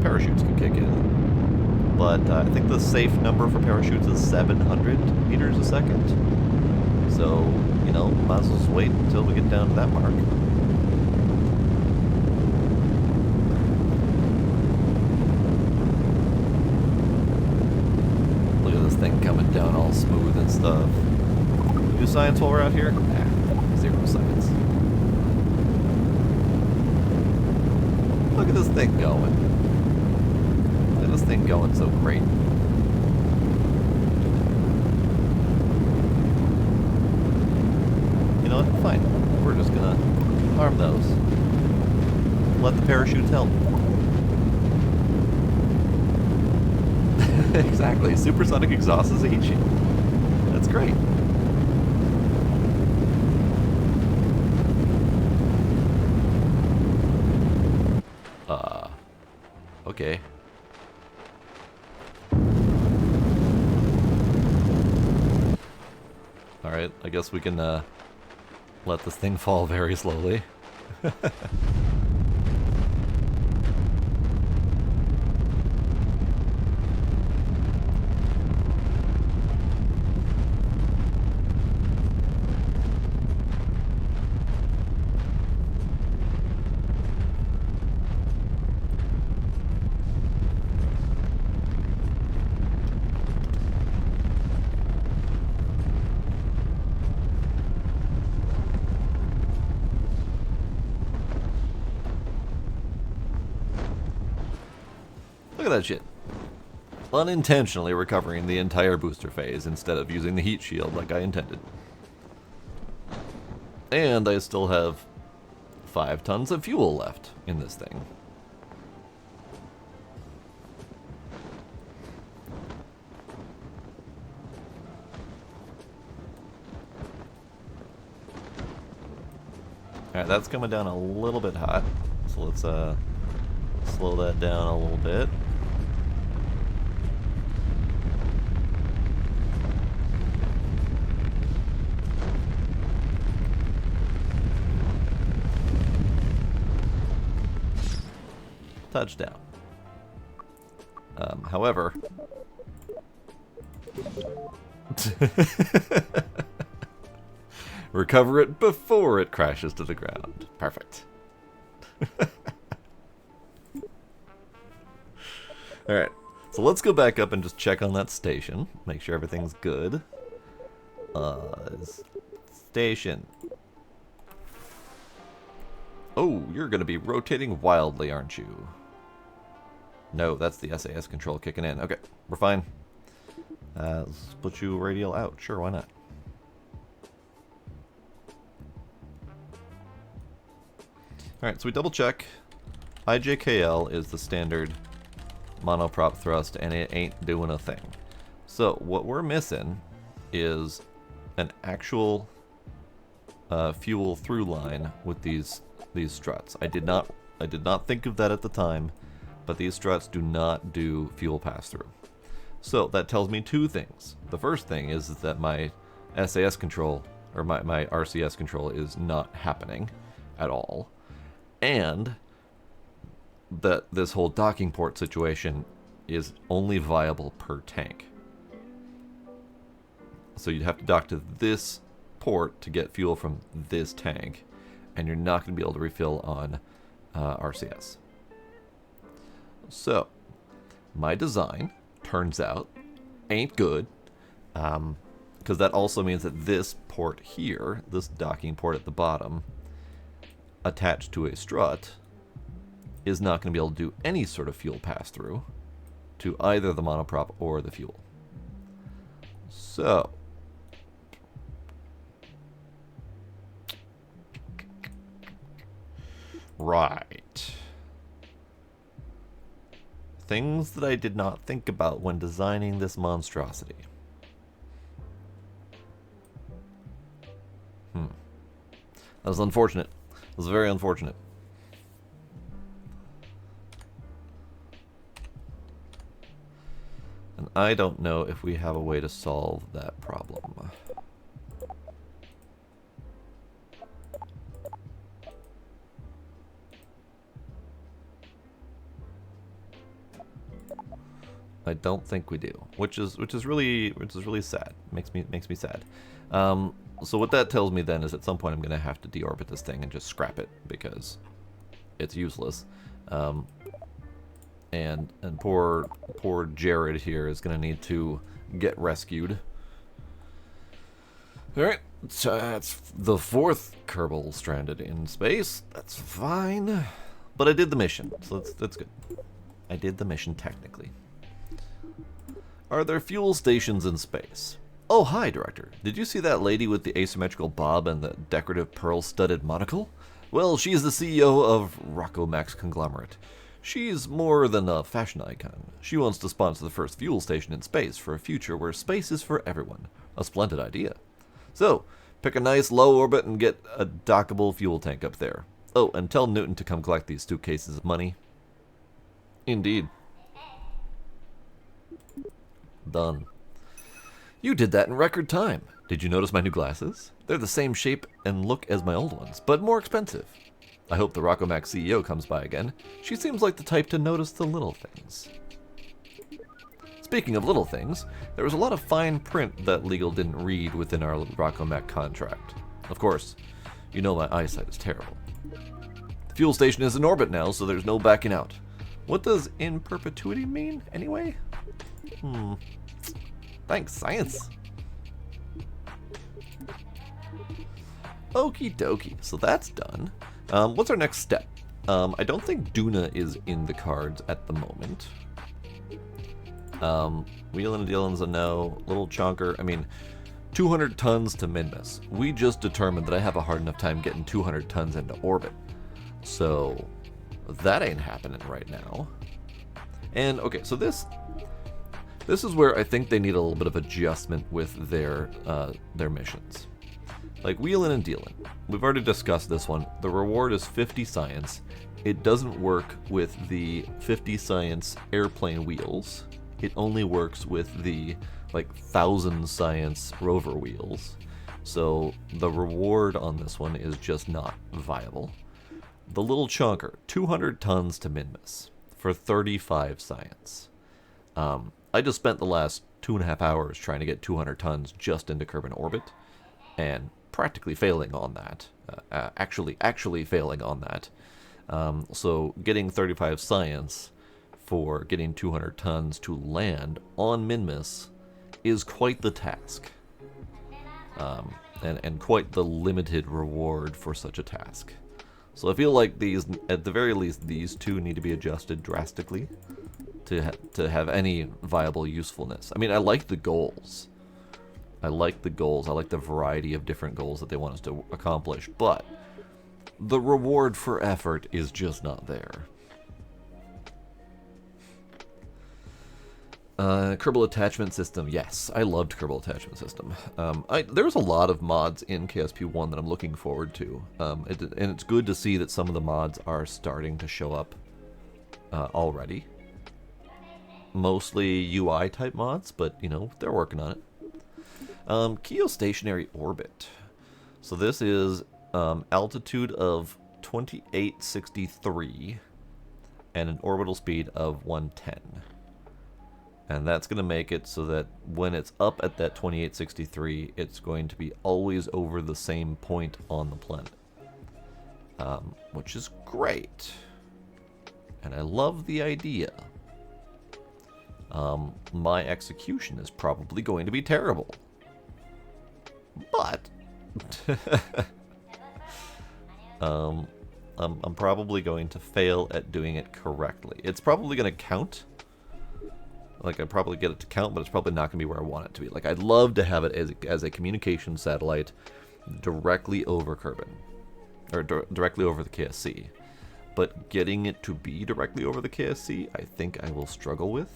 parachutes can kick in. But I think the safe number for parachutes is 700 meters a second. So, you know, might as well just wait until we get down to that mark. Look at this thing coming down all smooth and stuff. Do science while we're out here? Nah, zero science. Look at this thing going. Look at this thing going so great. You know what? Fine. We're just gonna harm those. Let the parachutes help. Exactly. Supersonic exhaust is a heat shield. That's great. Okay. Alright, I guess we can let this thing fall very slowly. Look at that shit. Unintentionally recovering the entire booster phase instead of using the heat shield like I intended. And I still have 5 tons of fuel left in this thing. Alright, that's coming down a little bit hot. So let's slow that down a little bit. Touchdown. However... recover it before it crashes to the ground. Perfect. Alright, so let's go back up and just check on that station. Make sure everything's good. Station. Oh, you're going to be rotating wildly, aren't you? No, that's the SAS control kicking in. Okay, we're fine. Let's put you radial out. Sure, why not? Alright, so we double check. IJKL is the standard monoprop thrust, and it ain't doing a thing. So what we're missing is an actual fuel through line with these struts. I did not think of that at the time, but these struts do not do fuel pass-through. So that tells me two things. The first thing is that my SAS control, or my RCS control, is not happening at all, and that this whole docking port situation is only viable per tank. So you'd have to dock to this port to get fuel from this tank, and you're not going to be able to refill on RCS. So my design, turns out, ain't good, because that also means that this port here, this docking port at the bottom, attached to a strut, is not going to be able to do any sort of fuel pass-through to either the monoprop or the fuel. So, right. Things that I did not think about when designing this monstrosity. That was unfortunate. It was very unfortunate. And I don't know if we have a way to solve that problem. I don't think we do, which is really sad. Makes me sad. So what that tells me then is at some point I'm gonna have to deorbit this thing and just scrap it because it's useless. And poor Jared here is gonna need to get rescued. All right, so that's the fourth Kerbal stranded in space. That's fine, but I did the mission, so that's good. I did the mission technically. Are there fuel stations in space? Oh, hi, Director. Did you see that lady with the asymmetrical bob and the decorative pearl-studded monocle? Well, she's the CEO of Rocco Max Conglomerate. She's more than a fashion icon. She wants to sponsor the first fuel station in space for a future where space is for everyone. A splendid idea. So, pick a nice low orbit and get a dockable fuel tank up there. Oh, and tell Newton to come collect these 2 cases of money. Indeed. Done. You did that in record time. Did you notice my new glasses? They're the same shape and look as my old ones, but more expensive. I hope the Rockomax CEO comes by again. She seems like the type to notice the little things. Speaking of little things, there was a lot of fine print that legal didn't read within our Rockomac contract. Of course, you know my eyesight is terrible. The fuel station is in orbit now, so there's no backing out. What does in perpetuity mean, anyway? Thanks, science. Okie dokie, so that's done. What's our next step? I don't think Duna is in the cards at the moment. Wheelin' and Dealin's a no. Little Chonker, I mean, 200 tons to Minmus. We just determined that I have a hard enough time getting 200 tons into orbit. So, that ain't happening right now. And, okay, so this is where I think they need a little bit of adjustment with their missions. Like Wheelin' and Dealin'. We've already discussed this one. The reward is 50 science. It doesn't work with the 50 science airplane wheels. It only works with the, 1,000 science rover wheels. So the reward on this one is just not viable. The Little Chonker, 200 tons to Minmus for 35 science. I just spent the last 2.5 hours trying to get 200 tons just into Kerbal orbit, and practically failing on that. Actually failing on that. So getting 35 science for getting 200 tons to land on Minmus is quite the task. And quite the limited reward for such a task. So I feel like these, at the very least, these two need to be adjusted drastically to have any viable usefulness. I mean, I like the goals. I like the variety of different goals that they want us to accomplish, but the reward for effort is just not there. Kerbal attachment system. Yes, I loved Kerbal attachment system. There's a lot of mods in KSP1 that I'm looking forward to. And it's good to see that some of the mods are starting to show up already. Mostly UI type mods, but you know, they're working on it. Geostationary orbit. So this is altitude of 2863 and an orbital speed of 110. And that's going to make it so that when it's up at that 2863, it's going to be always over the same point on the planet. Which is great. And I love the idea. My execution is probably going to be terrible. But I'm probably going to fail at doing it correctly. It's probably going to count. Like, I'd probably get it to count, but it's probably not going to be where I want it to be. Like, I'd love to have it as a communication satellite directly over Kerbal. Or directly over the KSC. But getting it to be directly over the KSC, I think I will struggle with.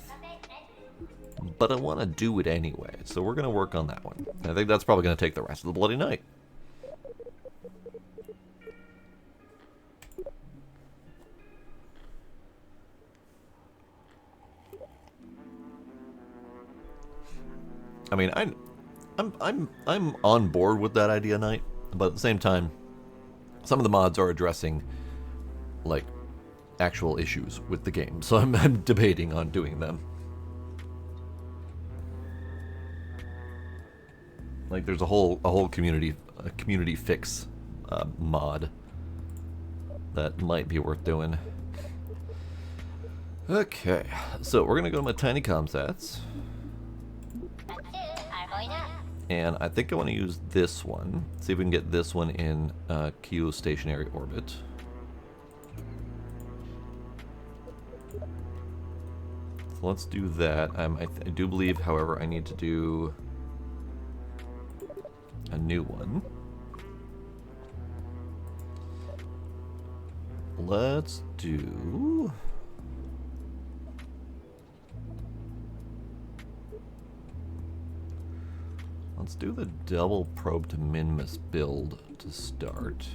But I want to do it anyway, so we're going to work on that one. I think that's probably going to take the rest of the bloody night. I mean, I'm on board with that idea, Knight, but at the same time, some of the mods are addressing like actual issues with the game, so I'm debating on doing them. Like, there's a whole community fix mod that might be worth doing. Okay, so we're gonna go to my tiny comsats. And I think I want to use this one. See if we can get this one in geostationary orbit. So let's do that. I do believe, however, I need to do a new one. Let's do... Let's do the double probe to Minmus build to start.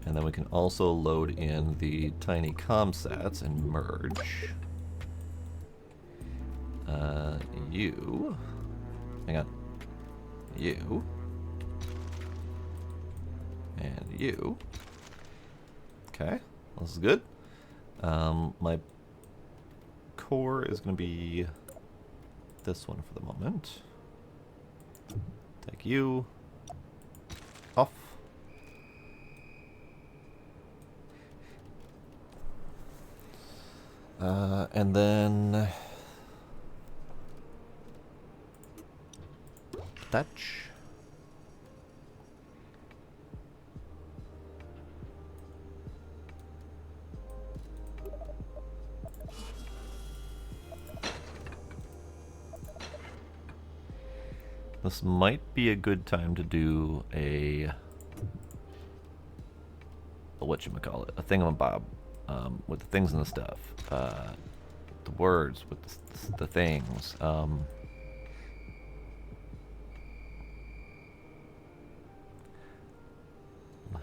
And then we can also load in the tiny comsats and merge. You. Hang on. You. And you. Okay, this is good. My core is going to be this one for the moment. Take you off. And then touch. This might be a good time to do a whatchamacallit, a thingamabob, with the things and the stuff, the words with the things. I'm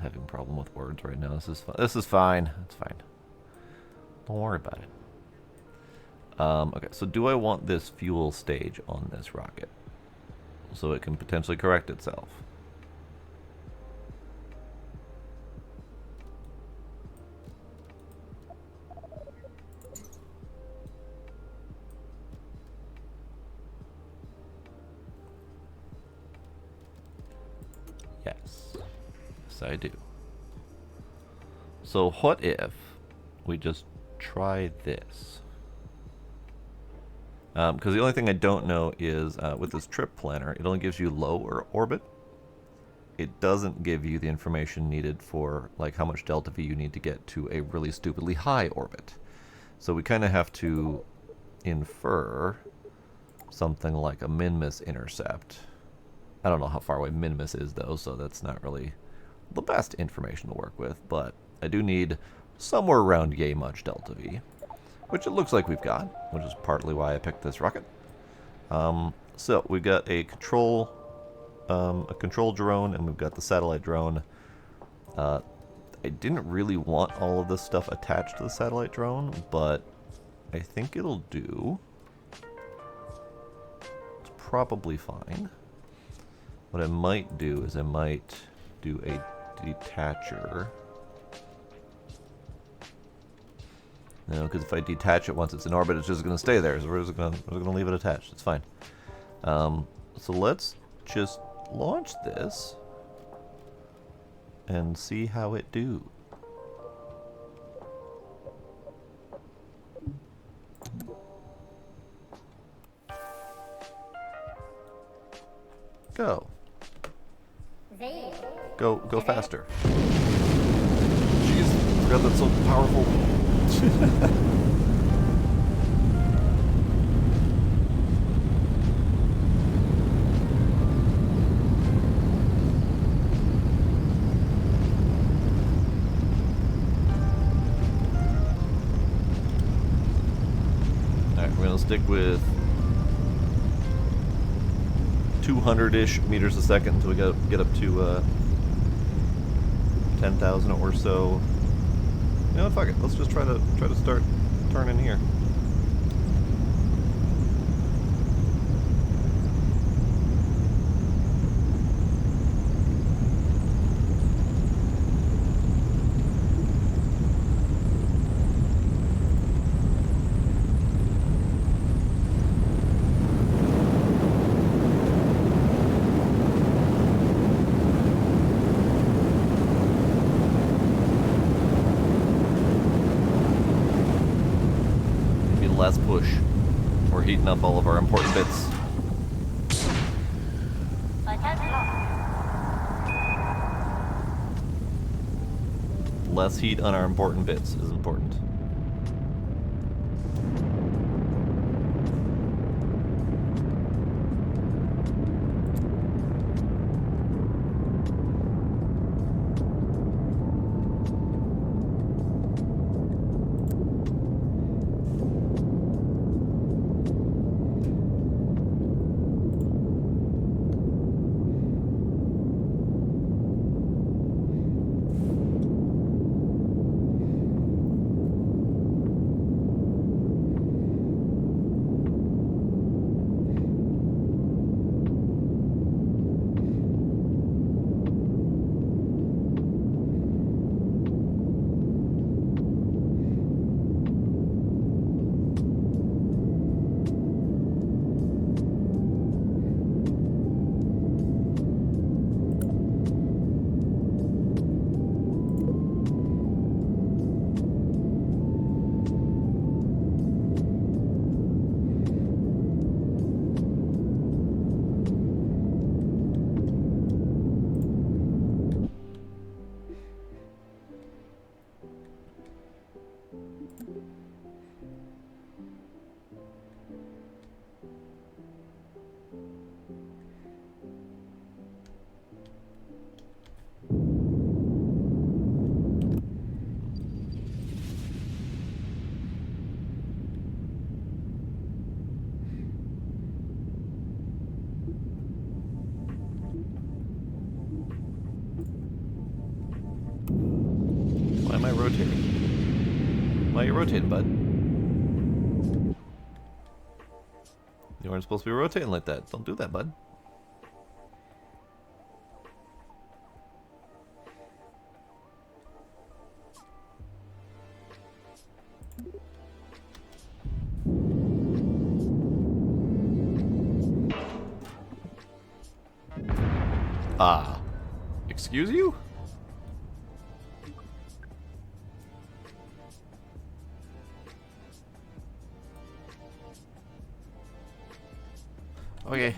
having a problem with words right now. This is fine. It's fine. Don't worry about it. Okay, so do I want this fuel stage on this rocket so it can potentially correct itself? Yes. Yes, I do. So what if we just try this? Because the only thing I don't know is with this trip planner, it only gives you low or orbit. It doesn't give you the information needed for like how much delta V you need to get to a really stupidly high orbit. So we kind of have to infer something like a min-miss intercept. I don't know how far away min-miss is though, so that's not really the best information to work with, but I do need somewhere around yay much delta V, which it looks like we've got, which is partly why I picked this rocket. So we've got a control drone, and we've got the satellite drone. I didn't really want all of this stuff attached to the satellite drone, but I think it'll do. It's probably fine. What I might do is I might do a detacher. You know, because if I detach it once it's in orbit, it's just going to stay there. So we're going to leave it attached. It's fine. So let's just launch this and see how it do. Go. Go faster. Jeez, I forgot that's so powerful. Alright, we're gonna stick with 200-ish meters a second until we get up to 10,000 or so. You know what, fuck it. Let's just try to start turning here. Last push. We're heating up all of our important bits. Less heat on our important bits is important. Why am I rotating? Why are you rotating, bud? You weren't supposed to be rotating like that. Don't do that, bud. Ah. Excuse you? Okay.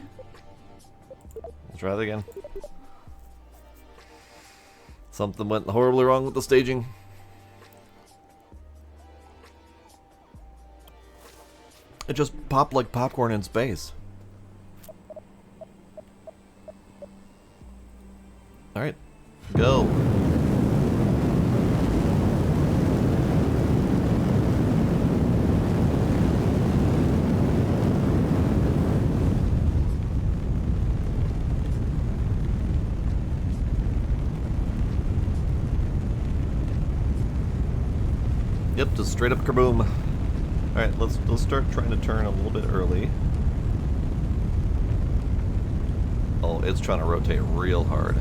Let's try that again. Something went horribly wrong with the staging. It just popped like popcorn in space. Alright, go. Yep, just straight up kaboom. Alright, let's start trying to turn a little bit early. Oh, it's trying to rotate real hard.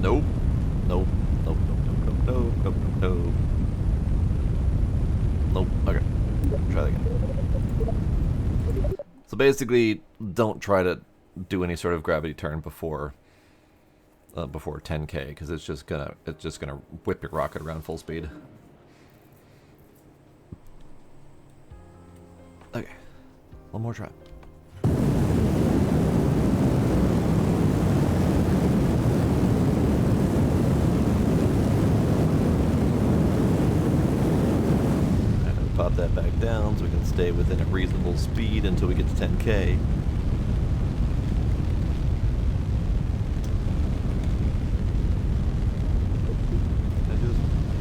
Nope. Nope. Nope. Nope. Nope. Nope. Nope. Nope. Nope. Okay. Try that again. So basically, don't try to do any sort of gravity turn before 10K, because it's just gonna whip your rocket around full speed. Okay. One more try. Pop that back down so we can stay within a reasonable speed until we get to 10K.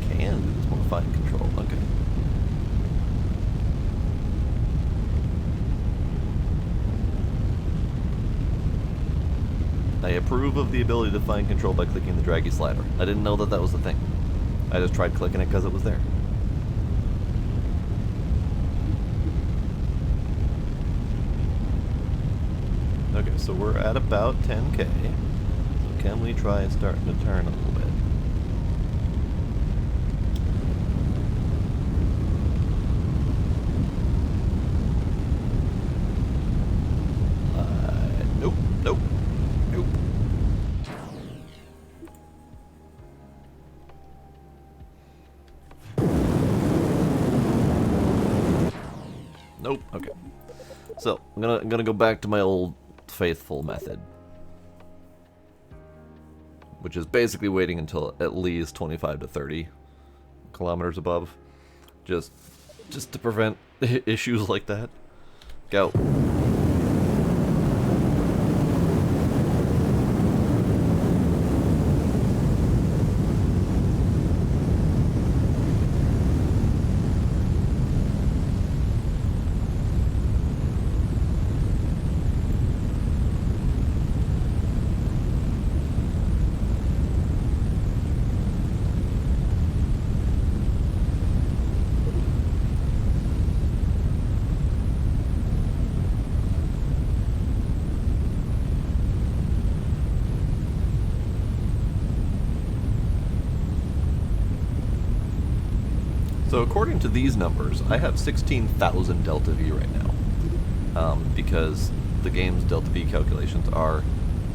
I can do this more fine control. Okay. I approve of the ability to find control by clicking the draggy slider. I didn't know that was the thing. I just tried clicking it because it was there. Okay, so we're at about 10K. So can we try starting to turn a little bit? Nope, nope, nope. Nope, okay. So, I'm gonna go back to my old faithful method, which is basically waiting until at least 25 to 30 kilometers above, just to prevent issues like that. Go. So according to these numbers, I have 16,000 delta V right now, because the game's delta V calculations are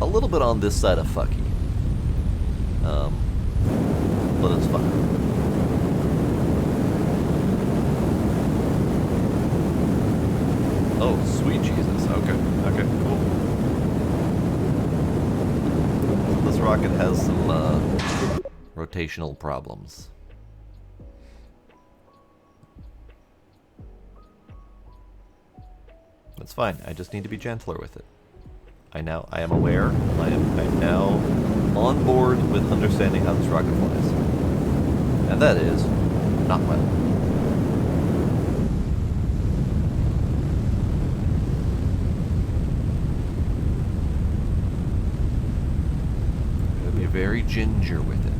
a little bit on this side of fucky, but it's fine. Oh, sweet Jesus. Okay, okay, cool. This rocket has some rotational problems. That's fine. I just need to be gentler with it. I am aware. I am now on board with understanding how this rocket flies. And that is not well. I'm going to be very ginger with it.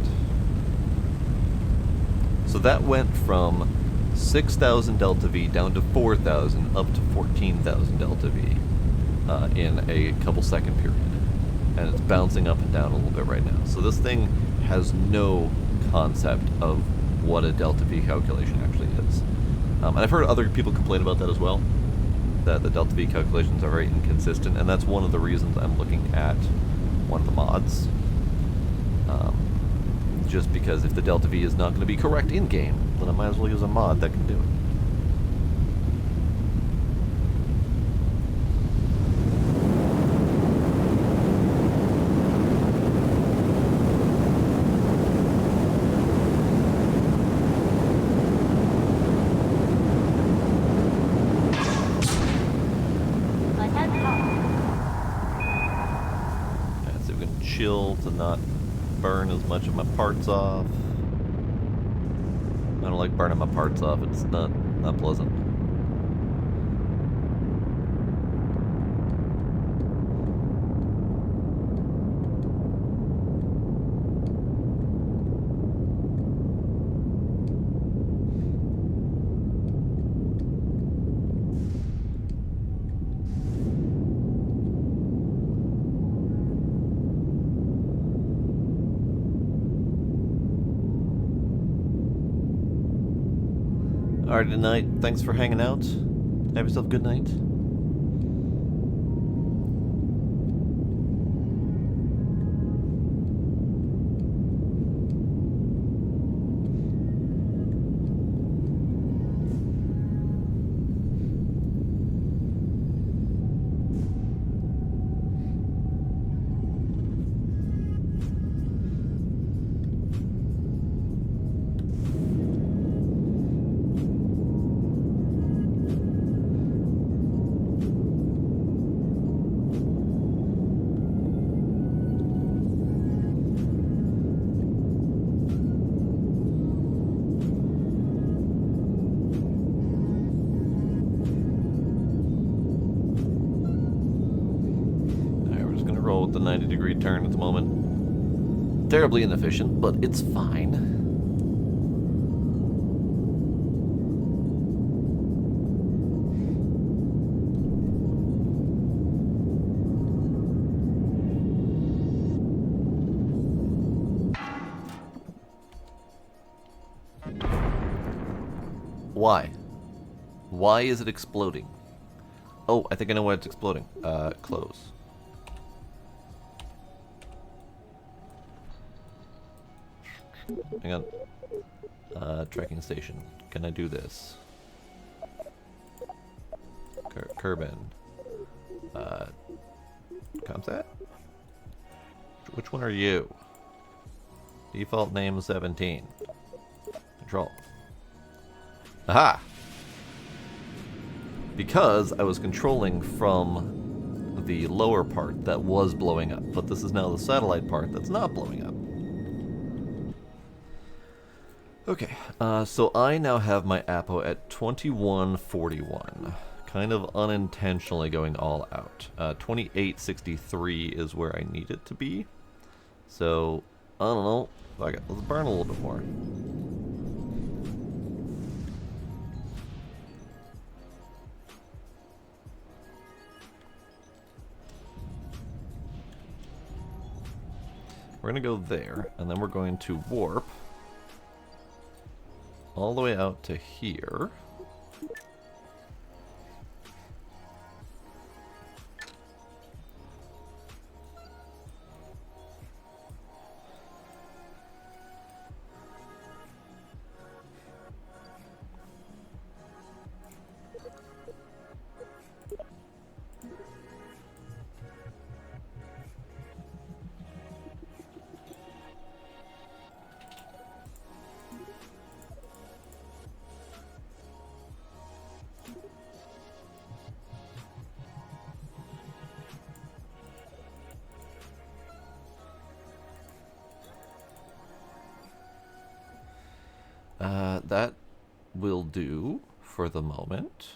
So that went from 6,000 delta V down to 4,000, up to 14,000 delta V in a couple second period. And it's bouncing up and down a little bit right now. So this thing has no concept of what a delta V calculation actually is. And I've heard other people complain about that as well, that the delta V calculations are very inconsistent, and that's one of the reasons I'm looking at one of the mods. Just because if the delta V is not going to be correct in-game, then I might as well use a mod that can do it. So we can chill to not burn as much of my parts off. I don't like burning my parts off. It's not pleasant. Alright, tonight. Thanks for hanging out. Have yourself a good night. Roll with the 90-degree turn at the moment. Terribly inefficient, but it's fine. Why? Why is it exploding? Oh, I think I know why it's exploding. Close. Hang on. Tracking station. Can I do this? Kerbal. Comsat? Which one are you? Default name 17. Control. Aha! Because I was controlling from the lower part that was blowing up, but this is now the satellite part that's not blowing up. Okay, so I now have my Apo at 2141. Kind of unintentionally going all out. 2863 is where I need it to be. So, I don't know. Let's burn a little bit more. We're going to go there, and then we're going to warp all the way out to here. That will do for the moment.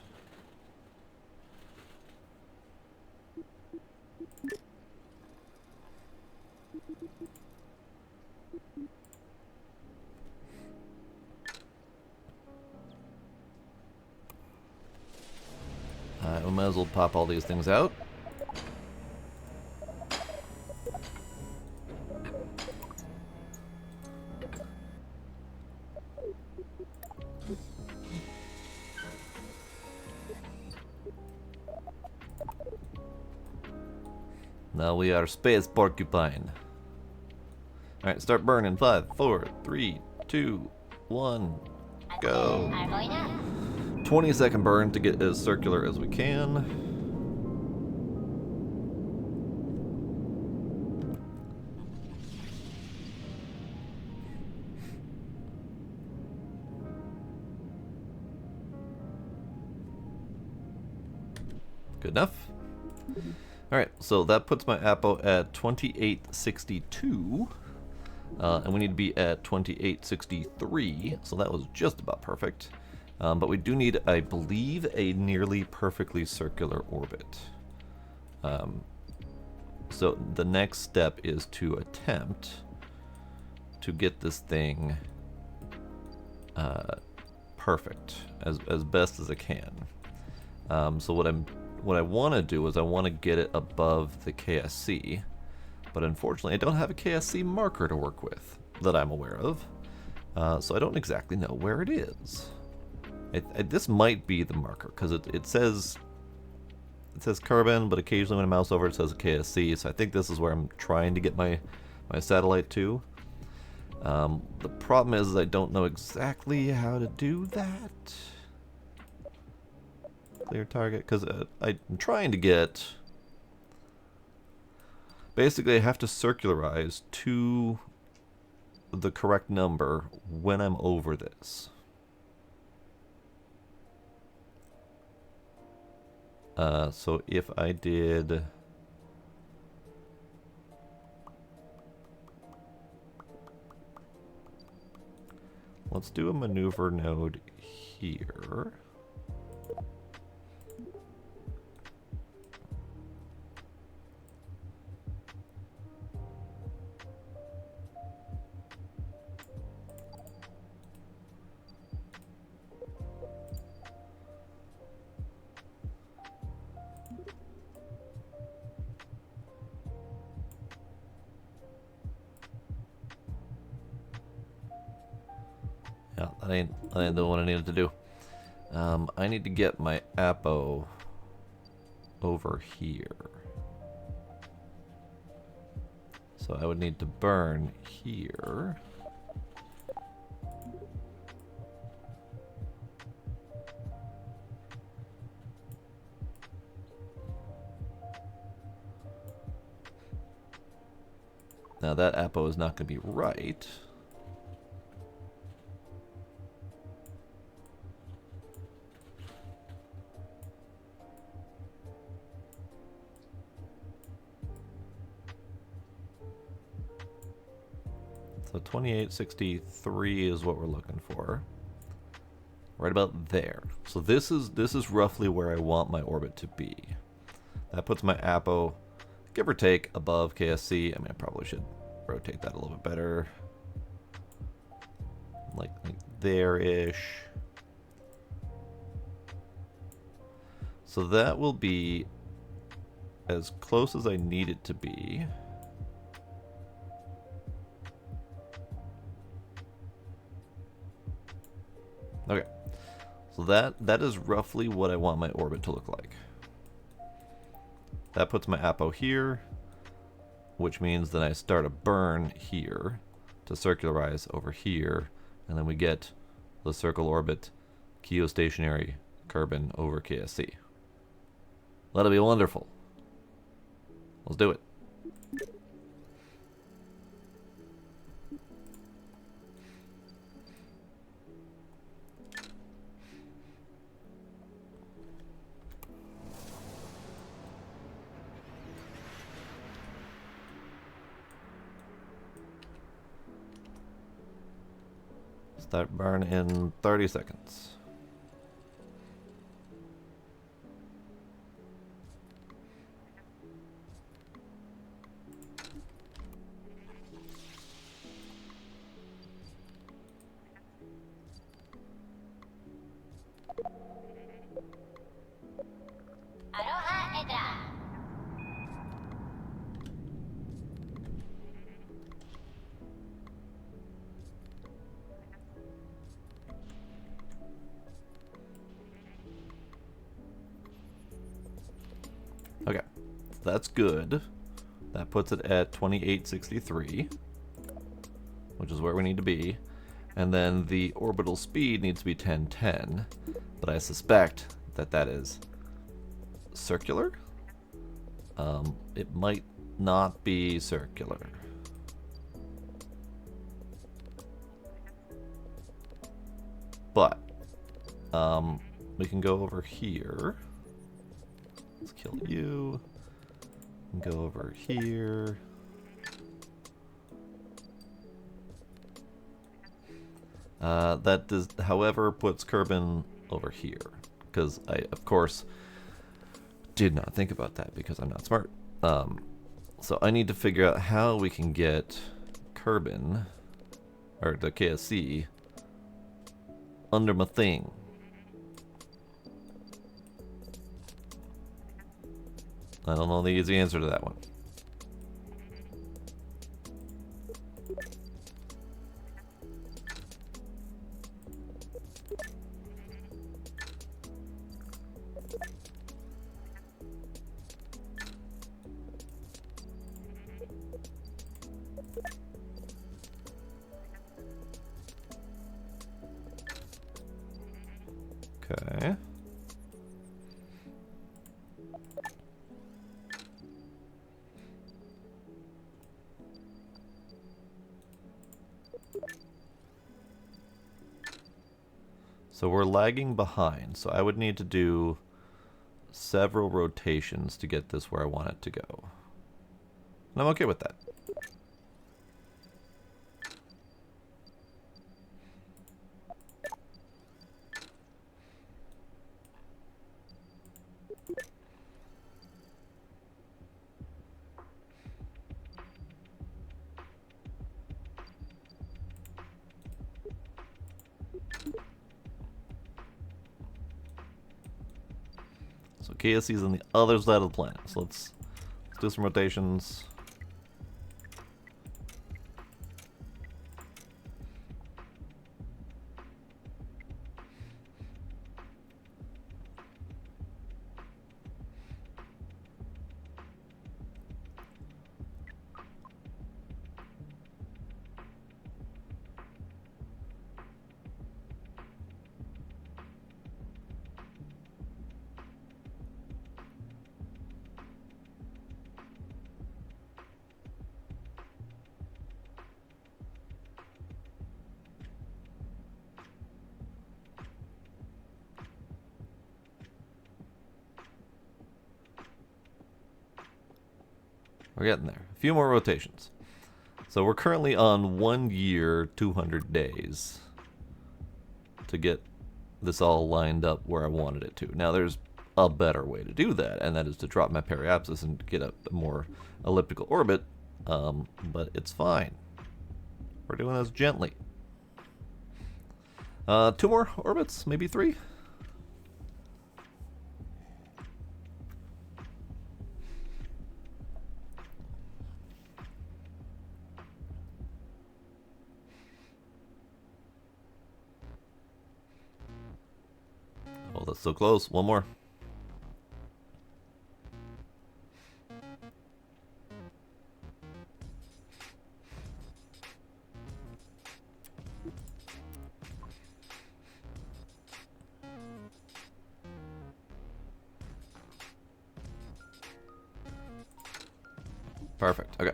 I might as well pop all these things out. Now we are space porcupine. Alright, start burning. 5, 4, 3, 2, 1, go. 20-second burn to get as circular as we can. Good enough. Alright, so that puts my Apo at 2862. And we need to be at 2863, so that was just about perfect. But we do need, I believe, a nearly perfectly circular orbit. So the next step is to attempt to get this thing perfect, as best as I can. So what I want to do is I want to get it above the KSC. But unfortunately, I don't have a KSC marker to work with that I'm aware of, so I don't exactly know where it is. This might be the marker because it says Kerbal, but occasionally when I mouse over it says KSC. So I think this is where I'm trying to get my satellite to. The problem is I don't know exactly how to do that. Clear target, because I'm trying to get. Basically, I have to circularize to the correct number when I'm over this. So if I did... Let's do a maneuver node here. Yeah, that ain't the one I needed to do. I need to get my Apo over here. So I would need to burn here. Now that Apo is not going to be right. So 2863 is what we're looking for. Right about there. So this is roughly where I want my orbit to be. That puts my Apo, give or take, above KSC. I mean, I probably should rotate that a little bit better. Like there-ish. So that will be as close as I need it to be. Okay, so that is roughly what I want my orbit to look like. That puts my Apo here, which means that I start a burn here to circularize over here, and then we get the circle orbit, geostationary Kerbal over KSC. That'll be wonderful. Let's do it. Start burn in 30 seconds. that's good. That puts it at 2863, which is where we need to be. And then the orbital speed needs to be 1010, but I suspect that that is circular. It might not be circular. But we can go over here. Let's kill you. And go over here. That does, however, puts Kerbal over here. Because I, of course, did not think about that because I'm not smart. So I need to figure out how we can get Kerbal, or the KSC, under my thing. I don't know the easy answer to that one. Okay. So we're lagging behind, so I would need to do several rotations to get this where I want it to go. And I'm okay with that. So KSC is on the other side of the planet. So let's do some rotations. We're getting there. A few more rotations. So we're currently on 1 year, 200 days to get this all lined up where I wanted it to. Now there's a better way to do that, and that is to drop my periapsis and get a more elliptical orbit, but it's fine. We're doing this gently. 2 more orbits, maybe 3? Oh, that's so close. One more. Perfect. Okay.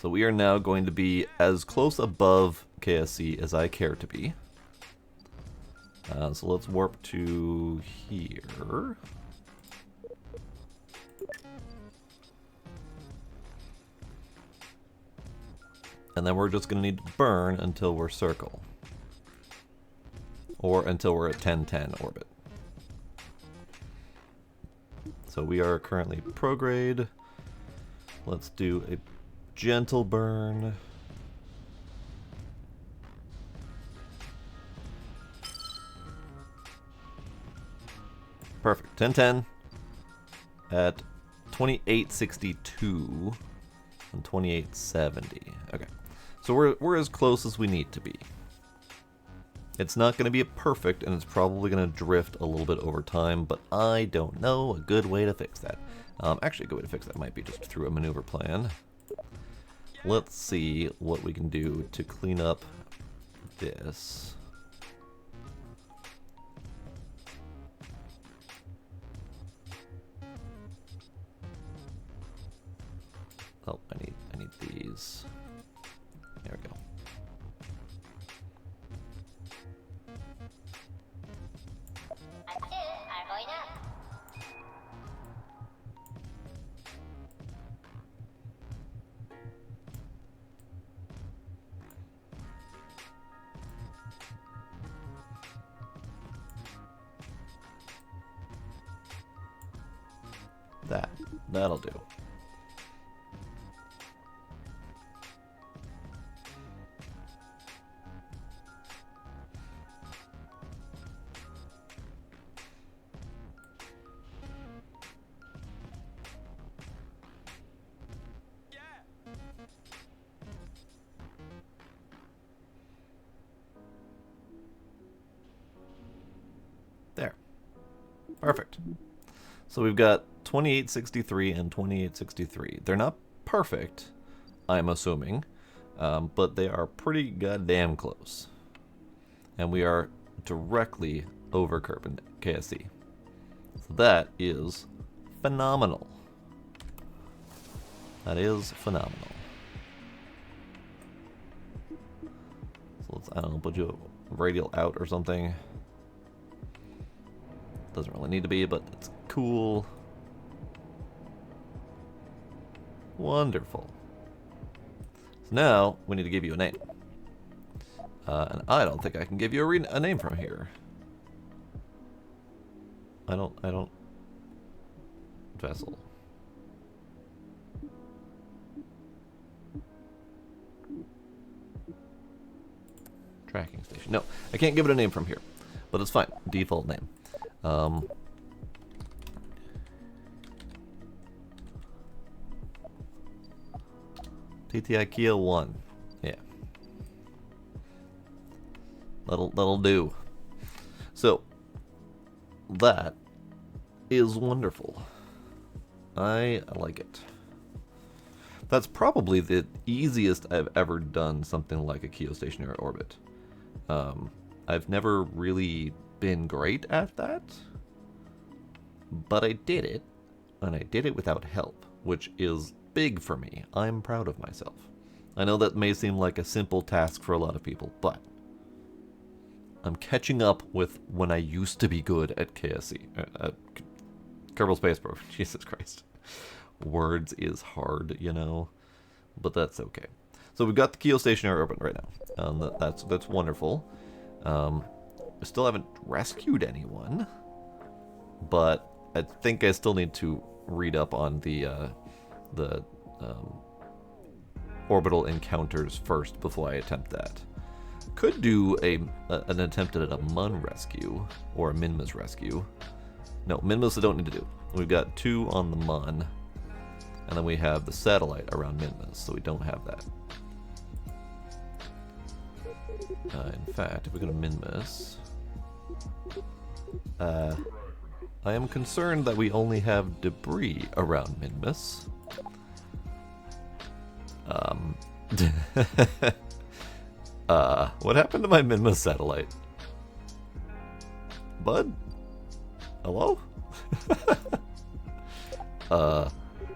So we are now going to be as close above KSC as I care to be. So let's warp to here. And then we're just going to need to burn until we're circle. Or until we're at 1010 orbit. So we are currently prograde. Let's do a gentle burn. Perfect. 1010 at 2862 and 2870. Okay. So we're as close as we need to be. It's not going to be perfect, and it's probably going to drift a little bit over time, but I don't know a good way to fix that. Actually, a good way to fix that might be just through a maneuver plan. Let's see what we can do to clean up this. Oh, I need these. There we go. That'll do. There. Perfect. So we've got 2863 and 2863. They're not perfect, I'm assuming, but they are pretty goddamn close. And we are directly over Kerbal KSC. So that is phenomenal. That is phenomenal. So let's, I don't know, put you a radial out or something. Doesn't really need to be, but it's cool. Wonderful. So now we need to give you a name. And I don't think I can give you a name from here. I don't. Vessel. Tracking station. No, I can't give it a name from here, but it's fine. Default name. TTI Kia 1. Yeah. That'll do. So that is wonderful. I like it. That's probably the easiest I've ever done something like a geostationary orbit. I've never really been great at that, but I did it, and I did it without help, which is big for me. I'm proud of myself. I know that may seem like a simple task for a lot of people, but I'm catching up with when I used to be good at KSC. Kerbal Space Program. Jesus Christ. Words is hard, you know, but that's okay. So we've got the geostationary orbit right now. That's wonderful. I still haven't rescued anyone, but I think I still need to read up on the orbital encounters first before I attempt that. Could do an attempt at a MUN rescue or a Minmus rescue. No, Minmus I don't need to do. We've got 2 on the MUN, and then we have the satellite around Minmus, so we don't have that. In fact, if we go to Minmus, I am concerned that we only have debris around Minmus. What happened to my Minmus satellite? Bud? Hello?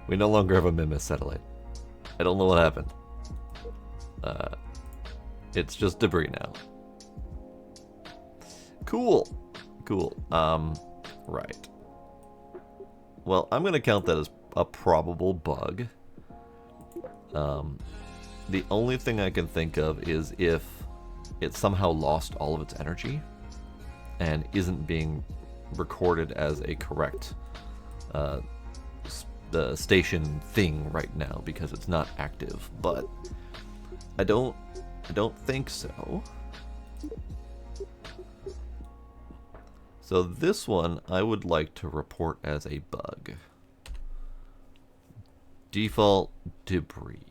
We no longer have a Minmus satellite. I don't know what happened. It's just debris now. Cool. Right. Well, I'm gonna count that as a probable bug. The only thing I can think of is if it somehow lost all of its energy and isn't being recorded as a correct the station thing right now because it's not active, but I don't think so. So this one I would like to report as a bug. Default debris.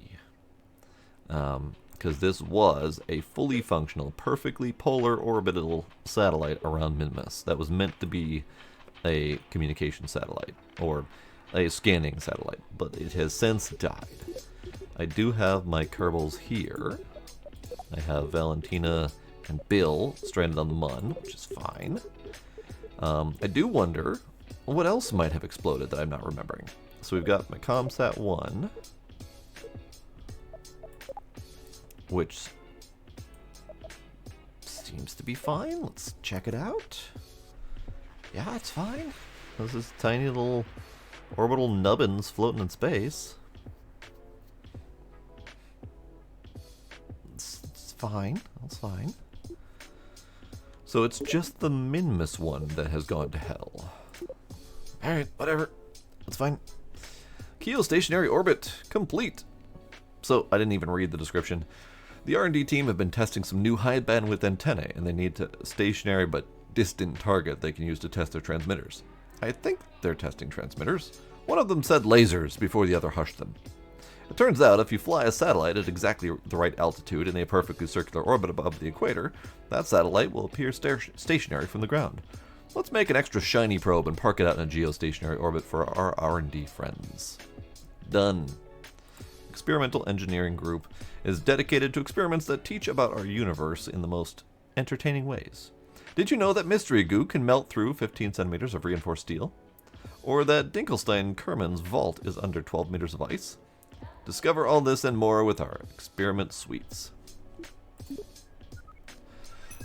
Because this was a fully functional, perfectly polar orbital satellite around Minmus that was meant to be a communication satellite, or a scanning satellite, but it has since died. I do have my Kerbals here. I have Valentina and Bill stranded on the Mun, which is fine. I do wonder what else might have exploded that I'm not remembering. So we've got my Comsat 1, which seems to be fine. Let's check it out. Yeah, it's fine. This is tiny little orbital nubbins floating in space. It's fine. That's fine. So it's just the Minmus one that has gone to hell. Alright, whatever. That's fine. Geostationary orbit complete. So I didn't even read the description. The R&D team have been testing some new high bandwidth antennae, and they need a stationary but distant target they can use to test their transmitters. I think they're testing transmitters. One of them said lasers before the other hushed them. It turns out if you fly a satellite at exactly the right altitude in a perfectly circular orbit above the equator, that satellite will appear stationary from the ground. Let's make an extra shiny probe and park it out in a geostationary orbit for our R&D friends. Done. Experimental Engineering Group is dedicated to experiments that teach about our universe in the most entertaining ways. Did you know that mystery goo can melt through 15 centimeters of reinforced steel? Or that Dinkelstein-Kerman's vault is under 12 meters of ice? Discover all this and more with our experiment suites.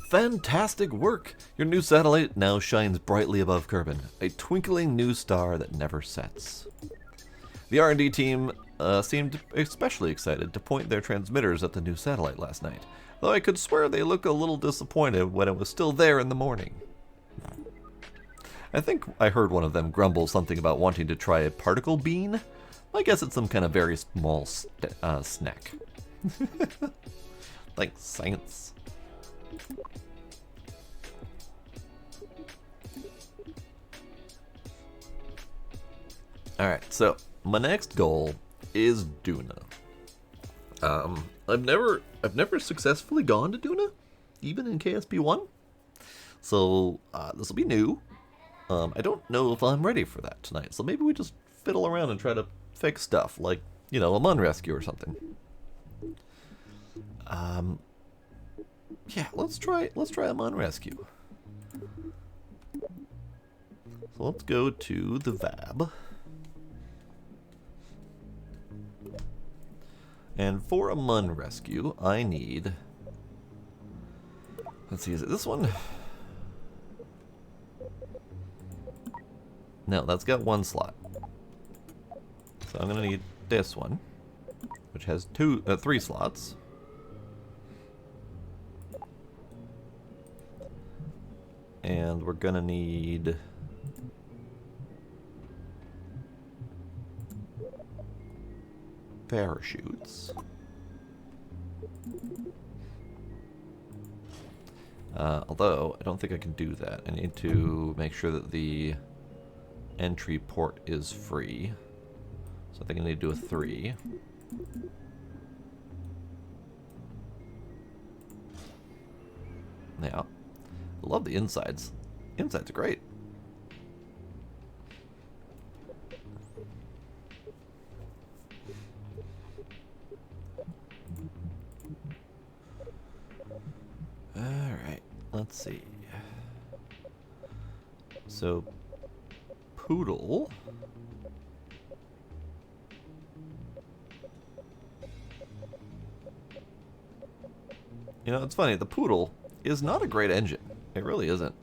Fantastic work! Your new satellite now shines brightly above Kerbin, a twinkling new star that never sets. The R&D team seemed especially excited to point their transmitters at the new satellite last night, though I could swear they looked a little disappointed when it was still there in the morning. I think I heard one of them grumble something about wanting to try a particle bean. I guess it's some kind of very small snack. Like science. Alright, so my next goal is Duna. I've never successfully gone to Duna, even in KSP1. So this will be new. I don't know if I'm ready for that tonight, so maybe we just fiddle around and try to fix stuff, like, you know, a Mun rescue or something. Yeah, let's try a Mun rescue. So let's go to the VAB. And for a Mun rescue, I need... Let's see, is it this one? No, that's got one slot. So I'm gonna need this one, which has three slots. And we're gonna need... parachutes. Although, I don't think I can do that. I need to make sure that the entry port is free. So I think I need to do a 3. Yeah. I love the insides. Insides are great. Alright, let's see. So, Poodle. You know, it's funny, the Poodle is not a great engine. It really isn't.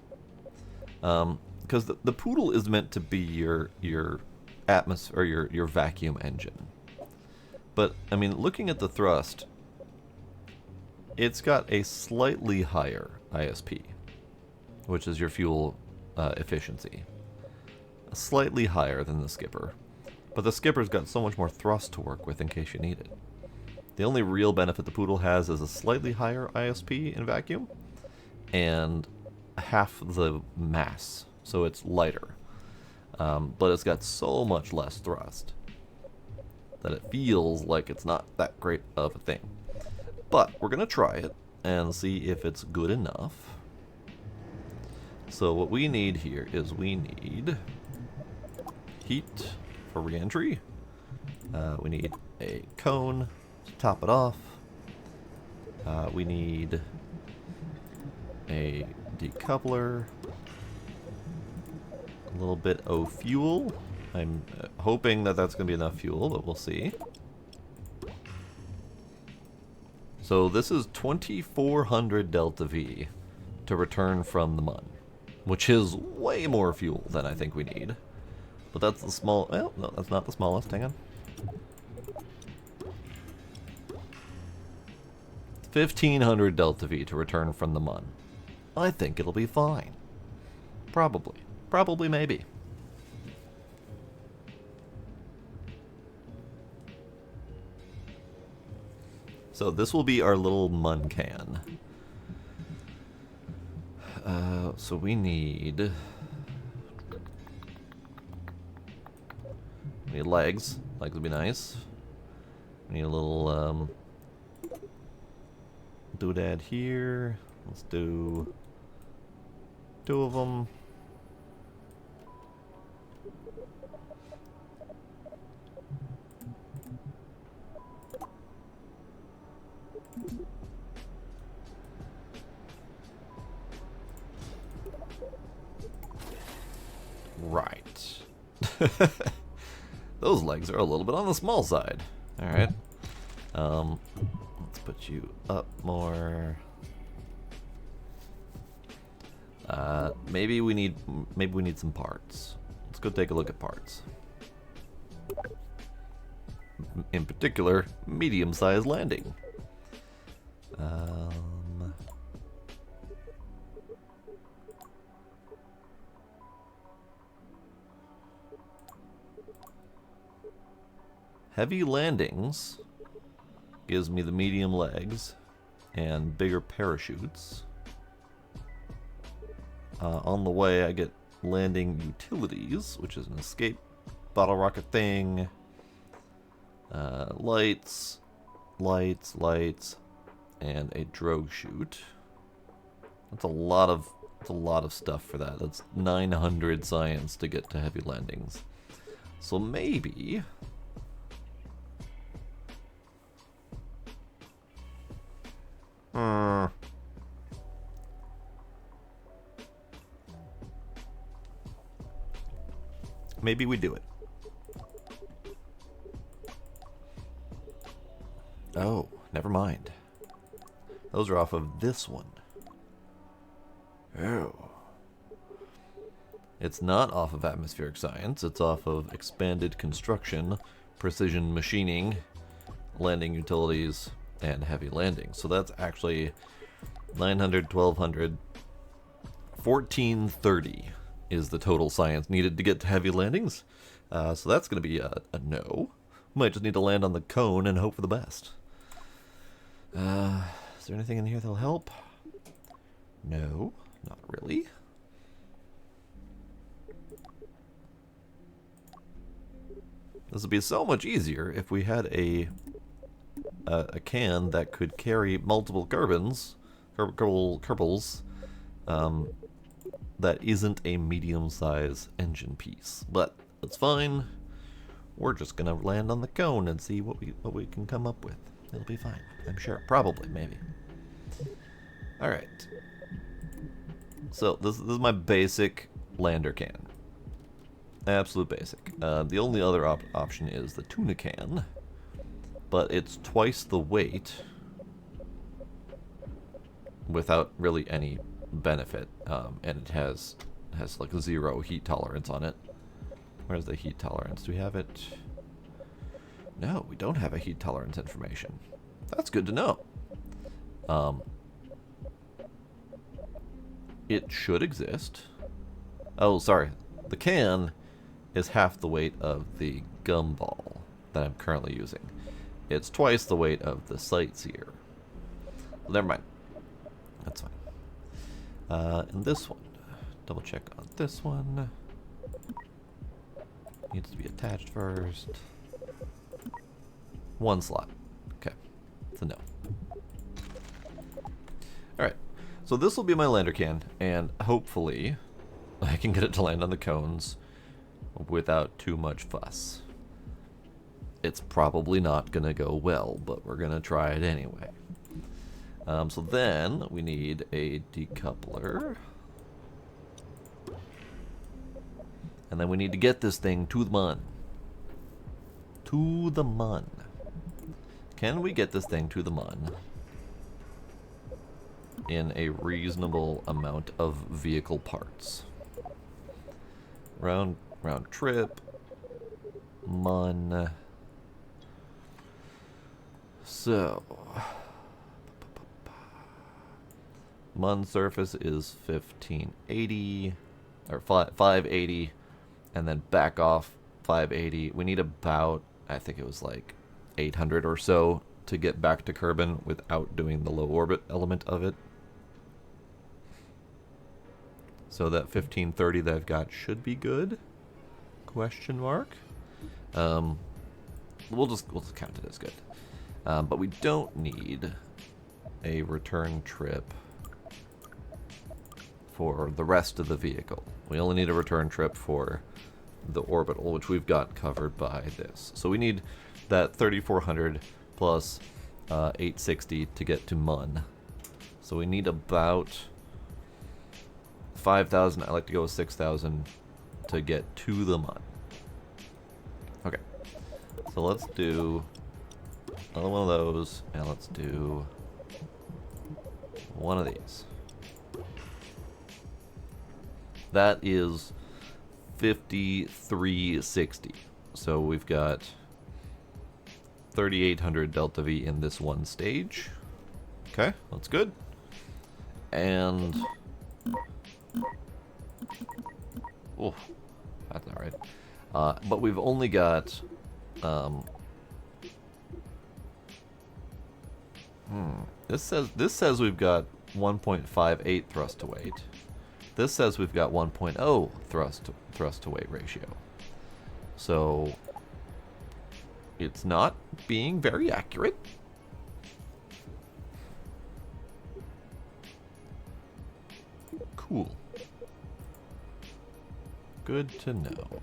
Because the Poodle is meant to be your atmosphere, or your vacuum engine. But, I mean, looking at the thrust, it's got a slightly higher ISP, which is your fuel efficiency. Slightly higher than the Skipper. But the Skipper's got so much more thrust to work with in case you need it. The only real benefit the Poodle has is a slightly higher ISP in vacuum, and half the mass, so it's lighter. But it's got so much less thrust that it feels like it's not that great of a thing. But we're going to try it and see if it's good enough. So what we need here is we need heat for re-entry. We need a cone to top it off. We need a decoupler, a little bit of fuel. I'm hoping that that's going to be enough fuel, but we'll see. So this is 2400 delta V to return from the Mun, which is way more fuel than I think we need. But that's the small... Well, no, that's not the smallest. Hang on. 1500 delta V to return from the Mun. I think it'll be fine. Probably. Probably, maybe. So this will be our little Mun can. So we need legs. Legs would be nice. We need a little doodad here. Let's do 2 of them. Right. Those legs are a little bit on the small side. Alright. Let's put you up more. Maybe we need some parts. Let's go take a look at parts. In particular, medium-sized landing. Heavy landings gives me the medium legs and bigger parachutes. On the way, I get landing utilities, which is an escape bottle rocket thing, lights, and a drogue chute. That's a lot of stuff for that. That's 900 science to get to heavy landings. So maybe maybe we do it. Oh, never mind. Those are off of this one. Oh. It's not off of atmospheric science. It's off of expanded construction, precision machining, landing utilities, and heavy landing. So that's actually 900, 1200, 1430 is the total science needed to get to heavy landings. So that's going to be a no. Might just need to land on the cone and hope for the best. Is there anything in here that'll help? No, not really. This would be so much easier if we had a can that could carry multiple Kerbals, that isn't a medium-sized engine piece. But it's fine. We're just gonna land on the cone and see what we can come up with. It'll be fine, I'm sure. Probably, maybe. All right. So this is my basic lander can. Absolute basic. The only other option is the tuna can, but it's twice the weight without really any benefit, and it has like 0 heat tolerance on it. Where's the heat tolerance? Do we have it? No, we don't have a heat tolerance information. That's good to know. It should exist. Oh, sorry. The can is half the weight of the gumball that I'm currently using. It's twice the weight of the Sightseer. Well, never mind. That's fine. And this one. Double check on this one. Needs to be attached first. 1 slot. Okay. It's a no. Alright. So this will be my lander can, and hopefully I can get it to land on the cones without too much fuss. it's probably not going to go well, but we're going to try it anyway. So then we need a decoupler. And then we need to get this thing to the mun. To the mun. Can we get this thing to the mun in a reasonable amount of vehicle parts? Round trip, mun. So, mun surface is 1580 or 580, and then back off 580. We need about, I think it was like 800 or so to get back to Kerbin without doing the low orbit element of it. So that 1530 that I've got should be good? Question mark. We'll just count it as good. But we don't need a return trip for the rest of the vehicle. We only need a return trip for the orbital, which we've got covered by this. So we need that 3400 plus 860 to get to mun. So we need about 5,000. I like to go with 6,000 to get to the mun. Okay, so let's do another one of those, and let's do one of these. That is 5360. So we've got 3,800 delta V in this one stage. Okay, that's good. And oh, that's not right. But we've only got this says we've got 1.58 thrust to weight. This says we've got 1.0 thrust to weight ratio. So it's not being very accurate. Cool. Good to know.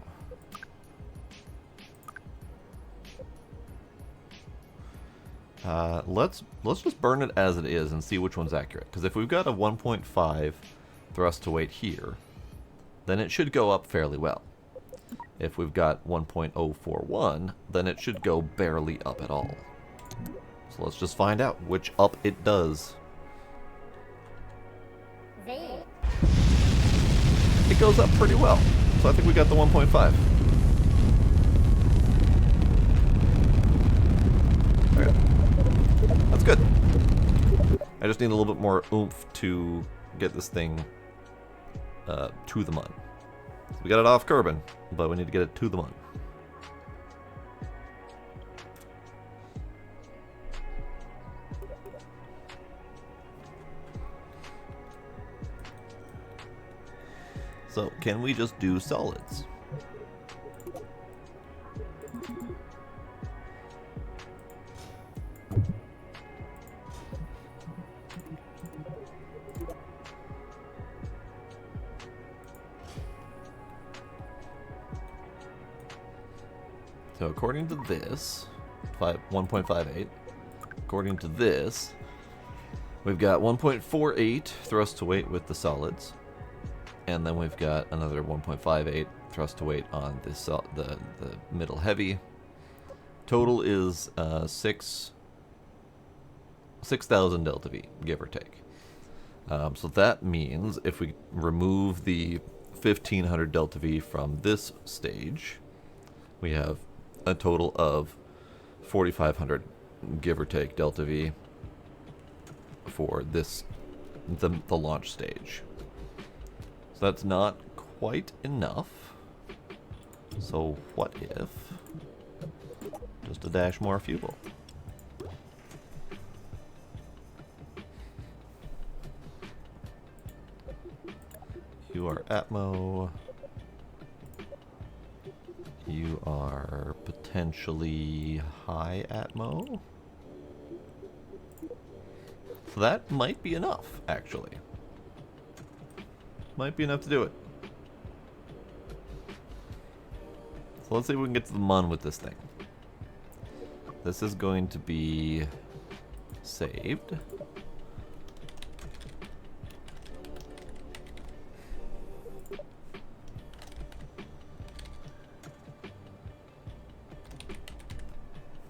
Let's just burn it as it is and see which one's accurate. Because if we've got a 1.5 thrust to weight here, then it should go up fairly well. If we've got 1.041, then it should go barely up at all. So let's just find out which up it does. It goes up pretty well. So I think we got the 1.5. Okay. That's good. I just need a little bit more oomph to get this thing to the mun. So we got it off Kerbin, but we need to get it to the mun. So, can we just do solids? So according to this, 1.58, according to this, we've got 1.48 thrust to weight with the solids, and then we've got another 1.58 thrust to weight on this, the middle heavy. Total is 6,000 delta V, give or take. So that means if we remove the 1,500 delta V from this stage, we have a total of 4,500, give or take, delta V for this, the launch stage. So that's not quite enough. So what if just a dash more fuel? You are Atmo. You are potentially high Atmo. So that might be enough, actually. Might be enough to do it. So let's see if we can get to the mun with this thing. This is going to be saved.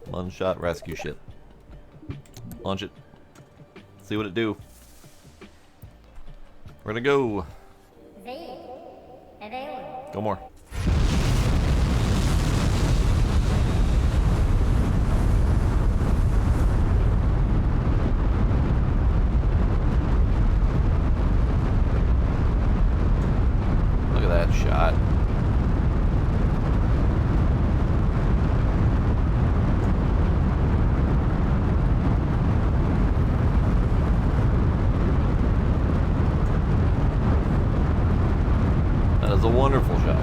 One-shot rescue ship. Launch it. See what it do. We're gonna go. Go more. Look at that shot. That is a wonderful shot.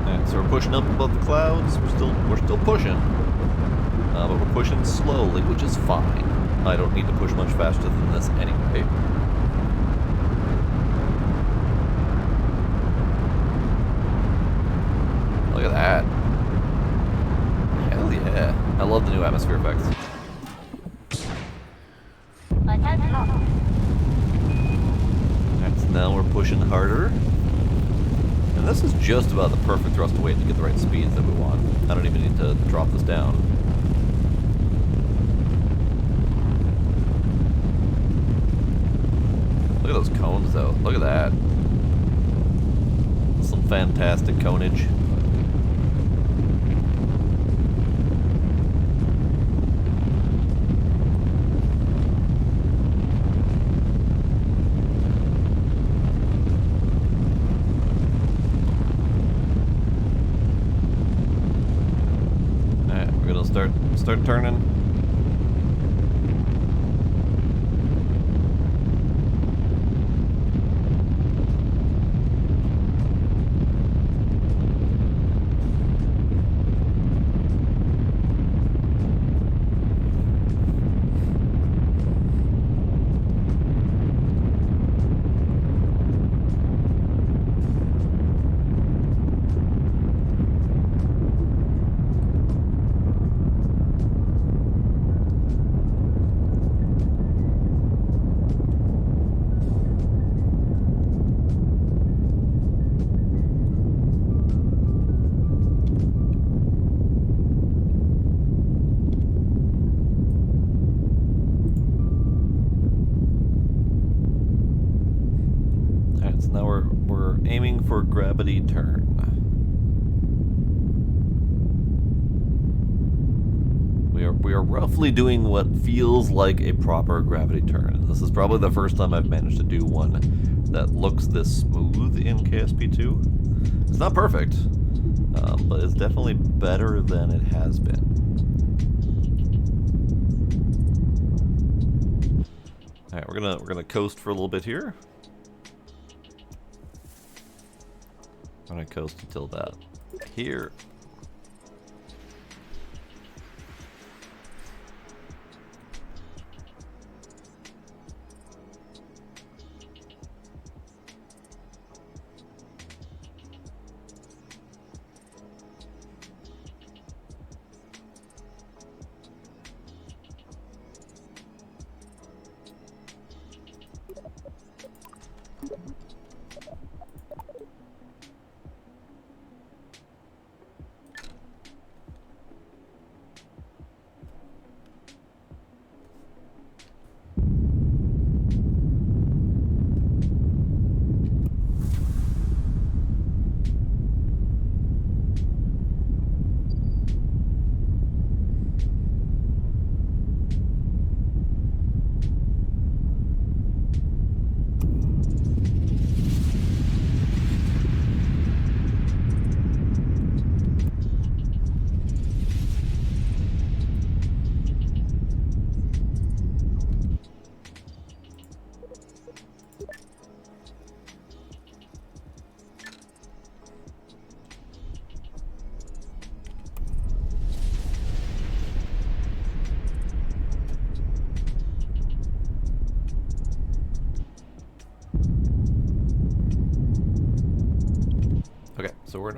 Alright, so we're pushing up above the clouds. We're still pushing, but we're pushing slowly, which is fine. I don't need to push much faster than this anyway. Look at that. Hell yeah. I love the new atmosphere effects. Alright, so now we're pushing harder. And this is just about the perfect thrust to weight to get the right speeds that we want. I don't even need to drop this down. Look at those cones though. Look at that. Some fantastic conage. Start turning. Now we're aiming for gravity turn. We are roughly doing what feels like a proper gravity turn. This is probably the first time I've managed to do one that looks this smooth in KSP2. It's not perfect, but it's definitely better than it has been. All right, we're gonna coast for a little bit here. I'm gonna coast until about here.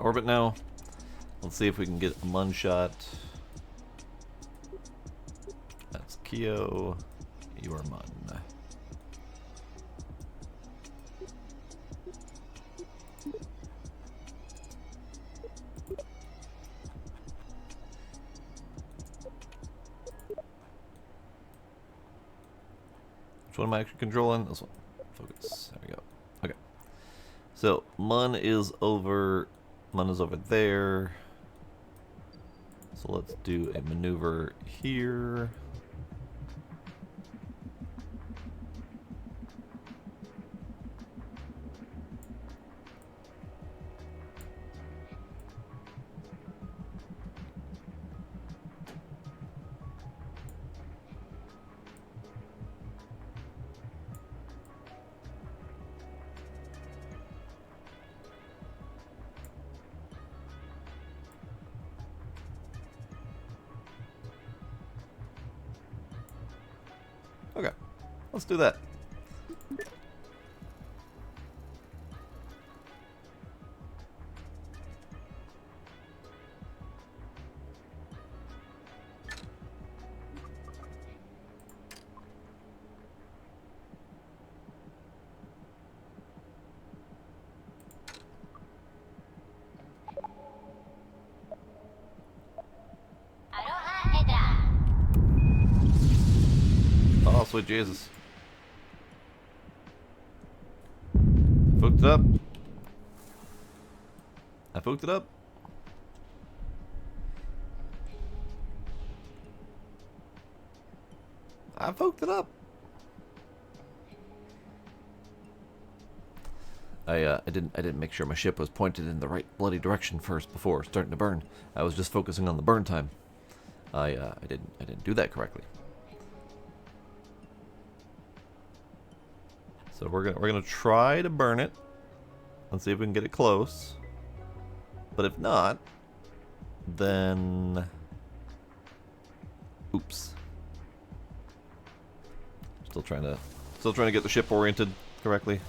in orbit now. Let's see if we can get a Mun shot. That's Keo. You are Mun. Which one am I actually controlling? This one. Focus. There we go. Okay. So Mun is over there. So let's do a maneuver here. Okay, let's do that. Oh, sweet Jesus. Fucked it up. I fucked it up. I fucked it up. I didn't make sure my ship was pointed in the right bloody direction first before starting to burn. I was just focusing on the burn time. I didn't do that correctly. So we're gonna try to burn it. Let's see if we can get it close. But if not, then oops. Still trying to get the ship oriented correctly.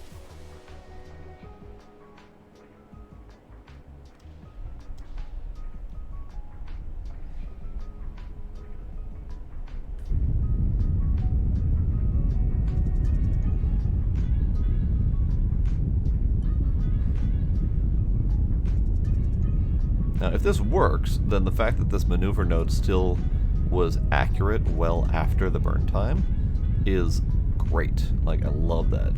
Now, if this works, then the fact that this maneuver node still was accurate well after the burn time is great. Like, I love that.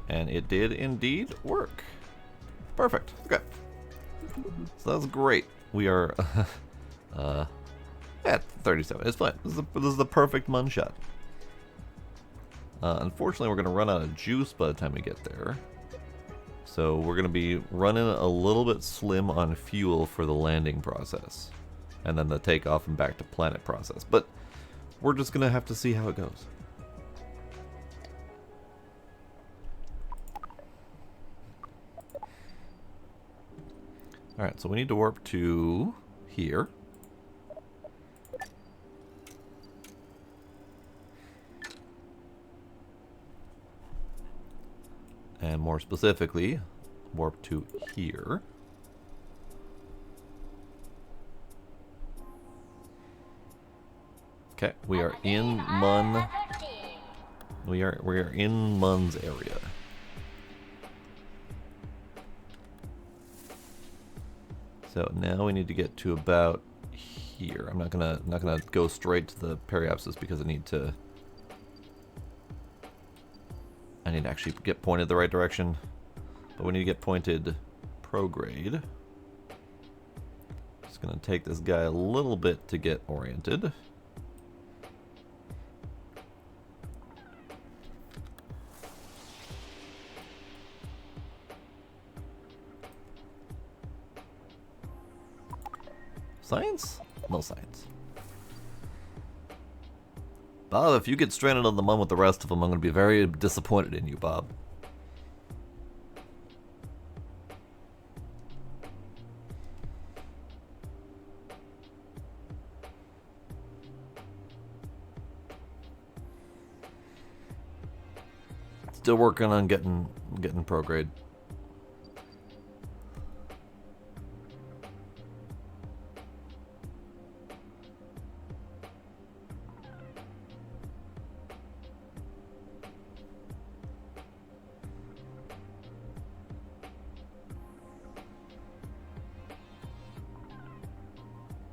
And it did indeed work. Perfect. Okay. So that's great. We are at 37. It's fine. This is the perfect Mun shot. Unfortunately, we're going to run out of juice by the time we get there. So we're going to be running a little bit slim on fuel for the landing process. And then the takeoff and back to planet process. But we're just going to have to see how it goes. Alright, so we need to warp to here. And more specifically, warp to here. Okay, we are in Mun. We are in Mun's area. So now we need to get to about here. I'm not gonna go straight to the periapsis because I need to actually get pointed the right direction. But we need to get pointed prograde. Just gonna take this guy a little bit to get oriented. Science? No science. Bob, if you get stranded on the Mun with the rest of them, I'm going to be very disappointed in you, Bob. Still working on getting getting prograde.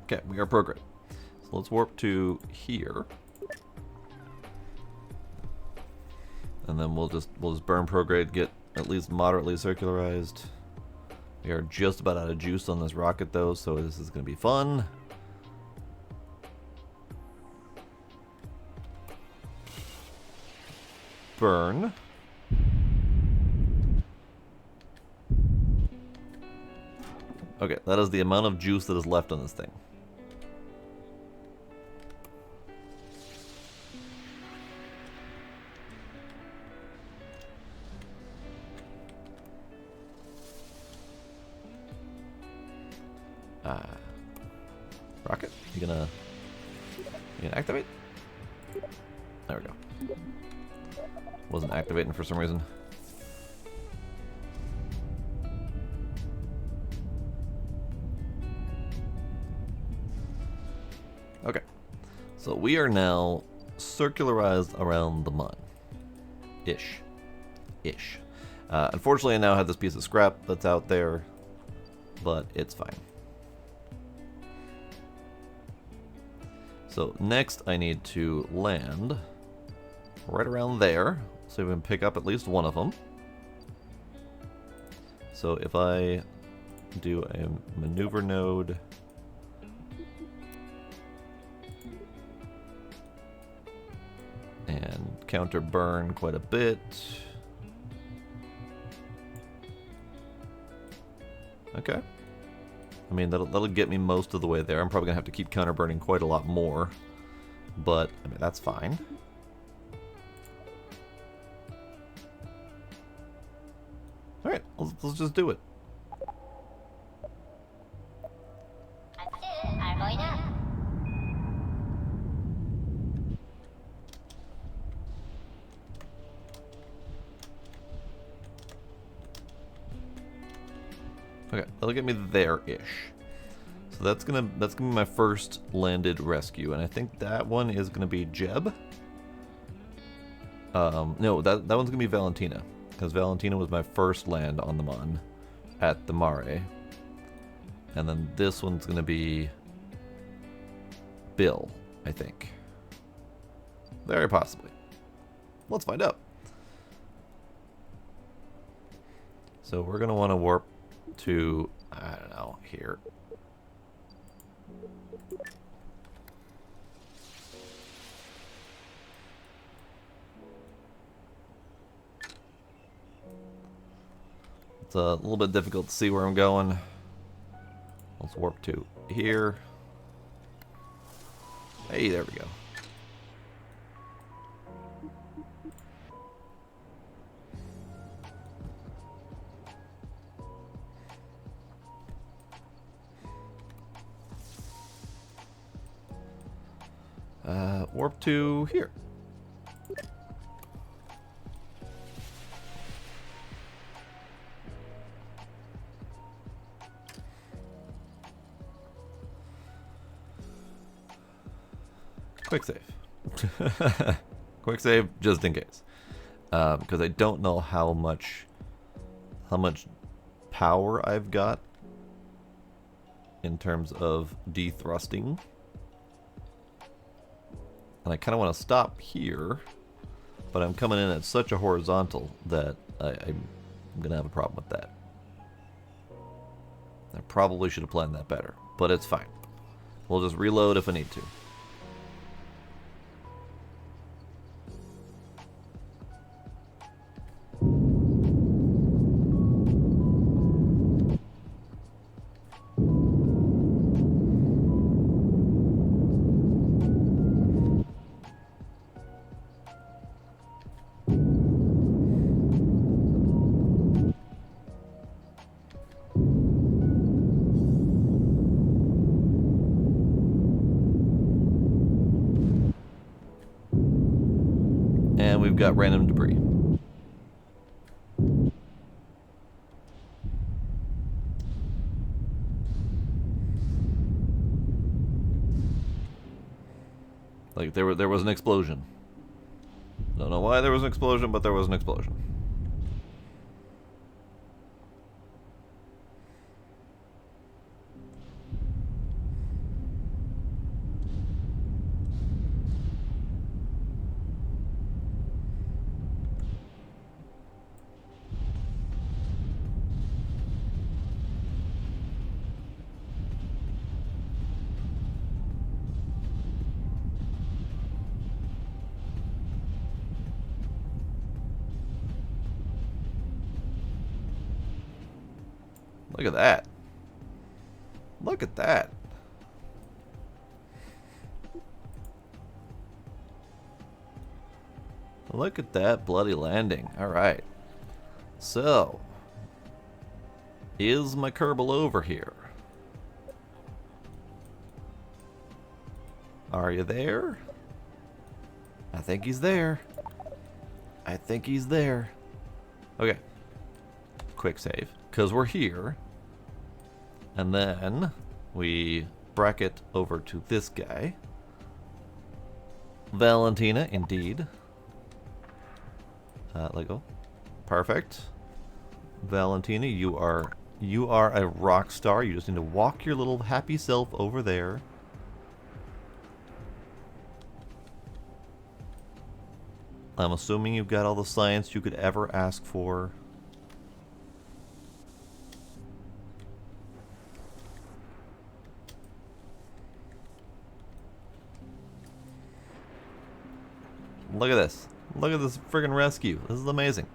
Okay, we are prograde. So let's warp to here. And then we'll just burn prograde, get at least moderately circularized. We are just about out of juice on this rocket though, so this is gonna be fun. Burn. Okay, that is the amount of juice that is left on this thing. Rocket, you gonna activate? There we go. Wasn't activating for some reason. Okay, so we are now circularized around the mun. Ish. Unfortunately, I now have this piece of scrap that's out there, but it's fine. So next I need to land right around there, so we can pick up at least one of them. So if I do a maneuver node, and counter burn quite a bit. Okay. I mean, that'll get me most of the way there. I'm probably gonna have to keep counter burning quite a lot more, but I mean that's fine. All right, let's just do it. Okay, that'll get me there-ish. So that's gonna be my first landed rescue, and I think that one is gonna be Jeb. No, that one's gonna be Valentina, because Valentina was my first land on the Mon at the Mare, and then this one's gonna be Bill, I think. Very possibly. Let's find out. So we're gonna want to warp to, I don't know, here. It's a little bit difficult to see where I'm going. Let's warp to here. Hey, there we go. Warp to here. Quick save. Quick save, just in case. Because I don't know how much power I've got in terms of dethrusting. And I kind of want to stop here, but I'm coming in at such a horizontal that I'm going to have a problem with that. I probably should have planned that better, but it's fine. We'll just reload if I need to. And we've got random debris. Like, there was an explosion. Don't know why there was an explosion, but there was an explosion. Look at that. Look at that. Look at that bloody landing. Alright. So, is my Kerbal over here? Are you there? I think he's there. I think he's there. Okay. Quick save. Because we're here. And then we bracket over to this guy. Valentina, indeed. Let go. Perfect. Valentina, you are a rock star. You just need to walk your little happy self over there. I'm assuming you've got all the science you could ever ask for. Look at this. Look at this friggin' rescue. This is amazing.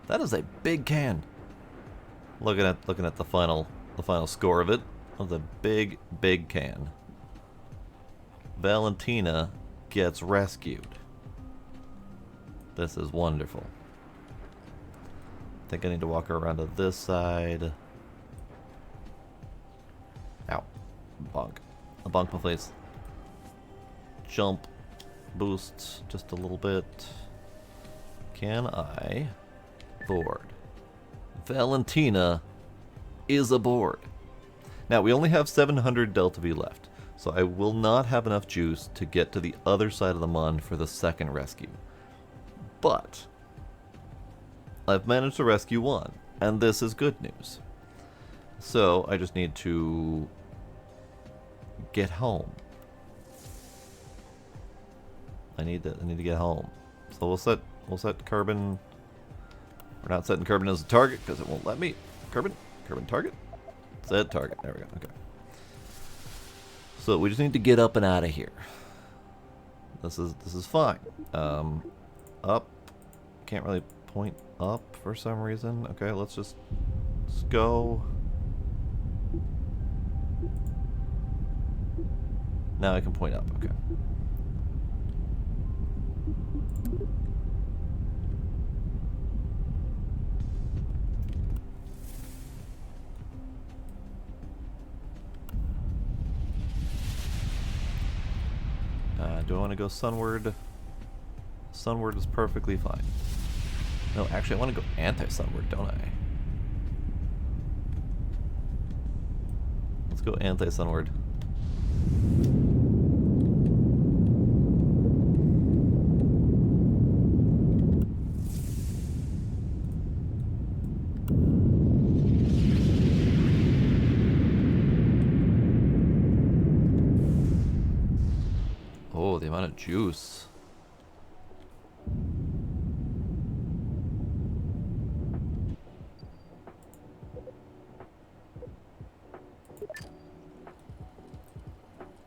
That is a big can. Looking at the final score of it. That's a big can. Valentina gets rescued. This is wonderful. I think I need to walk her around to this side. Ow. Bonk. A bonk my face. Jump. Boost just a little bit. Can I board? Valentina is aboard. Now, we only have 700 Delta V left, so I will not have enough juice to get to the other side of the Mon for the second rescue. But I've managed to rescue one, and this is good news. So I just need to get home. I need to get home. So we'll set Kerbin. We're not setting Kerbin as a target because it won't let me. Kerbin target. Set target. There we go. Okay. So we just need to get up and out of here. This is fine. Up. Can't really point up for some reason. Okay, let's go. Now I can point up. Okay. Do I want to go sunward? Sunward is perfectly fine. No, actually I want to go anti-sunward, don't I? Let's go anti-sunward. Oh, the amount of juice.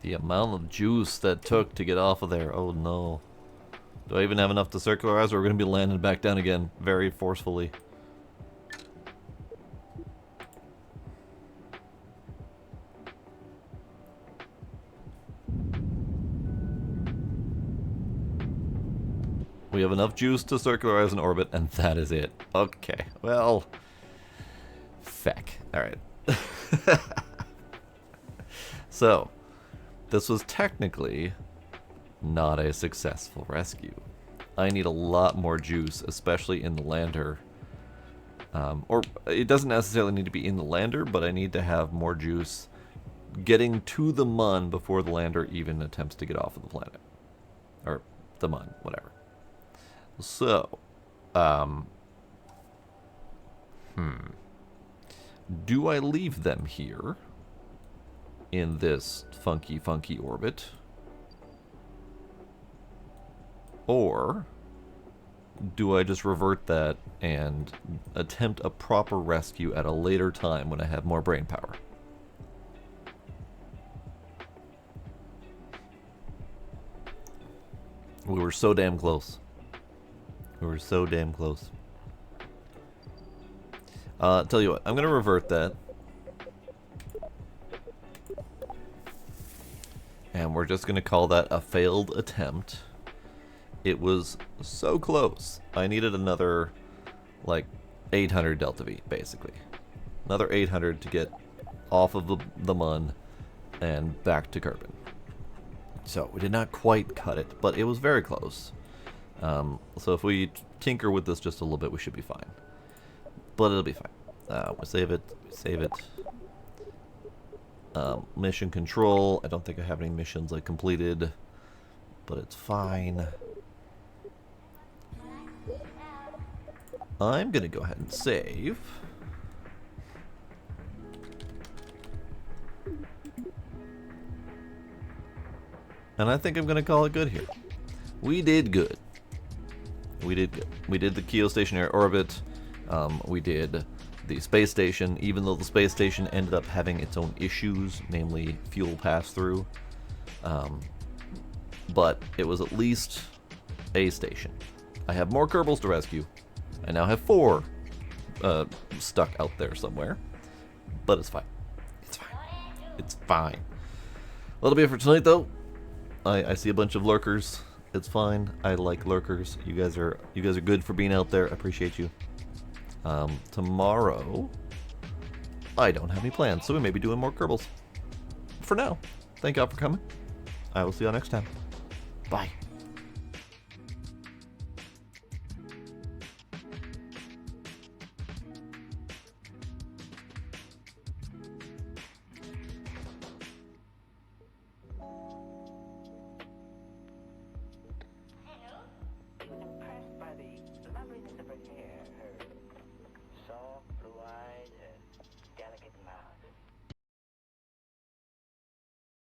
The amount of juice that took to get off of there. Oh no. Do I even have enough to circularize, or we're going to be landing back down again very forcefully? We have enough juice to circularize an orbit, and that is it. Okay, well... Feck. Alright. So, this was technically not a successful rescue. I need a lot more juice, especially in the lander, Or it doesn't necessarily need to be in the lander, but I need to have more juice getting to the mun before the lander even attempts to get off of the planet. Or the mun, whatever. So, do I leave them here in this funky orbit? Or do I just revert that and attempt a proper rescue at a later time when I have more brain power? We were so damn close. We were so damn close. Tell you what, I'm going to revert that. And we're just going to call that a failed attempt. It was so close. I needed another, like, 800 Delta V, basically. Another 800 to get off of the mun and back to Kerbal. So we did not quite cut it, but it was very close. So if we tinker with this just a little bit, we should be fine. But it'll be fine. We'll save it. Save it. Mission control. I don't think I have any missions like completed, but it's fine. I'm gonna go ahead and save. And I think I'm gonna call it good here. We did good. We did good. We did the geostationary orbit. We did the space station, even though the space station ended up having its own issues, namely fuel pass-through. But it was at least a station. I have more Kerbals to rescue. I now have 4 stuck out there somewhere. But it's fine. It's fine. It's fine. That'll be it for tonight, though. I see a bunch of lurkers. It's fine. I like lurkers. You guys are good for being out there. I appreciate you. Tomorrow, I don't have any plans, so we may be doing more Kerbals. For now, thank y'all for coming. I will see y'all next time. Bye.